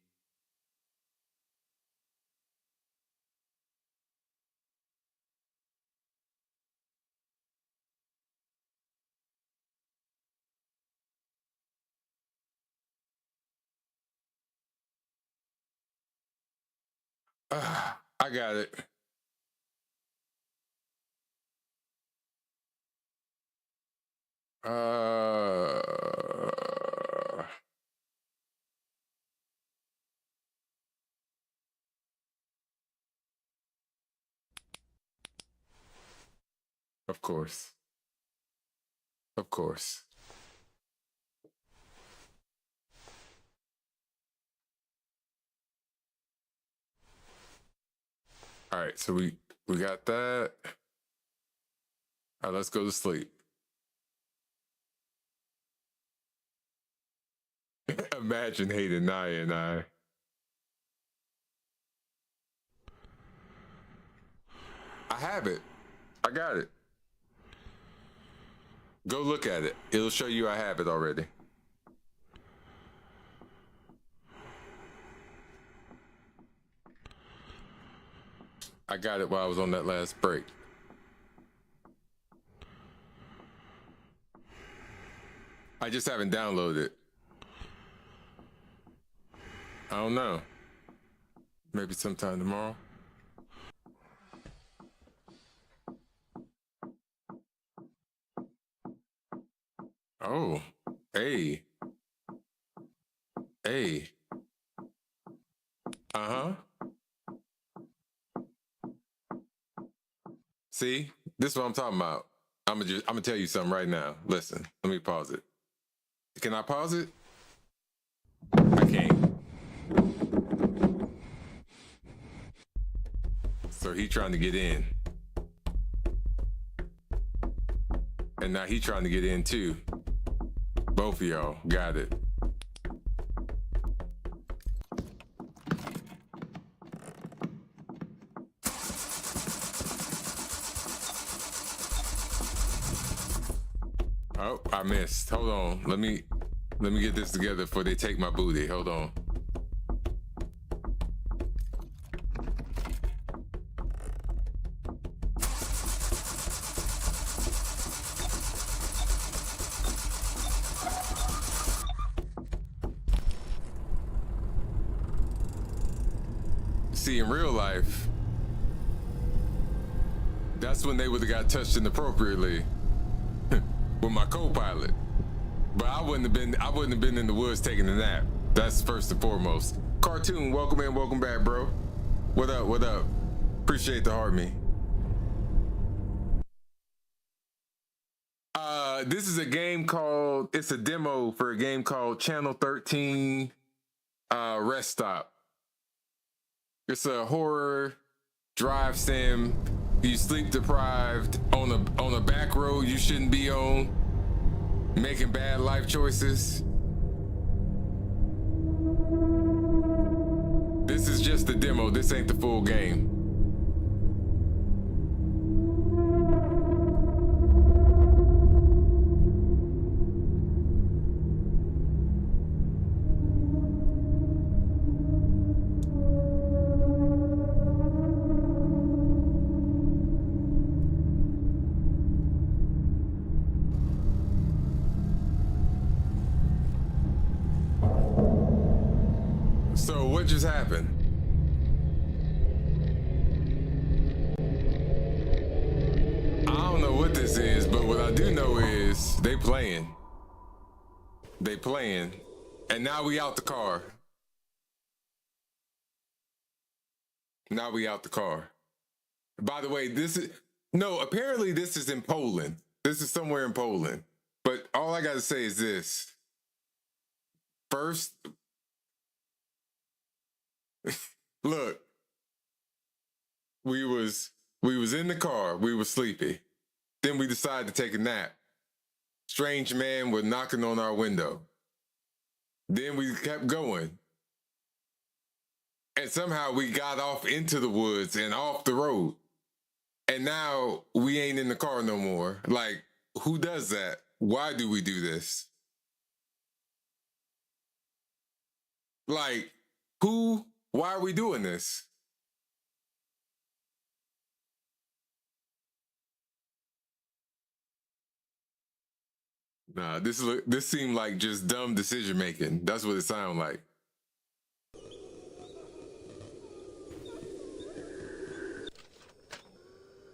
I got it. Of course. Of course. All right, so we got that. All right, let's go to sleep. Imagine hating Naya and I. I have it. I got it. Go look at it. It'll show you I have it already. I got it while I was on that last break. I just haven't downloaded it. I don't know. Maybe sometime tomorrow. Oh, hey. Hey. Uh-huh. See, this is what I'm talking about. I'm gonna tell you something right now. Listen, let me pause it. Can I pause it? I can't. So he trying to get in. And now he trying to get in too. Both of y'all got it. I missed. Hold on. Let me get this together before they take my booty. Hold on. See, in real life, that's when they would have got touched inappropriately with my co-pilot. But I wouldn't have been in the woods taking a nap. That's first and foremost. Cartoon, welcome in, welcome back, bro. What up, what up? Appreciate the heart me. This is a game called, it's a demo for a game called Channel 13 Rest Stop. It's a horror drive sim. You sleep deprived on a back road you shouldn't be on, making bad life choices. This is just the demo. This ain't the full game. So what just happened? I don't know what this is, but what I do know is they playing. They playing. And now we out the car. Now we out the car. By the way, apparently this is in Poland. This is somewhere in Poland. But all I gotta say is this. First, look, we was in the car, we were sleepy. Then we decided to take a nap. Strange man was knocking on our window. Then we kept going. And somehow we got off into the woods and off the road. And now we ain't in the car no more. Like, who does that? Why do we do this? Like, why are we doing this? Nah, this seemed like just dumb decision making. That's what it sounded like.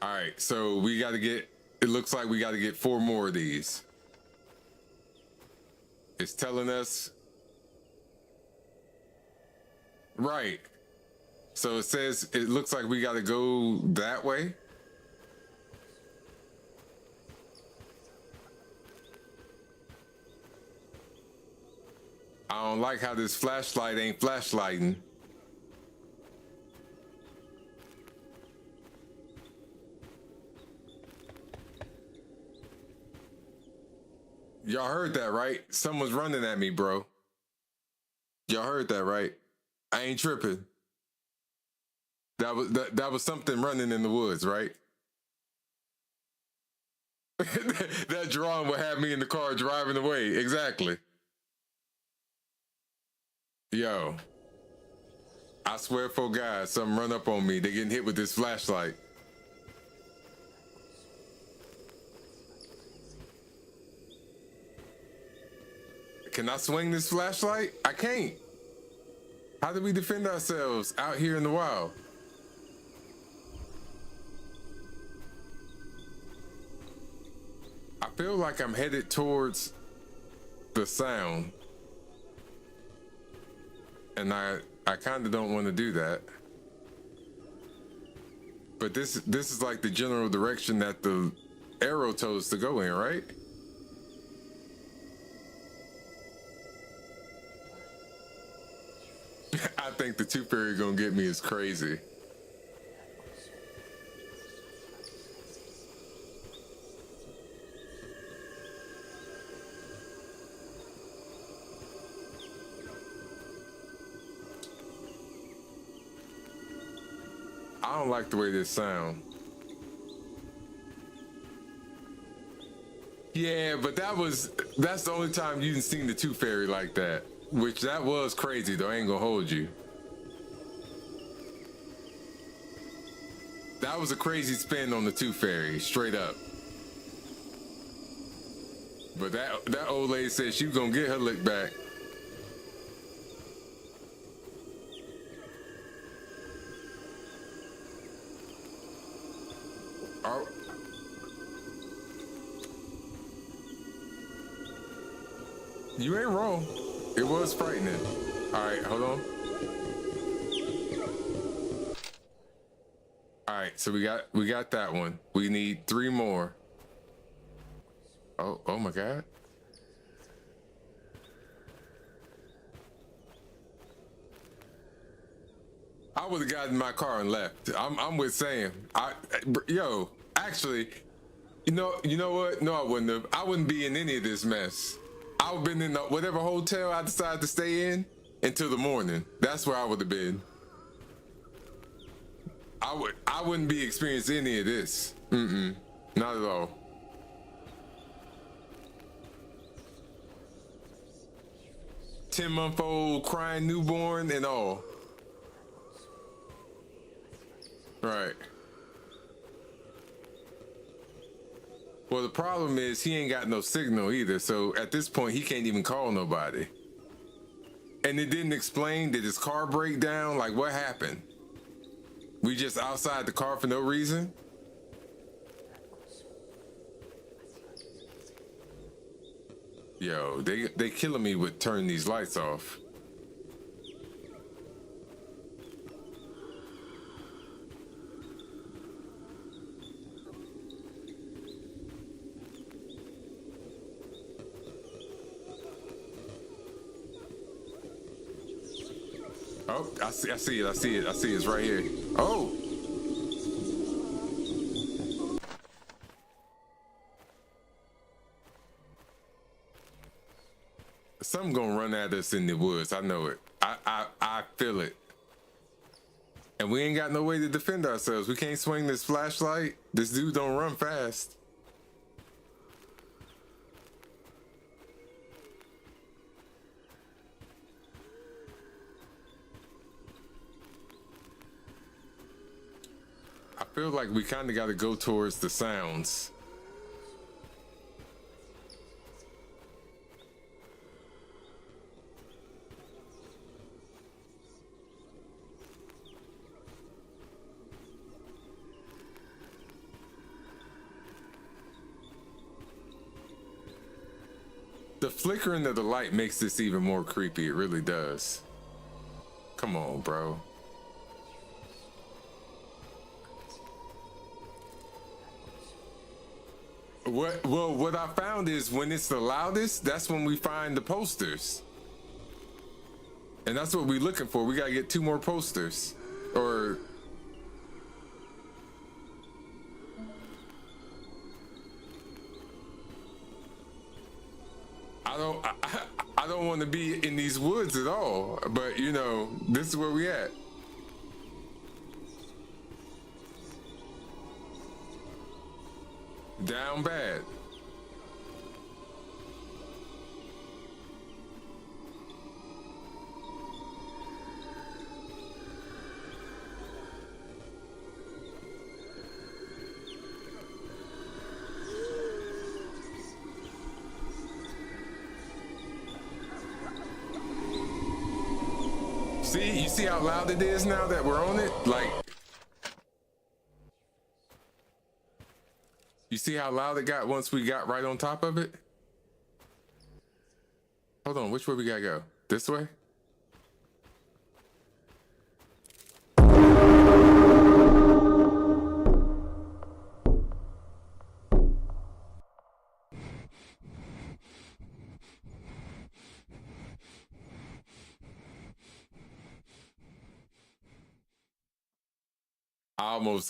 All right, so it looks like we got to get 4 more of these. It's telling us. Right. So it says, it looks like we got to go that way. I don't like how this flashlight ain't flashlighting. Y'all heard that, right? Someone's running at me, bro. Y'all heard that, right? I ain't tripping. That was something running in the woods, right? That drone would have me in the car driving away. Exactly. Yo, I swear for God, something run up on me. They getting hit with this flashlight. Can I swing this flashlight? I can't. How do we defend ourselves out here in the wild? I feel like I'm headed towards the sound. And I kind of don't want to do that. But this is like the general direction that the arrow told us to go in, right? I think the Tooth Fairy gonna get me is crazy. I don't like the way this sound. Yeah, but that's the only time you didn't seen the Tooth Fairy like that. Which that was crazy though, I ain't gonna hold you. That was a crazy spin on the Tooth Fairy, straight up. But that old lady said she was gonna get her lick back. Oh. You ain't wrong. It was frightening. All right, hold on. All right, so we got that one. We need 3 more. Oh my God. I would have gotten in my car and left. I'm with Sam. Actually, you know what? No, I wouldn't have. I wouldn't be in any of this mess. I would have been in whatever hotel I decided to stay in until the morning. That's where I would have been. I wouldn't be experiencing any of this. Not at all. Ten-month-old crying newborn and all. Right. Well, the problem is he ain't got no signal either, so at this point he can't even call nobody. And it didn't explain, did his car break down? Like, what happened? We just outside the car for no reason? Yo, they killing me with turning these lights off. Oh, I see it. It's right here. Oh! Something gonna run at us in the woods. I know it. I feel it. And we ain't got no way to defend ourselves. We can't swing this flashlight. This dude don't run fast. I feel like we kind of got to go towards the sounds. The flickering of the light makes this even more creepy. It really does. Come on, bro. What I found is when it's the loudest, that's when we find the posters. And that's what we're looking for. We gotta get 2 more posters. Or I don't want to be in these woods at all, but you know, this is where we at. Down bad. See, you see how loud it is now that we're on it? Like, you see how loud it got once we got right on top of it? Hold on, which way we gotta go? This way?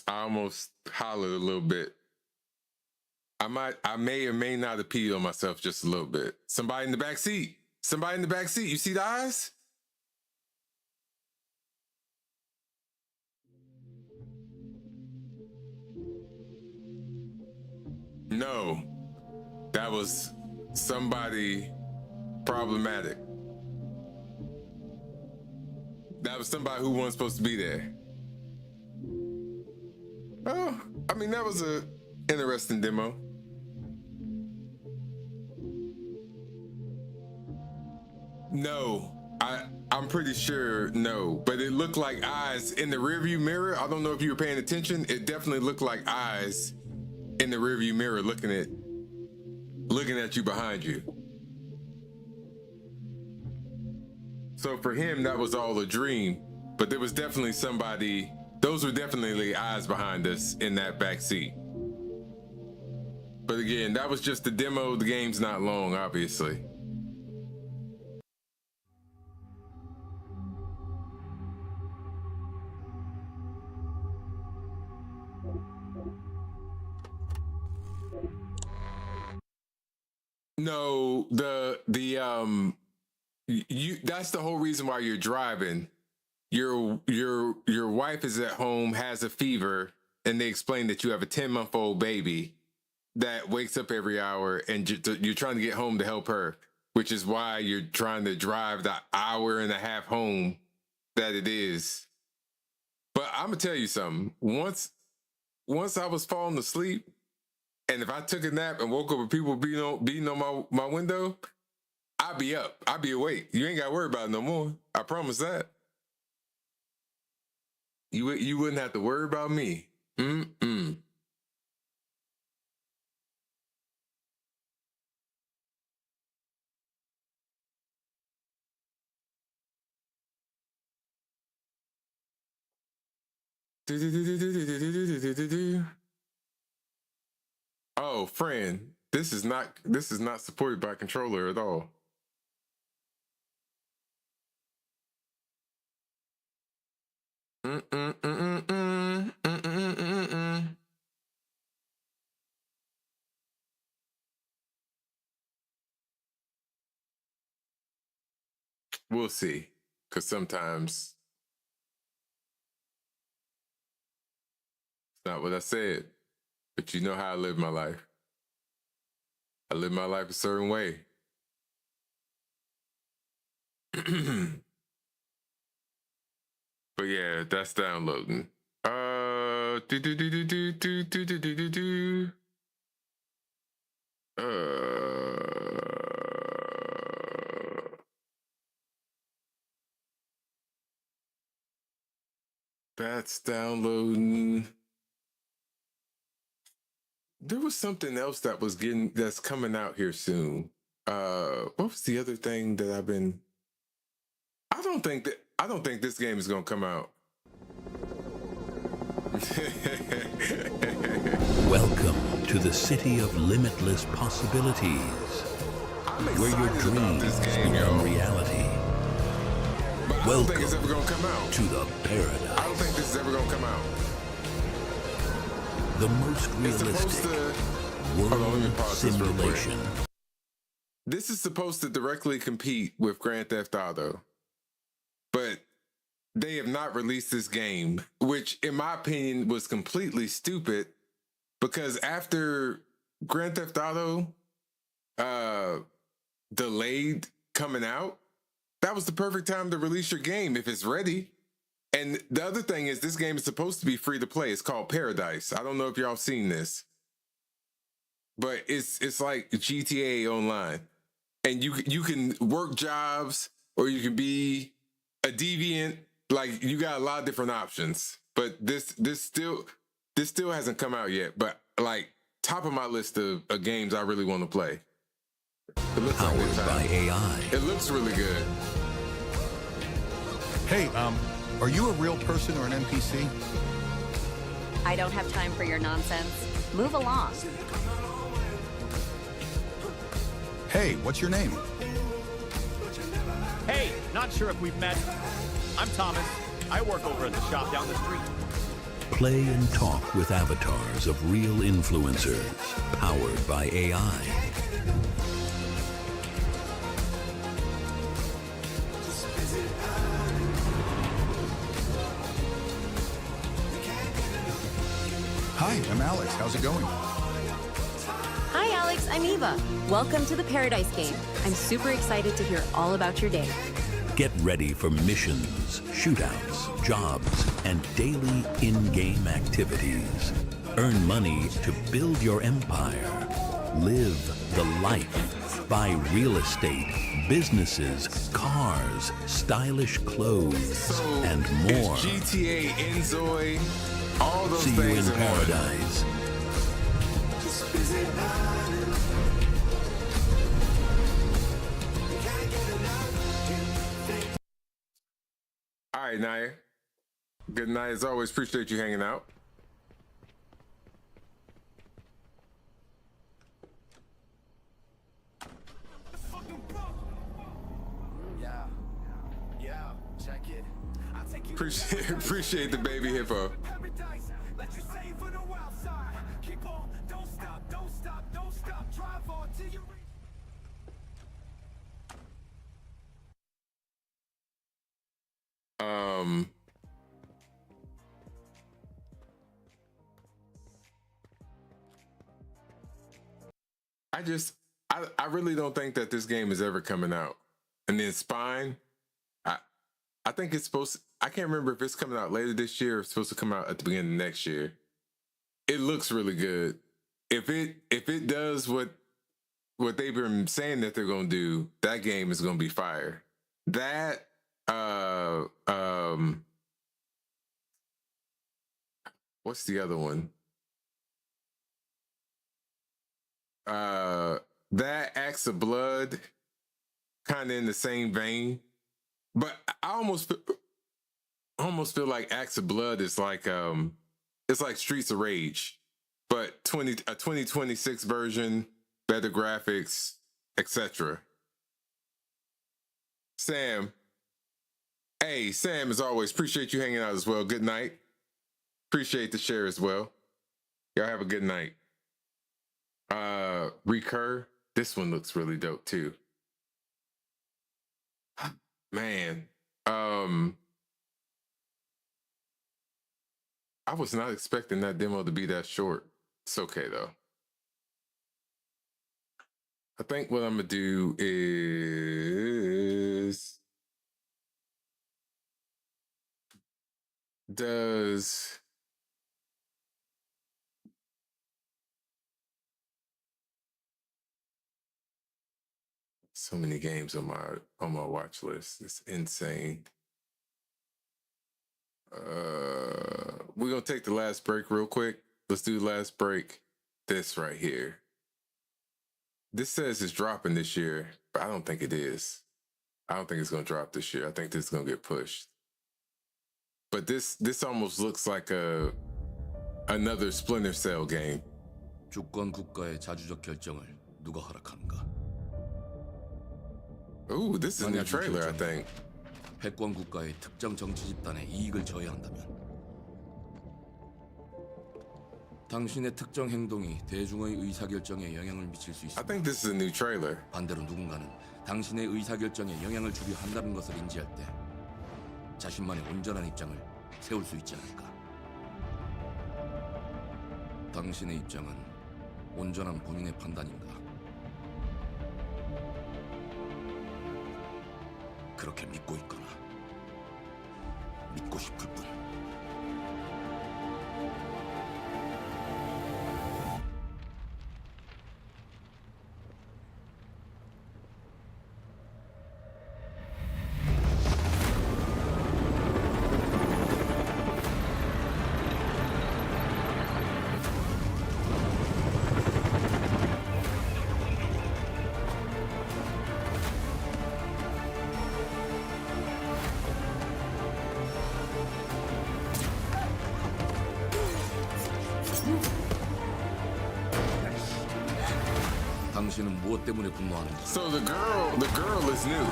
I almost hollered a little bit. I may or may not have peed on myself just a little bit. Somebody in the back seat. Somebody in the back seat. You see the eyes? No. That was somebody problematic. That was somebody who wasn't supposed to be there. Oh, I mean, that was a interesting demo. No, I'm pretty sure no, but it looked like eyes in the rearview mirror. I don't know if you were paying attention. It definitely looked like eyes in the rearview mirror looking at you behind you. So for him, that was all a dream, but there was definitely somebody, those were definitely eyes behind us in that back seat. But again, that was just the demo. The game's not long, obviously. No, that's the whole reason why you're driving. Your wife is at home, has a fever, and they explain that you have a 10-month-old baby that wakes up every hour, and you're trying to get home to help her, which is why you're trying to drive the hour and a half home that it is. But I'm gonna tell you something. Once I was falling asleep, and if I took a nap and woke up with people beating on my window, I'd be up. I'd be awake. You ain't got to worry about it no more. I promise that. You wouldn't have to worry about me. Oh, friend, this is not supported by controller at all. We'll see, because sometimes it's not what I said, but you know how I live my life. I live my life a certain way. But yeah, that's downloading. That's downloading. There was something else that's coming out here soon. What was the other thing that I've been? I don't think this game is gonna come out. Welcome to the city of limitless possibilities, where your dreams become reality. But I don't think it's ever gonna come out. To the paradise. I don't think this is ever gonna come out. The most realistic world simulation. This is supposed to directly compete with Grand Theft Auto, but they have not released this game, which in my opinion was completely stupid, because after Grand Theft Auto delayed coming out, that was the perfect time to release your game if it's ready. And the other thing is, this game is supposed to be free to play. It's called Paradise. I don't know if y'all seen this, but it's like GTA Online, and you can work jobs, or you can be a deviant. Like, you got a lot of different options. But this still hasn't come out yet. But like, top of my list of games I really want to play. It looks Powered by AI. It looks really good. Hey, are you a real person or an NPC? I don't have time for your nonsense. Move along. Hey, what's your name? Hey, not sure if we've met. I'm Thomas. I work over at the shop down the street. Play and talk with avatars of real influencers, powered by AI. Hi, I'm Alex. How's it going? Hi, Alex, I'm Eva. Welcome to the Paradise Game. I'm super excited to hear all about your day. Get ready for missions, shootouts, jobs, and daily in-game activities. Earn money to build your empire. Live the life. Buy real estate, businesses, cars, stylish clothes, and more. GTA, Enzoy, all those See things you in paradise. All right, Naya. Good night as always. Appreciate you hanging out. Appreciate the baby hippo. I really don't think that this game is ever coming out. And then Spine, I think it's supposed to, I can't remember if it's coming out later this year or it's supposed to come out at the beginning of next year. It looks really good. If it does what they've been saying that they're gonna do, that game is gonna be fire. That what's the other one? That Acts of Blood, kind of in the same vein, but I almost feel like Acts of Blood is like it's like Streets of Rage, but a 2026 version, better graphics, etc. Sam, hey Sam, as always, appreciate you hanging out as well. Good night. Appreciate the share as well. Y'all have a good night. Recur. This one looks really dope too. Man, I was not expecting that demo to be that short. It's okay though. I think what I'm gonna do is so many games on my watch list. It's insane. We're gonna take the last break real quick. Let's do the last break. This right here. This says it's dropping this year, but I don't think it is. I don't think it's gonna drop this year. I think this is gonna get pushed. But this almost looks like another Splinter Cell game. 주권 국가의 자주적 결정을 누가 허락하는가? Ooh, this is a new trailer, I think. 패권 국가의 특정 정치 집단의 이익을 저해한다면 당신의 특정 행동이 대중의 의사결정에 영향을 미칠 수 있습니다. I think this is a new trailer. 반대로 누군가는 당신의 의사결정에 영향을 주려 한다는 것을 인지할 때 자신만의 온전한 입장을 세울 수 있지 않을까? 당신의 입장은 온전한 본인의 판단인가? 그렇게 믿고 있거나 믿고 싶을 뿐. 당신은 무엇 때문에 분노하는지. So the girl is new,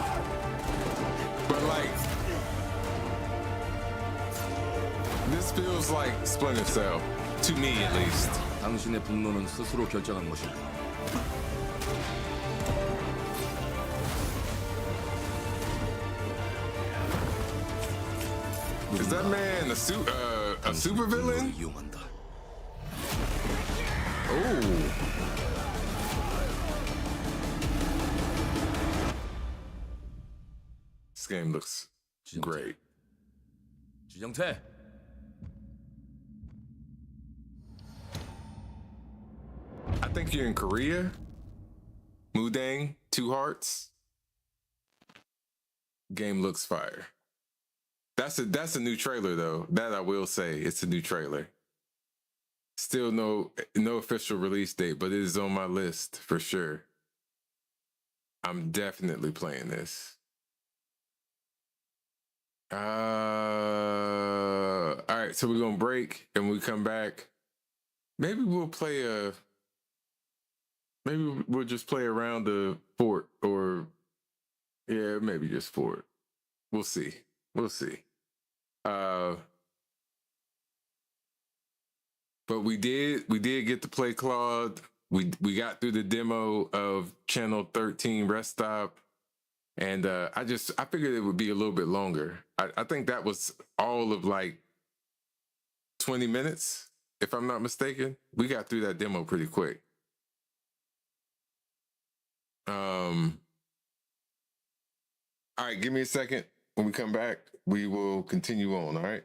but like this feels like Splinter Cell to me at least. 당신의 분노는 스스로 결정한 것인가? Is that man a supervillain? 이용한다. Oh. This game looks great. 주정태. I think you're in Korea. Mudang, Two Hearts. Game looks fire. That's a new trailer though. That I will say, it's a new trailer. Still no official release date, but it is on my list for sure. I'm definitely playing this. All right, so we're gonna break and we come back. Maybe we'll play maybe we'll just play around the fort, or yeah, maybe just fort. We'll see. We'll see. But we did get to play Claude. We got through the demo of Channel 13 Rest Stop. And I figured it would be a little bit longer. I think that was all of like 20 minutes, if I'm not mistaken. We got through that demo pretty quick. All right, give me a second. When we come back, we will continue on, all right?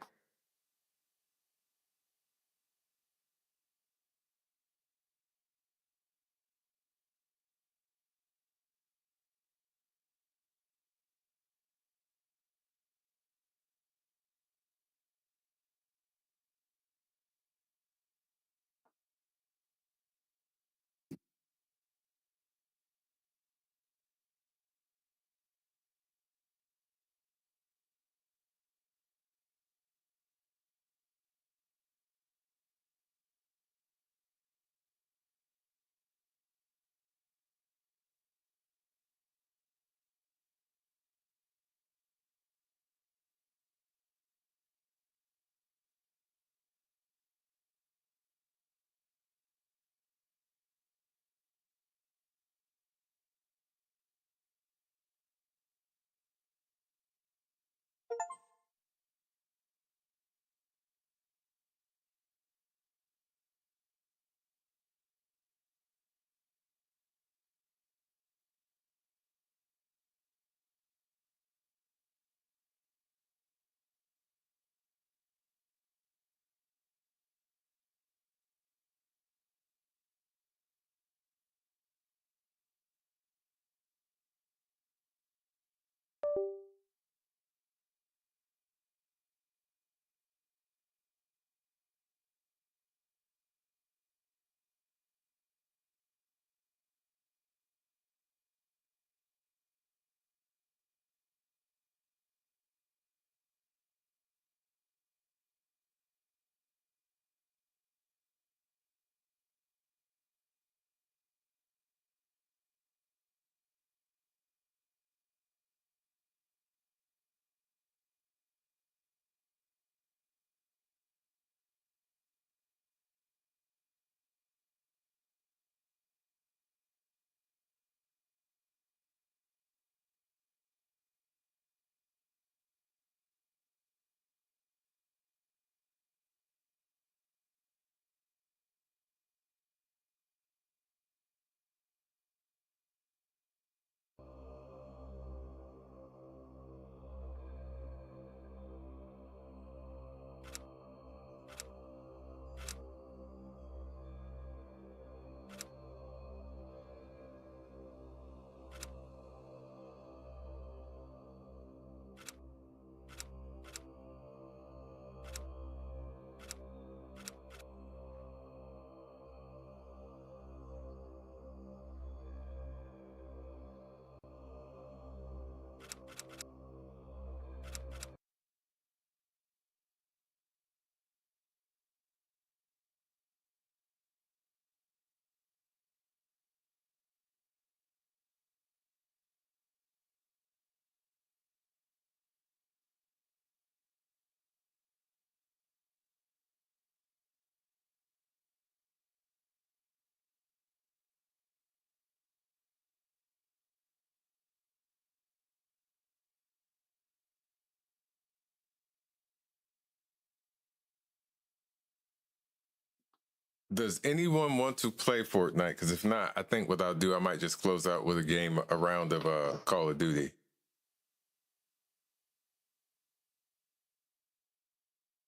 Does anyone want to play Fortnite? Because if not, I think what I'll do, I might just close out with a round of Call of Duty.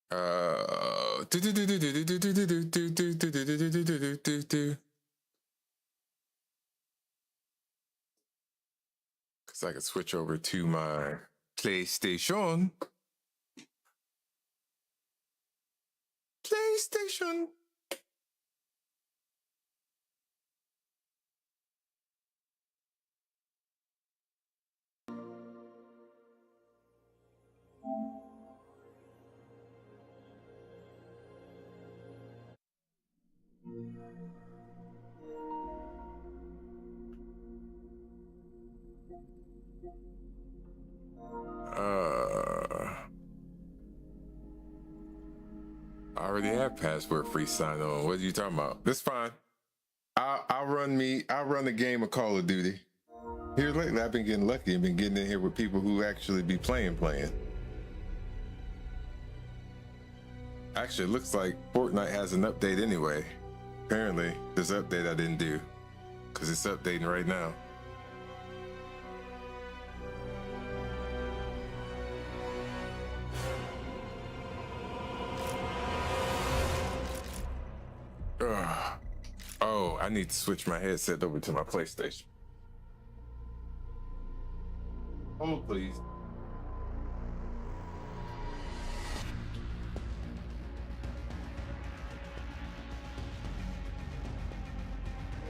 Because I can switch over to my PlayStation. PlayStation. I already have password free sign on. What are you talking about? That's fine. I'll run the game of Call of Duty. Here lately, I've been getting lucky and been getting in here with people who actually be playing. Actually, it looks like Fortnite has an update anyway. Apparently, this update I didn't do because it's updating right now. Oh, I need to switch my headset over to my PlayStation. Hold, please.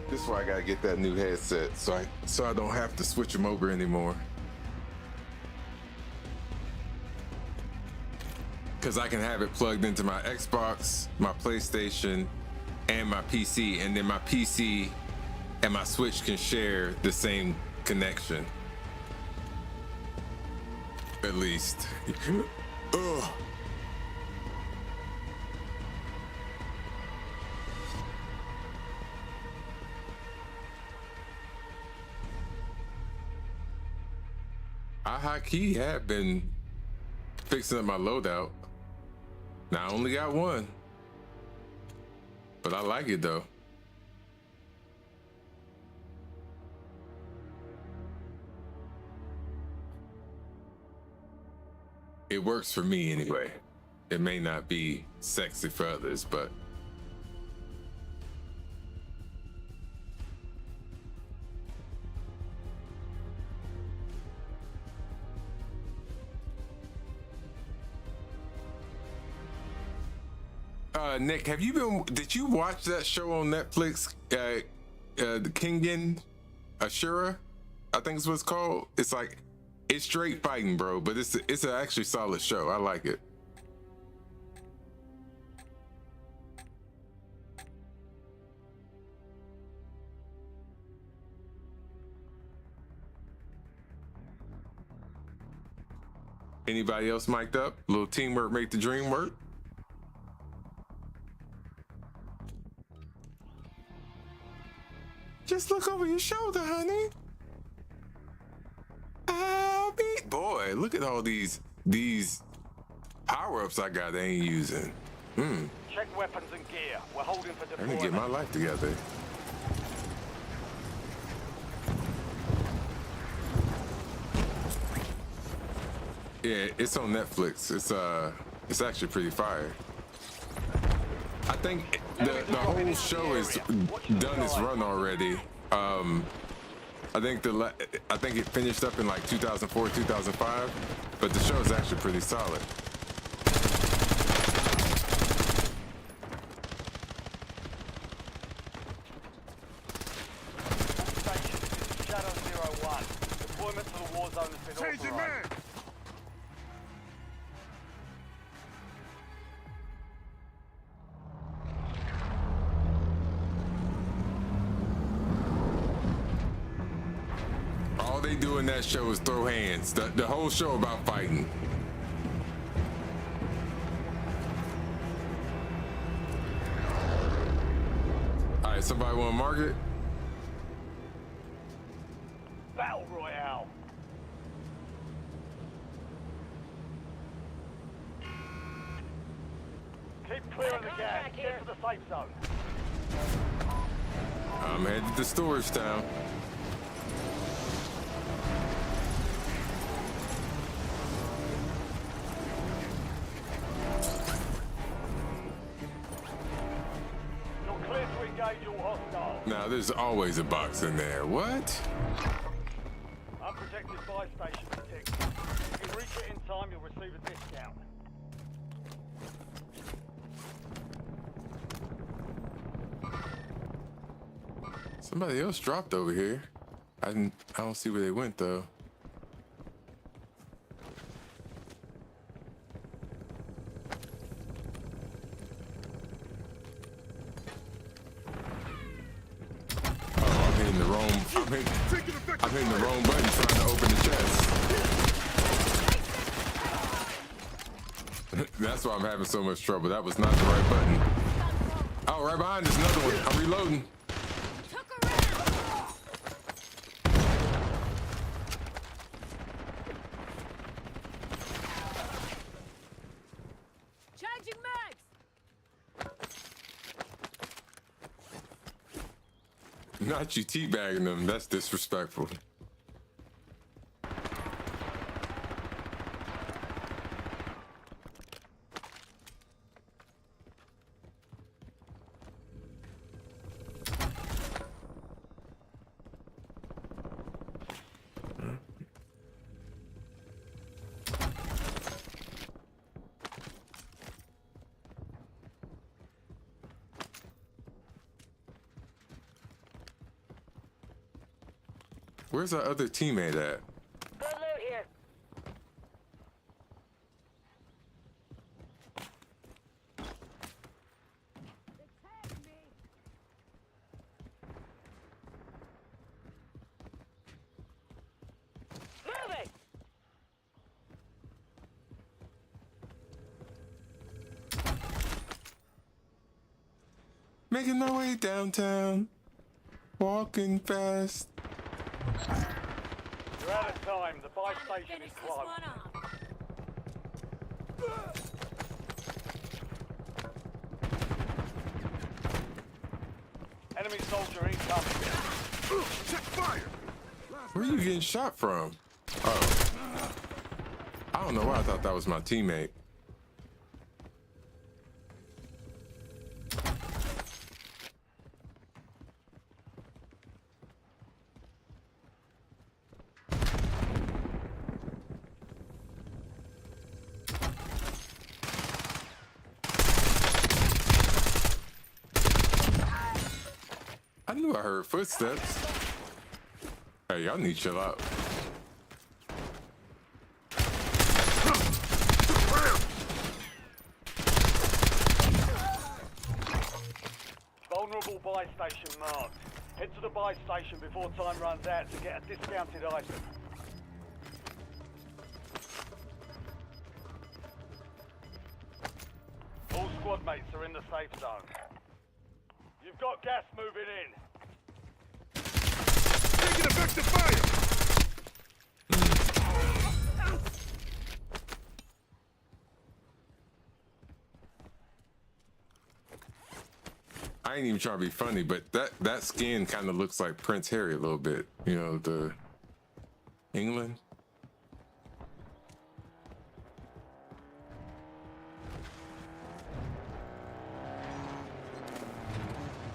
This is why I gotta get that new headset, so I don't have to switch them over anymore. Because I can have it plugged into my Xbox, my PlayStation, and my PC, and then my PC and my Switch can share the same connection. At least. Ugh. I high-key have been fixing up my loadout. Now I only got one, but I like it though. It works for me anyway. It may not be sexy for others, but Nick, did you watch that show on Netflix, the Kengan Ashura? I think it's what it's called. It's straight fighting, bro, but it's an actually solid show. I like it. Anybody else mic'd up? A little teamwork make the dream work. Just look over your shoulder, honey. Boy, look at all these power-ups I got. They ain't using. Check weapons and gear. We're holding for deployment. I need to get my life together. Yeah, it's on Netflix. It's actually pretty fire. I think the whole show is done its run already. I think it finished up in like 2004, 2005, but the show is actually pretty solid. Shadow 01. Deployment to the war zone has been authorized. All they do in that show is throw hands. The whole show about fighting. All right, somebody want to mark it? Battle Royale. Keep clear of the gas. Get to the safe zone. I'm headed to Storage Town. Now, there's always a box in there. What? Unprotected buy station detected. If you reach it in time, you'll receive a discount. Somebody else dropped over here. I don't see where they went though. Oh, I'm hitting the wrong button trying to open the chest. That's why I'm having so much trouble. That was not the right button. Oh, right behind us, another one. I'm reloading. Changing mags. Not you teabagging them. That's disrespectful. Where's our other teammate at? Good loot here. Moving. Making my way downtown, walking fast. You're out of time. The buy station is closed. Enemy soldier incoming. Check fire! Where are you getting shot from? Oh. I don't know why I thought that was my teammate. I knew I heard footsteps. Hey, y'all need to chill out. Vulnerable buy station marked. Head to the buy station before time runs out to get a discounted item. All squad mates are in the safe zone. You've got gas moving in. Taking effective fire! I ain't even trying to be funny, but that skin kind of looks like Prince Harry a little bit. You know, the England.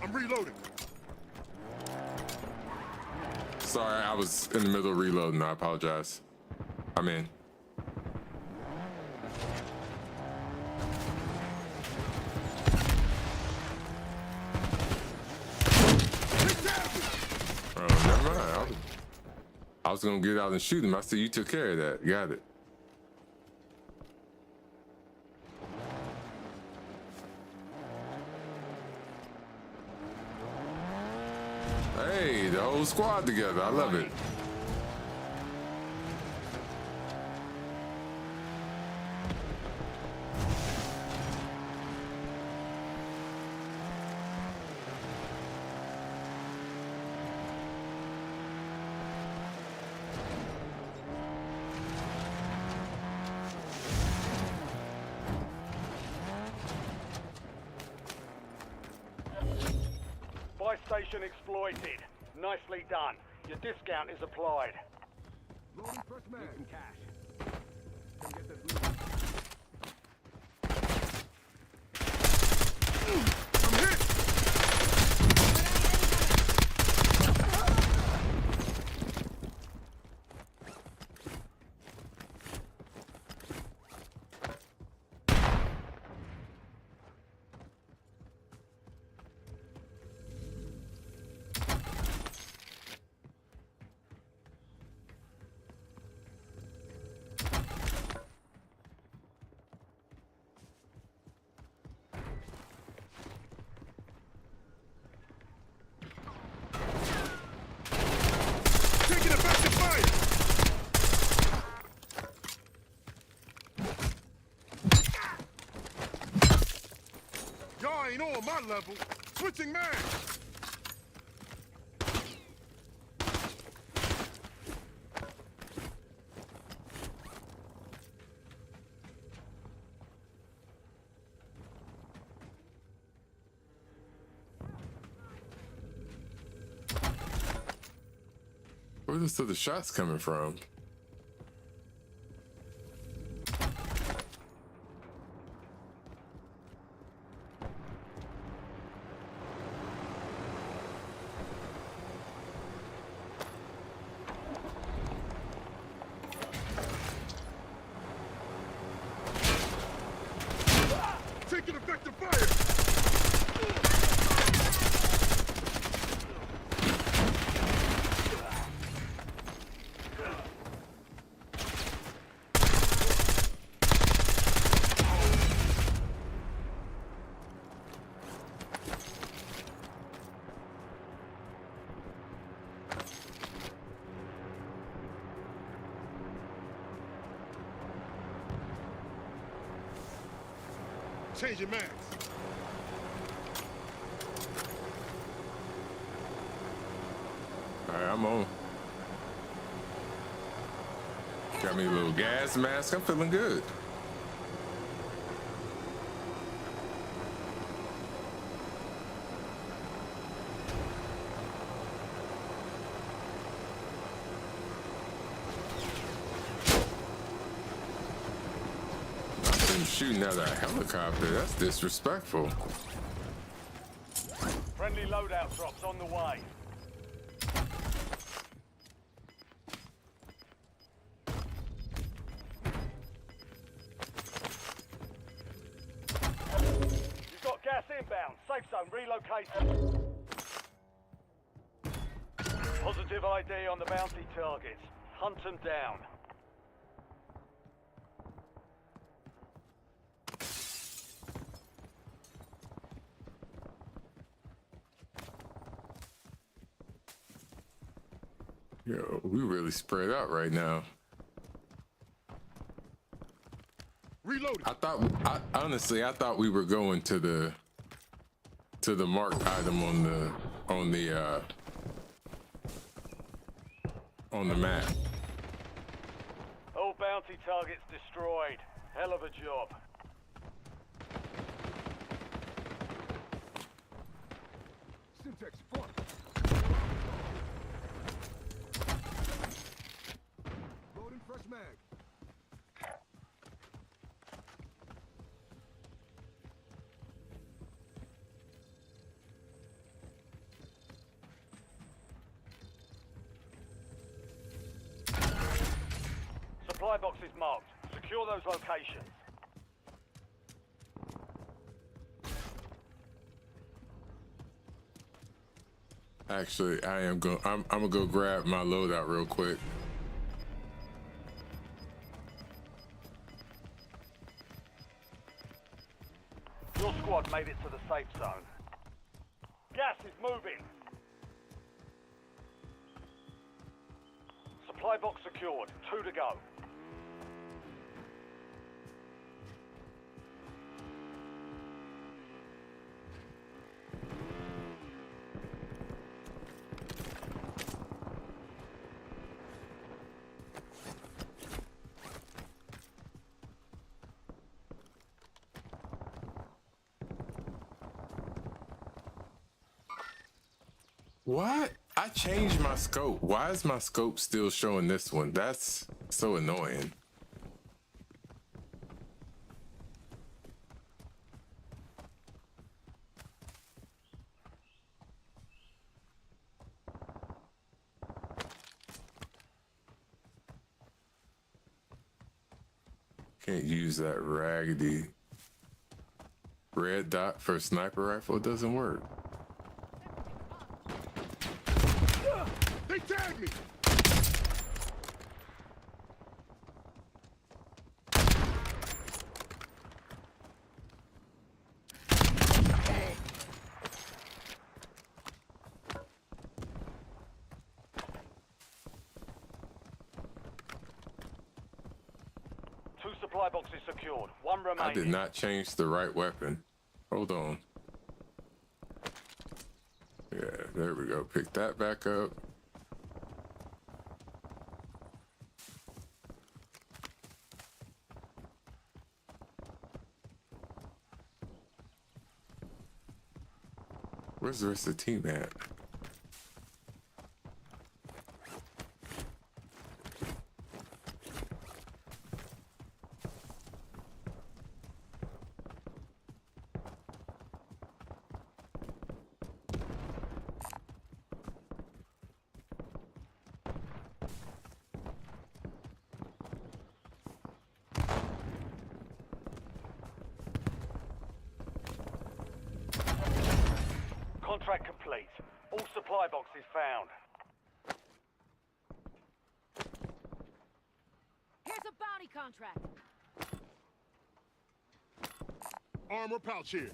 I'm reloading. Sorry, I was in the middle of reloading. I apologize. I'm in. Oh, never mind. I was gonna get out and shoot him. I said you took care of that. Got it. Hey, the whole squad together. I love it. Buy station exploited. Nicely done. Your discount is applied. Loading first mag. Some cash. Come get this loot. I'm hit! ain't on my level. Switching mags. Where's the shots coming from? Taking effective fire. Changing mags. All right, I'm on. Got me a little gas mask. I'm feeling good. Shooting at a helicopter, that's disrespectful. Friendly loadout drops on the way. You've got gas inbound. Safe zone relocated. Positive ID on the bounty targets. Hunt them down. Yo, we really spread out right now. Reloading. Honestly, I thought we were going to the marked item on the map. All bounty targets destroyed. Hell of a job. Syntax, fun. Loading fresh mag. Supply box is marked. Secure those locations. Actually, I'm gonna go grab my loadout real quick. Your squad made it to the safe zone. Gas is moving. Supply box secured. 2 to go. What? I changed my scope. Why is my scope still showing this one? That's so annoying. Can't use that raggedy red dot for a sniper rifle. It doesn't work. They tagged me! Two supply boxes secured. One remaining. I did not change the right weapon. Hold on. There we go. Pick that back up. Where's the rest of the team at? Contract complete. All supply boxes found. Here's a bounty contract. Armor pouch here.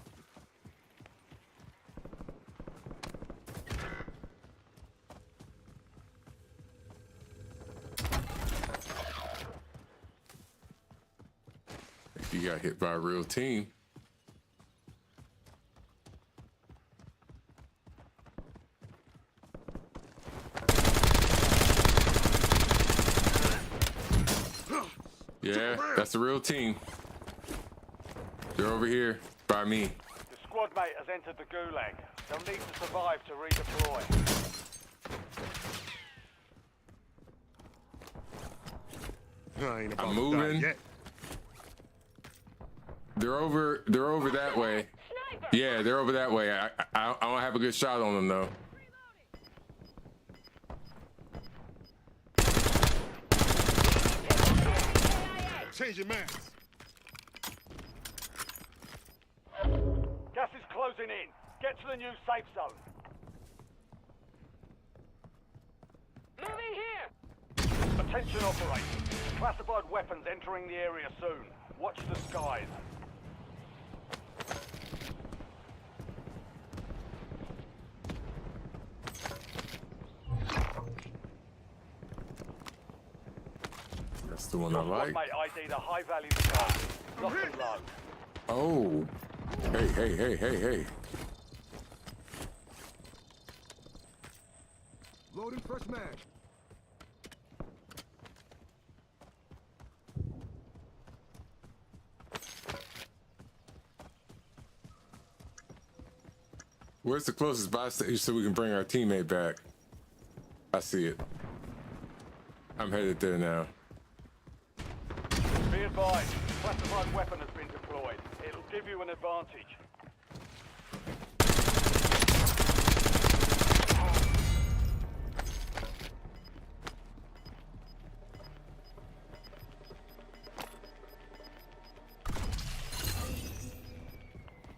You got hit by a real team. Yeah, that's a real team. They're over here by me. The squad mate has entered the gulag. They'll need to survive to redeploy. I ain't about I'm to die moving. yet. They're over that way. Yeah, they're over that way. I don't have a good shot on them though. Change your mask. Gas is closing in. Get to the new safe zone. Moving here. Attention operators. Classified weapons entering the area soon. Watch the skies. That's the one I like. Mate, ID the high value target. Lock and load. Oh. Hey. Loading fresh mag. Where's the closest buy station so we can bring our teammate back? I see it. I'm headed there now. Be advised, classified weapon has been deployed. It'll give you an advantage.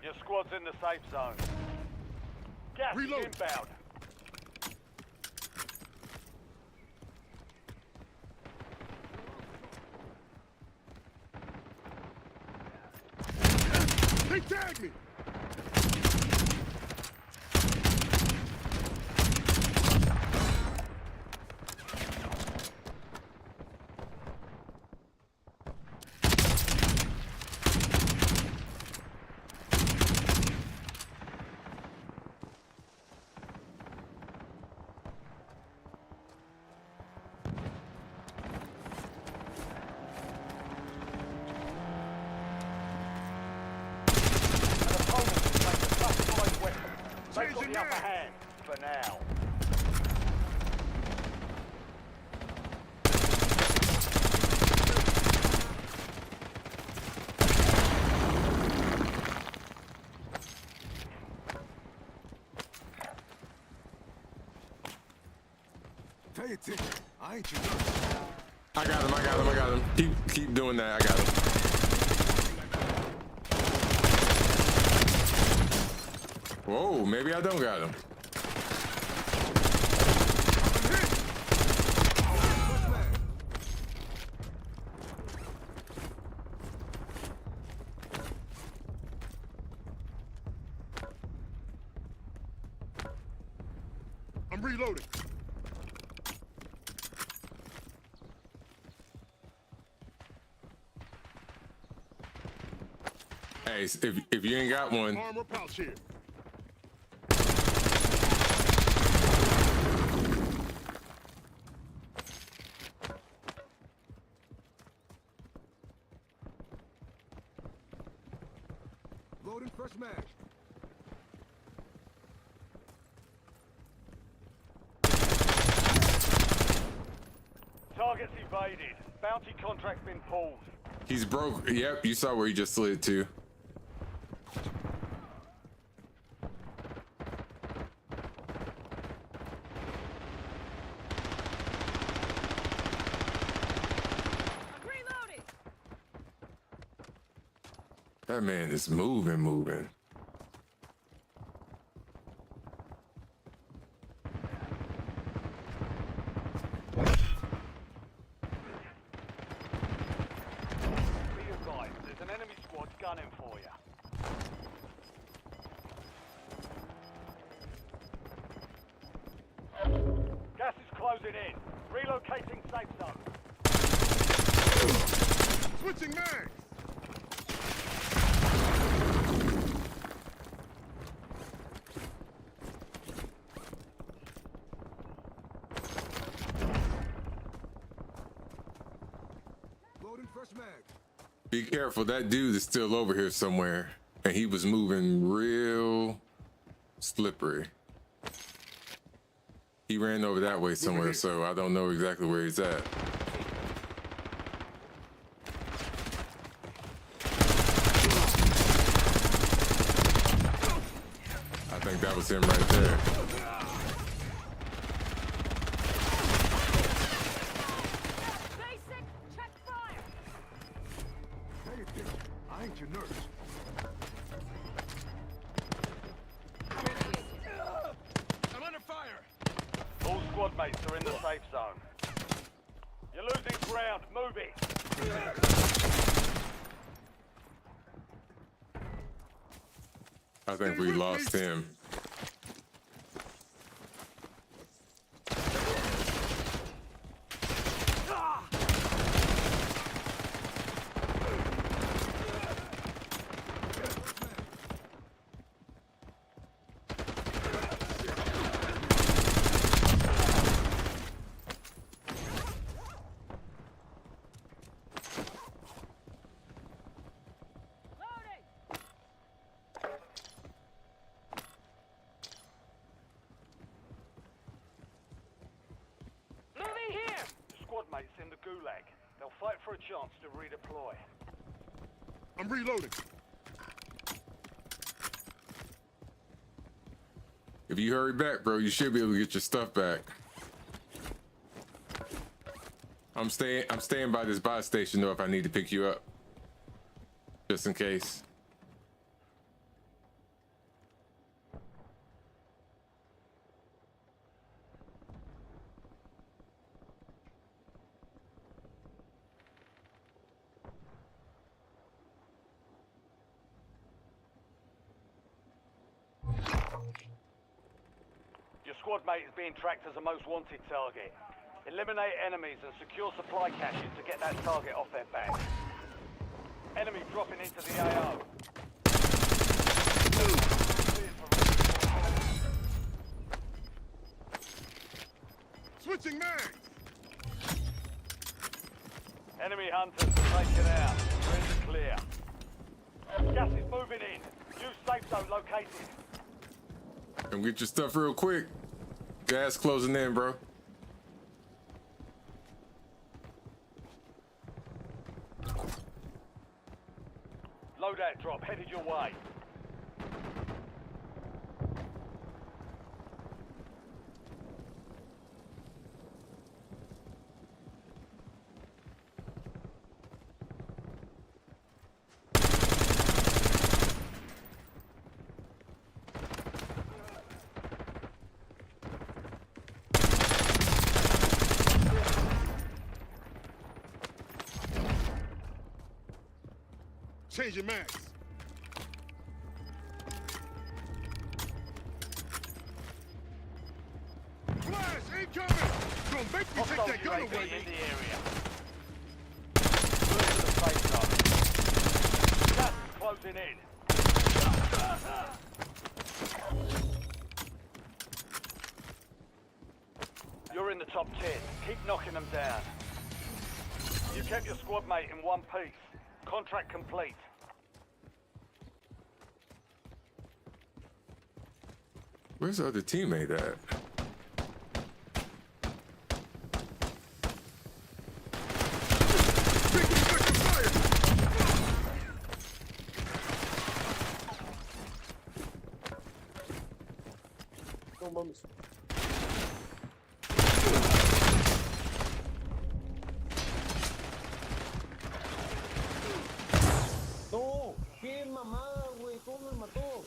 Your squad's in the safe zone. Gas is inbound. They tagged me. They've got the upper hand for now. Pay attention. I ain't you. I got him. Keep doing that. I got him. Whoa, maybe I don't got him. I'm reloading. Hey, if you ain't got one, Armor pouch here. Loading first mag. Target's evaded. Bounty contract been pulled. He's broke. Yep, you saw where he just slid to. Reloading. That man is moving. Be advised, there's an enemy squad gunning for you. Gas is closing in. Relocating safe zone. Switching mags. Loading first mag. Be careful, that dude is still over here somewhere. And he was moving real slippery. He ran over that way somewhere, so I don't know exactly where he's at. I think that was him right there. Basic, check fire. Pay attention. I ain't your nurse. I'm under fire. All squad mates are in the safe zone. You're losing ground. Move it. I think we lost him. Squad mates in the gulag. They'll fight for a chance to redeploy. I'm reloading. If you hurry back, bro, you should be able to get your stuff back. I'm staying by this buy station though if I need to pick you up. Just in case. Your squad mate is being tracked as a most wanted target. Eliminate enemies and secure supply caches to get that target off their back. Enemy dropping into the AO. Switching mags. Enemy hunters are taken out. You're in the clear. Gas is moving in. New safe zone located. Come get your stuff real quick. Gas closing in, bro. Loadout drop headed your way. Changing mags. Flash incoming! Gonna make me take that gun UAV away. in the area. Move to the safe zone. Gas is closing in. You're in the top 10. Keep knocking them down. You kept your squad mate in one piece. Contract complete. Where's the other teammate at? No mames. No, qué mamada, güey, ¿cómo me mató?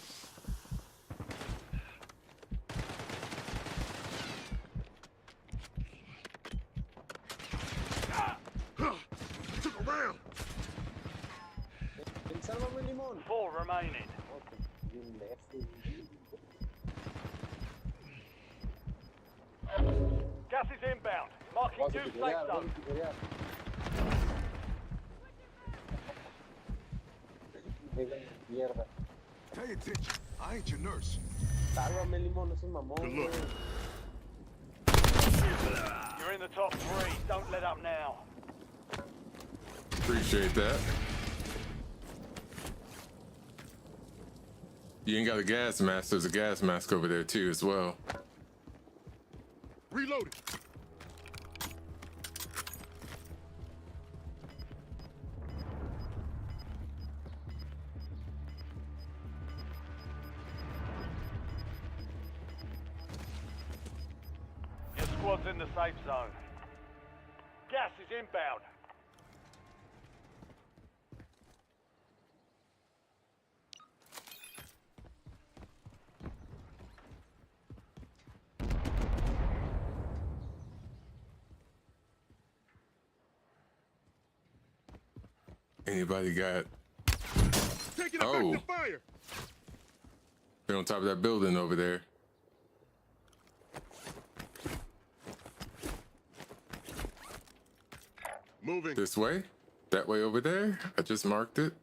Took a round. Sálvame, limón. 4 remaining. Gas is inbound. Marking new safe zone. Mierda. Pay attention. I ain't your nurse. Sálvame, limón, eso es mamón. Good luck. You're in the top 3. Don't let up now. Appreciate that. You ain't got a gas mask. There's a gas mask over there too as well. Reloaded. Your squad's in the safe zone. Gas is inbound. Anybody got? Taking it Oh, back to fire. they're on top of that building over there. Moving. This way? That way over there? I just marked it.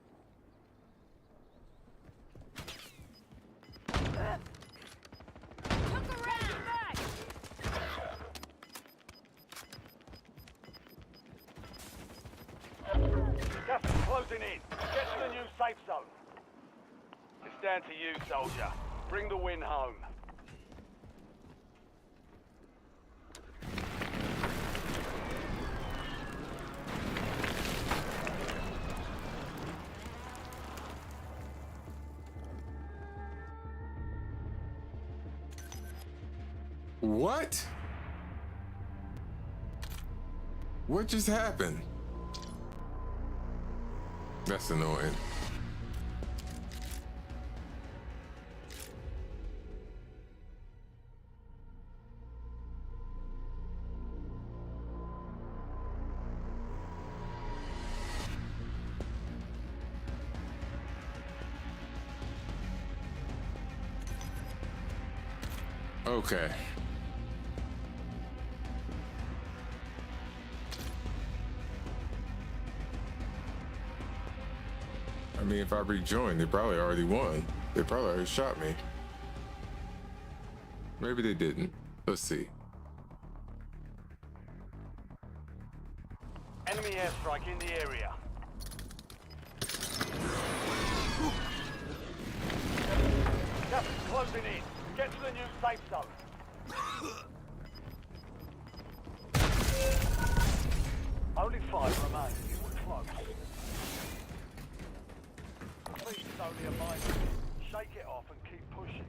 Gas is closing in. Get to the new safe zone. It's down to you, soldier. Bring the win home. What? What just happened? That's annoying. Okay. I mean, if I rejoin, they probably already won. They probably already shot me. Maybe they didn't. Let's see. Enemy airstrike in the area. Gas is closing in. Get to the new safe zone. Only 5 remain. We're close. It's only a minor. Shake it off and keep pushing.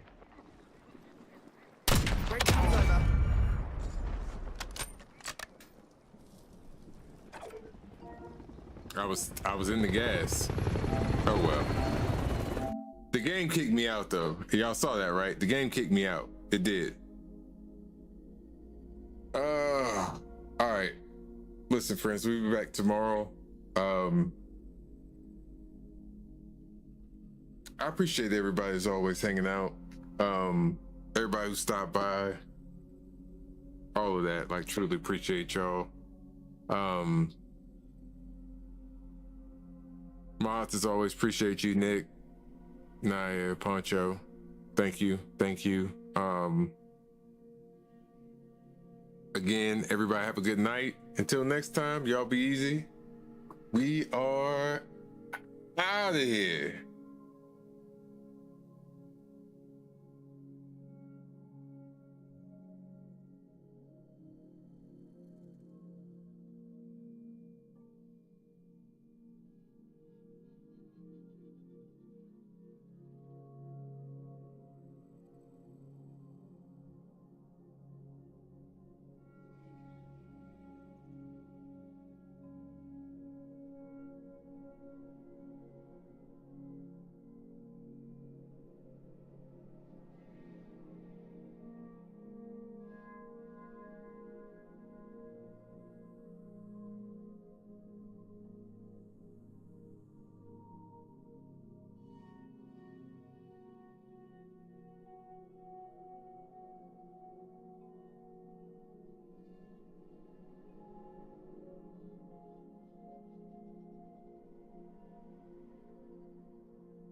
Break time's over. I was in the gas. Oh well. The game kicked me out though. Y'all saw that, right? The game kicked me out. It did. All right. Listen, friends, we'll be back tomorrow. I appreciate everybody as always hanging out. Everybody who stopped by. All of that. Like, truly appreciate y'all. Mods, as always, appreciate you, Nick, Naya, Poncho. Thank you. Thank you. Again, everybody have a good night. Until next time, y'all be easy. We are out of here.